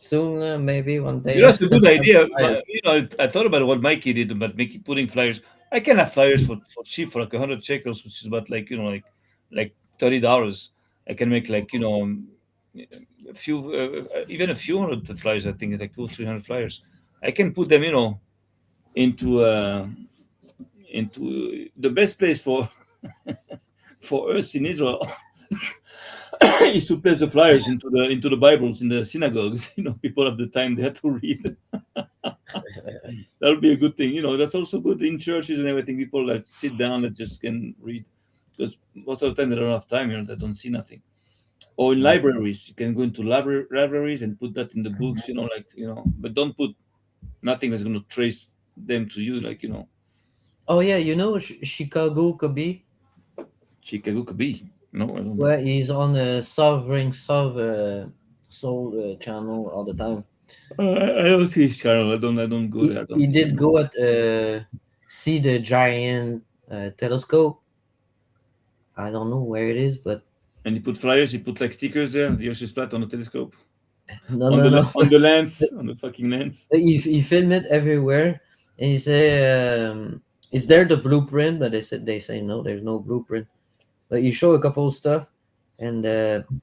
Soon, maybe one day. that's a good idea. Flyer. But I thought about what Mikey did about making putting flyers. I can have flyers for cheap for like 100 shekels, which is about like like $30. I can make like a few even a few hundred flyers. I think it's like 200 300 flyers. I can put them into the best place for for us in Israel is to place the flyers into the Bibles in the synagogues. People have the time they have to read. That would be a good thing. That's also good in churches and everything. People that sit down and just can read, because most of the time they don't have time. They don't see nothing. Or in libraries, you can go into libraries and put that in the books. But don't put nothing that's going to trace them to you. Oh yeah, Chicago Kobe. Chicago could be. No, I don't know. Well, he's on the Sovereign Soul channel all the time. I don't see his channel. I don't go there. I He don't see did him. go at see the giant telescope. I don't know where it is, but And he put flyers. He put like stickers there. The Earth is flat on the telescope. no, On no, no. on the lens, on the fucking lens. He filmed it everywhere, and he say, "Is there the blueprint?" But they say no, there's no blueprint. But you show a couple of stuff, and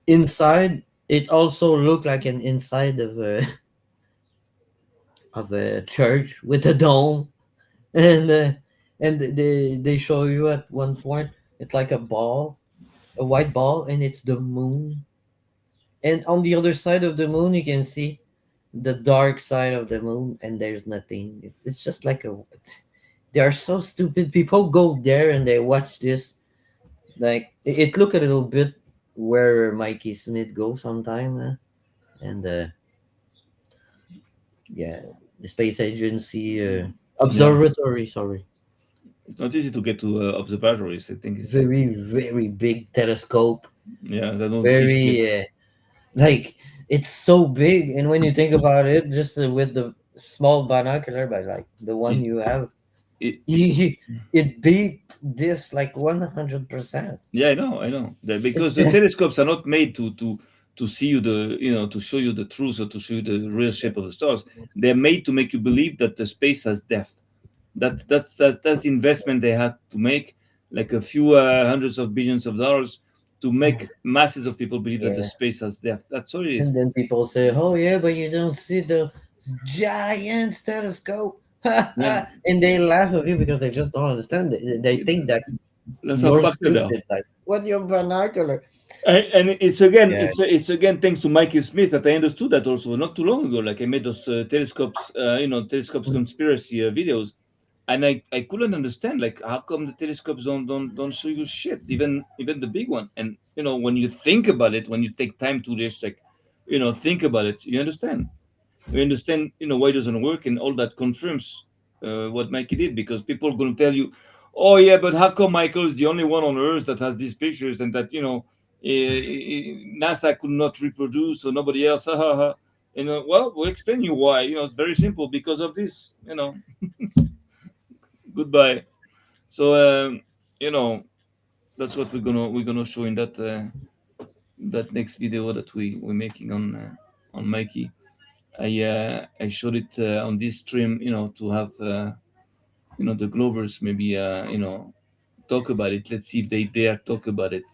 inside it also looked like an inside of a of a church with a dome, and they show you at one point it's like a ball, a white ball, and it's the moon. And on the other side of the moon, you can see the dark side of the moon, and there's nothing. It's just like a. They are so stupid. People go there and they watch this. Like it look a little bit where Mikey Smith goes sometime, and yeah, the space agency Yeah, observatory. Sorry, it's not easy to get to observatories. I think it's like, very big telescope. yeah, they don't see shit. Very like it's so big, and when you think about it, just with the small binocular, but like the one It, you have, it, it beat this like 100%. yeah, I know that because the telescopes are not made to see you to show you the truth or to show you the real shape of the stars. They're made to make you believe that the space has depth. That's the investment they had to make, like a few hundreds of billions of dollars to make masses of people believe that the Yeah. space has depth. That's all it is. And then people say, "Oh yeah, but you don't see the giant telescope," Yeah, and they laugh at you because they just don't understand. They think that that's how you're fucked they are. stupid. Like, what your binocular? And it's again, Yeah. it's again thanks to Michael Smith that I understood that also not too long ago. Like I made those telescopes conspiracy videos, and I couldn't understand like how come the telescopes don't show you shit, even the big one. And when you think about it, when you take time to just like think about it, you understand. We understand why it doesn't work, and all that confirms what Mikey did, because people are going to tell you, oh yeah, but how come Michael is the only one on earth that has these pictures, and that NASA could not reproduce, so nobody else, ha ha ha. Well, we'll explain you why. It's very simple, because of this. Goodbye. So that's what we're gonna show in that next video that we're making on Mikey. I showed it on this stream, to have the Globers maybe talk about it. Let's see if they dare talk about it.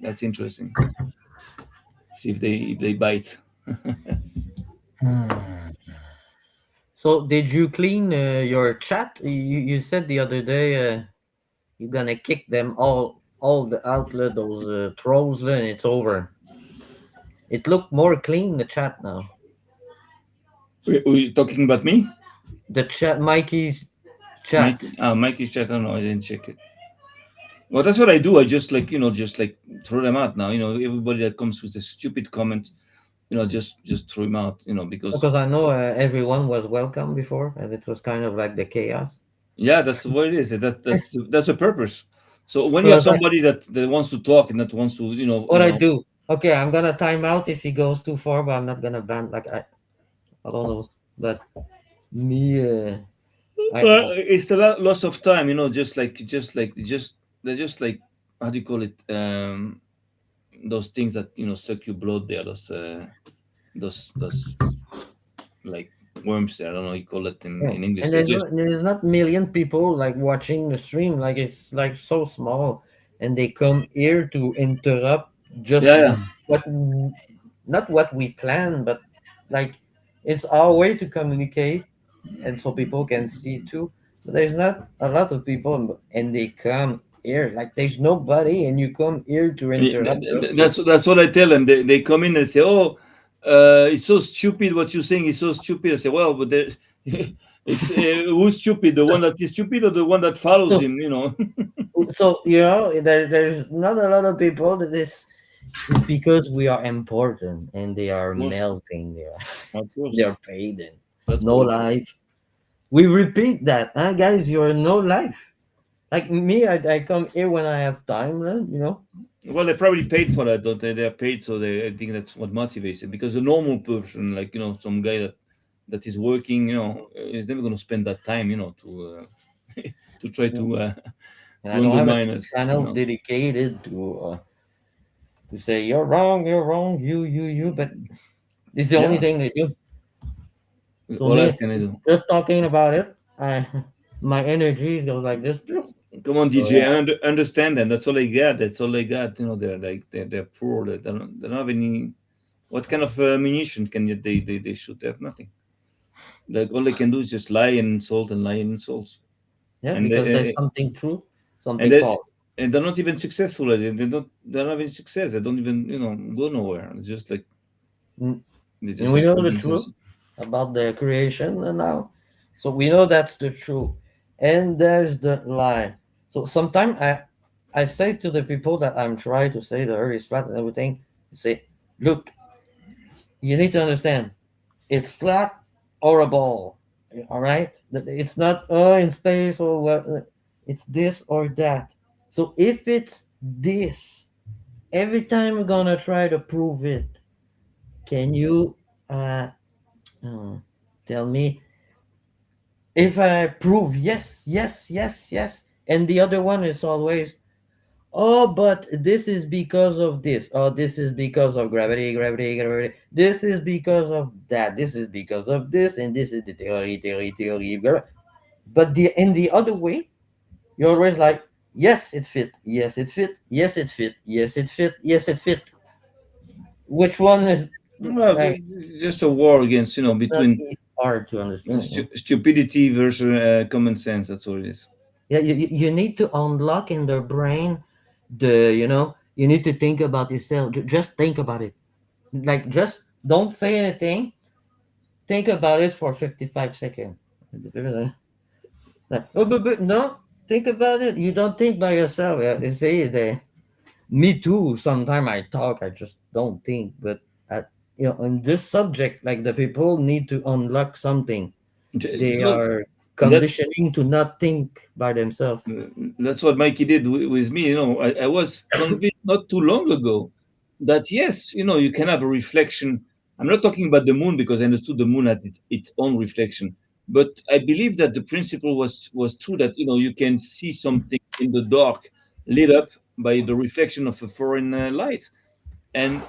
That's interesting. See if they bite. So, did you clean your chat? You said the other day you're gonna kick them all the outlet, those trolls, and it's over. It looked more clean the chat now. We talking about me, The chat, Mikey's Mike? chat. Mikey's chat. I don't know. I didn't check it. Well, that's what I do. I just like just like throw them out now. Everybody that comes with a stupid comment, just throw them out. Because Because I know everyone was welcome before, and it was kind of like the chaos. yeah, that's what it is. That's a purpose. So when So you have that's like somebody that wants to talk and that wants to, what I do. Okay, I'm gonna time out if he goes too far, but I'm not gonna ban. Like I don't know, but me, it's the loss of time. Just they're just like, how do you call it? Those things that suck your blood. There, those like worms. There, I don't know how you call it yeah. in English. And They just there's not million people like watching the stream. Like it's like so small, and they come here to interrupt just yeah, yeah. what not what we plan, but like it's our way to communicate, and so people can see too. But there's not a lot of people, and they come here like there's nobody, and you come here to interrupt just to. That's what I tell them. They come in and say, "Oh, it's so stupid what you're saying. Is so stupid." I say, "Well, but it's who's stupid? The one that is stupid or the one that follows So him?" so there's not a lot of people that this is because we are important and they are Of course, melting there. of They course. are paid in That's no what it is. life. We repeat that, huh, guys? You're no life. Like me, I come here when I have time, man. Well, they probably paid for that, don't they? They're paid, so I think that's what motivates it. Because a normal person, like some guy that is working, is never going to spend that time, to try And I to don't have a undermine us. channel dedicated to say you're wrong, you. But it's the only Yeah. thing they do. So What else me, can I do? just talking about it, I my energy goes like this. Come on, So DJ, yeah, I understand them. That's all I got. That's all I got. They're like they're poor. They don't have any. What kind of ammunition can they shoot? They have nothing. Like all they can do is just lie and insult and lie and insult. yeah, And because there's they, something true, and something they, false. and they're not even successful at it. They're not even success. They don't even go nowhere. It's just like Mm. they And just we have know the truth tendencies. about the creation and now. So we know that's the truth. And there's the lie. So sometimes I say to the people that I'm trying to say the early strat and everything, I say, look, you need to understand, it's flat or a ball. All right? It's not in space or what it's this or that. So if it's this, every time we're gonna try to prove it, can you uh, uh tell me if I prove yes, yes, yes, yes, and the other one is always, oh, but this is because of this, oh, this is because of gravity, gravity, gravity, this is because of that, this is because of this, and this is the theory, theory, theory. But the in the other way, you're always like, yes, it fit, yes, it fit, yes, it fit, yes, it fit, yes, it fit. Which one is Well, like just a war against it's not between hard to understand. stupidity versus common sense. That's all it is. Yeah, you need to unlock in their brain you need to think about yourself. Just think about it. Like, just don't say anything. Think about it for 55 seconds. Like, oh, but no, think about it. You don't think by yourself. Yeah, you see, me too. Sometimes I talk, I just don't think. But, on this subject, like the people need to unlock something. They Well, are that's conditioning to not think by themselves. that's what Mikey did with me. I was convinced not too long ago that yes, you can have a reflection. I'm not talking about the moon because I understood the moon had its own reflection, but I believe that the principle was true that you can see something in the dark lit up by the reflection of a foreign light, and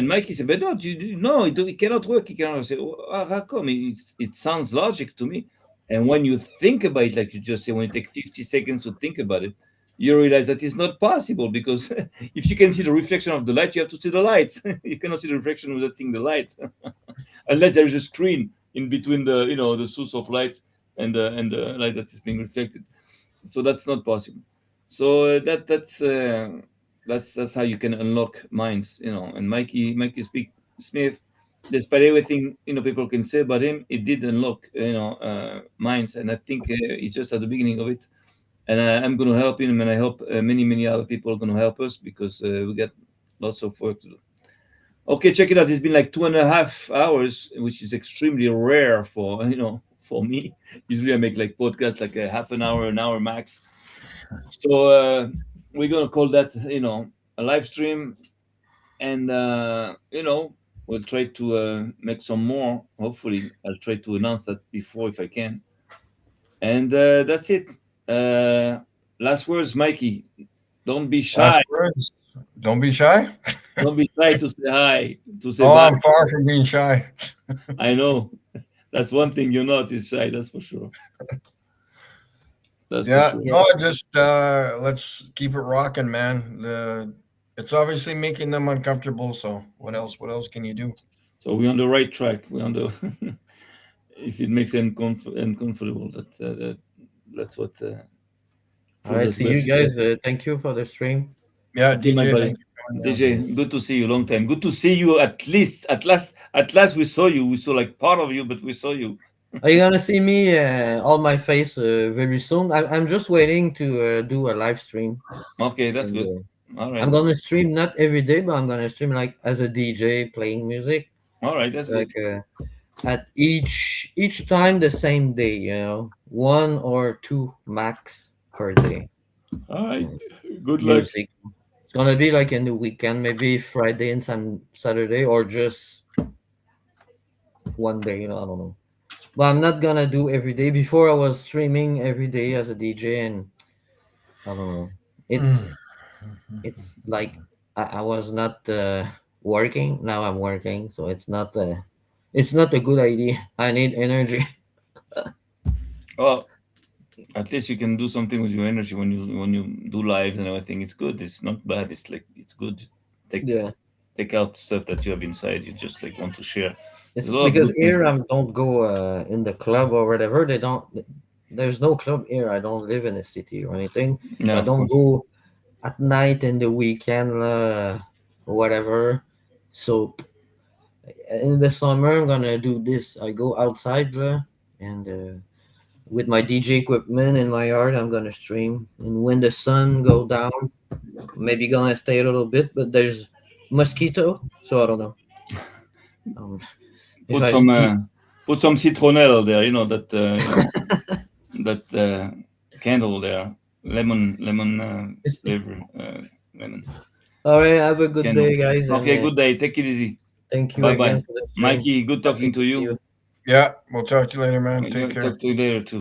Mikey said, but no, no, it cannot work. It cannot. I said, "Oh, how come? It sounds logic to me." And when you think about it, like you just said, when you take 50 seconds to think about it, you realize that it's not possible because if you can see the reflection of the light, you have to see the light. You cannot see the reflection without seeing the light, unless there is a screen in between the source of light and the light that is being reflected. So that's not possible. So that's how you can unlock minds. And Mikey Smith, despite everything people can say about him, it did unlock minds, and I think he's just at the beginning of it. and I'm going to help him, and I hope many other people are going to help us because we got lots of work to do. Okay, check it out. It's been like 2.5 hours, which is extremely rare for for me. Usually I make like podcasts like a half an hour max. So we're gonna call that a live stream, and we'll try to make some more. Hopefully, I'll try to announce that before if I can. And that's it. Last words, Mikey. Don't be shy. Last words. Don't be shy. Don't be shy to say hi, to say Oh, bye. I'm far from being shy. I know. That's one thing you're not is shy. That's for sure. That's for Yeah, sure. no, just let's keep it rocking, man. It's obviously making them uncomfortable. So what else? What else can you do? So we're on the right track. We're on the. If it makes them uncomfortable, that's what. All right, That's see you best. guys. Thank you for the stream. Yeah, Okay, my DJ, buddy. thanks for coming down. DJ, good to see you. Long time. Good to see you. At least, at last, we saw you. We saw like part of you, but we saw you. Are you gonna see me on my face very soon? I'm just waiting to do a live stream. Okay, that's And, good. All right. I'm gonna stream not every day, but I'm gonna stream like as a DJ playing music, All right, that's good. like at each time the same day. One or two max per day. All right. Good luck. Music. It's gonna be like in the weekend, maybe Friday and some Saturday, or just one day. I don't know. But I'm not gonna do every day. Before I was streaming every day as a DJ, and I don't know. It's like I was not working. Now I'm working, so it's not a good idea. I need energy. Well, at least you can do something with your energy when you do lives and everything. It's good. It's not bad. It's like it's good. Take Yeah, take out stuff that you have inside. You just like want to share. There's it's a lot of because good things. here I don't go in the club or whatever. They don't. There's no club here. I don't live in a city or anything. Yeah, I of don't course. go at night in the weekend, whatever. So in the summer, I'm gonna do this. I go outside and with my DJ equipment in my yard, I'm gonna stream. And when the sun go down, maybe gonna stay a little bit, but there's mosquito, so I don't know. Um, if Put I some eat, citronelle there. That that candle there. Lemon flavor. Lemon all right, have a good candle. day, guys, and Okay, good day. Take it easy. thank you Bye again bye. for the stream. Mikey, good Happy talking to to see you. you. Yeah, we'll talk to you later, man. Take care. Talk to you later too.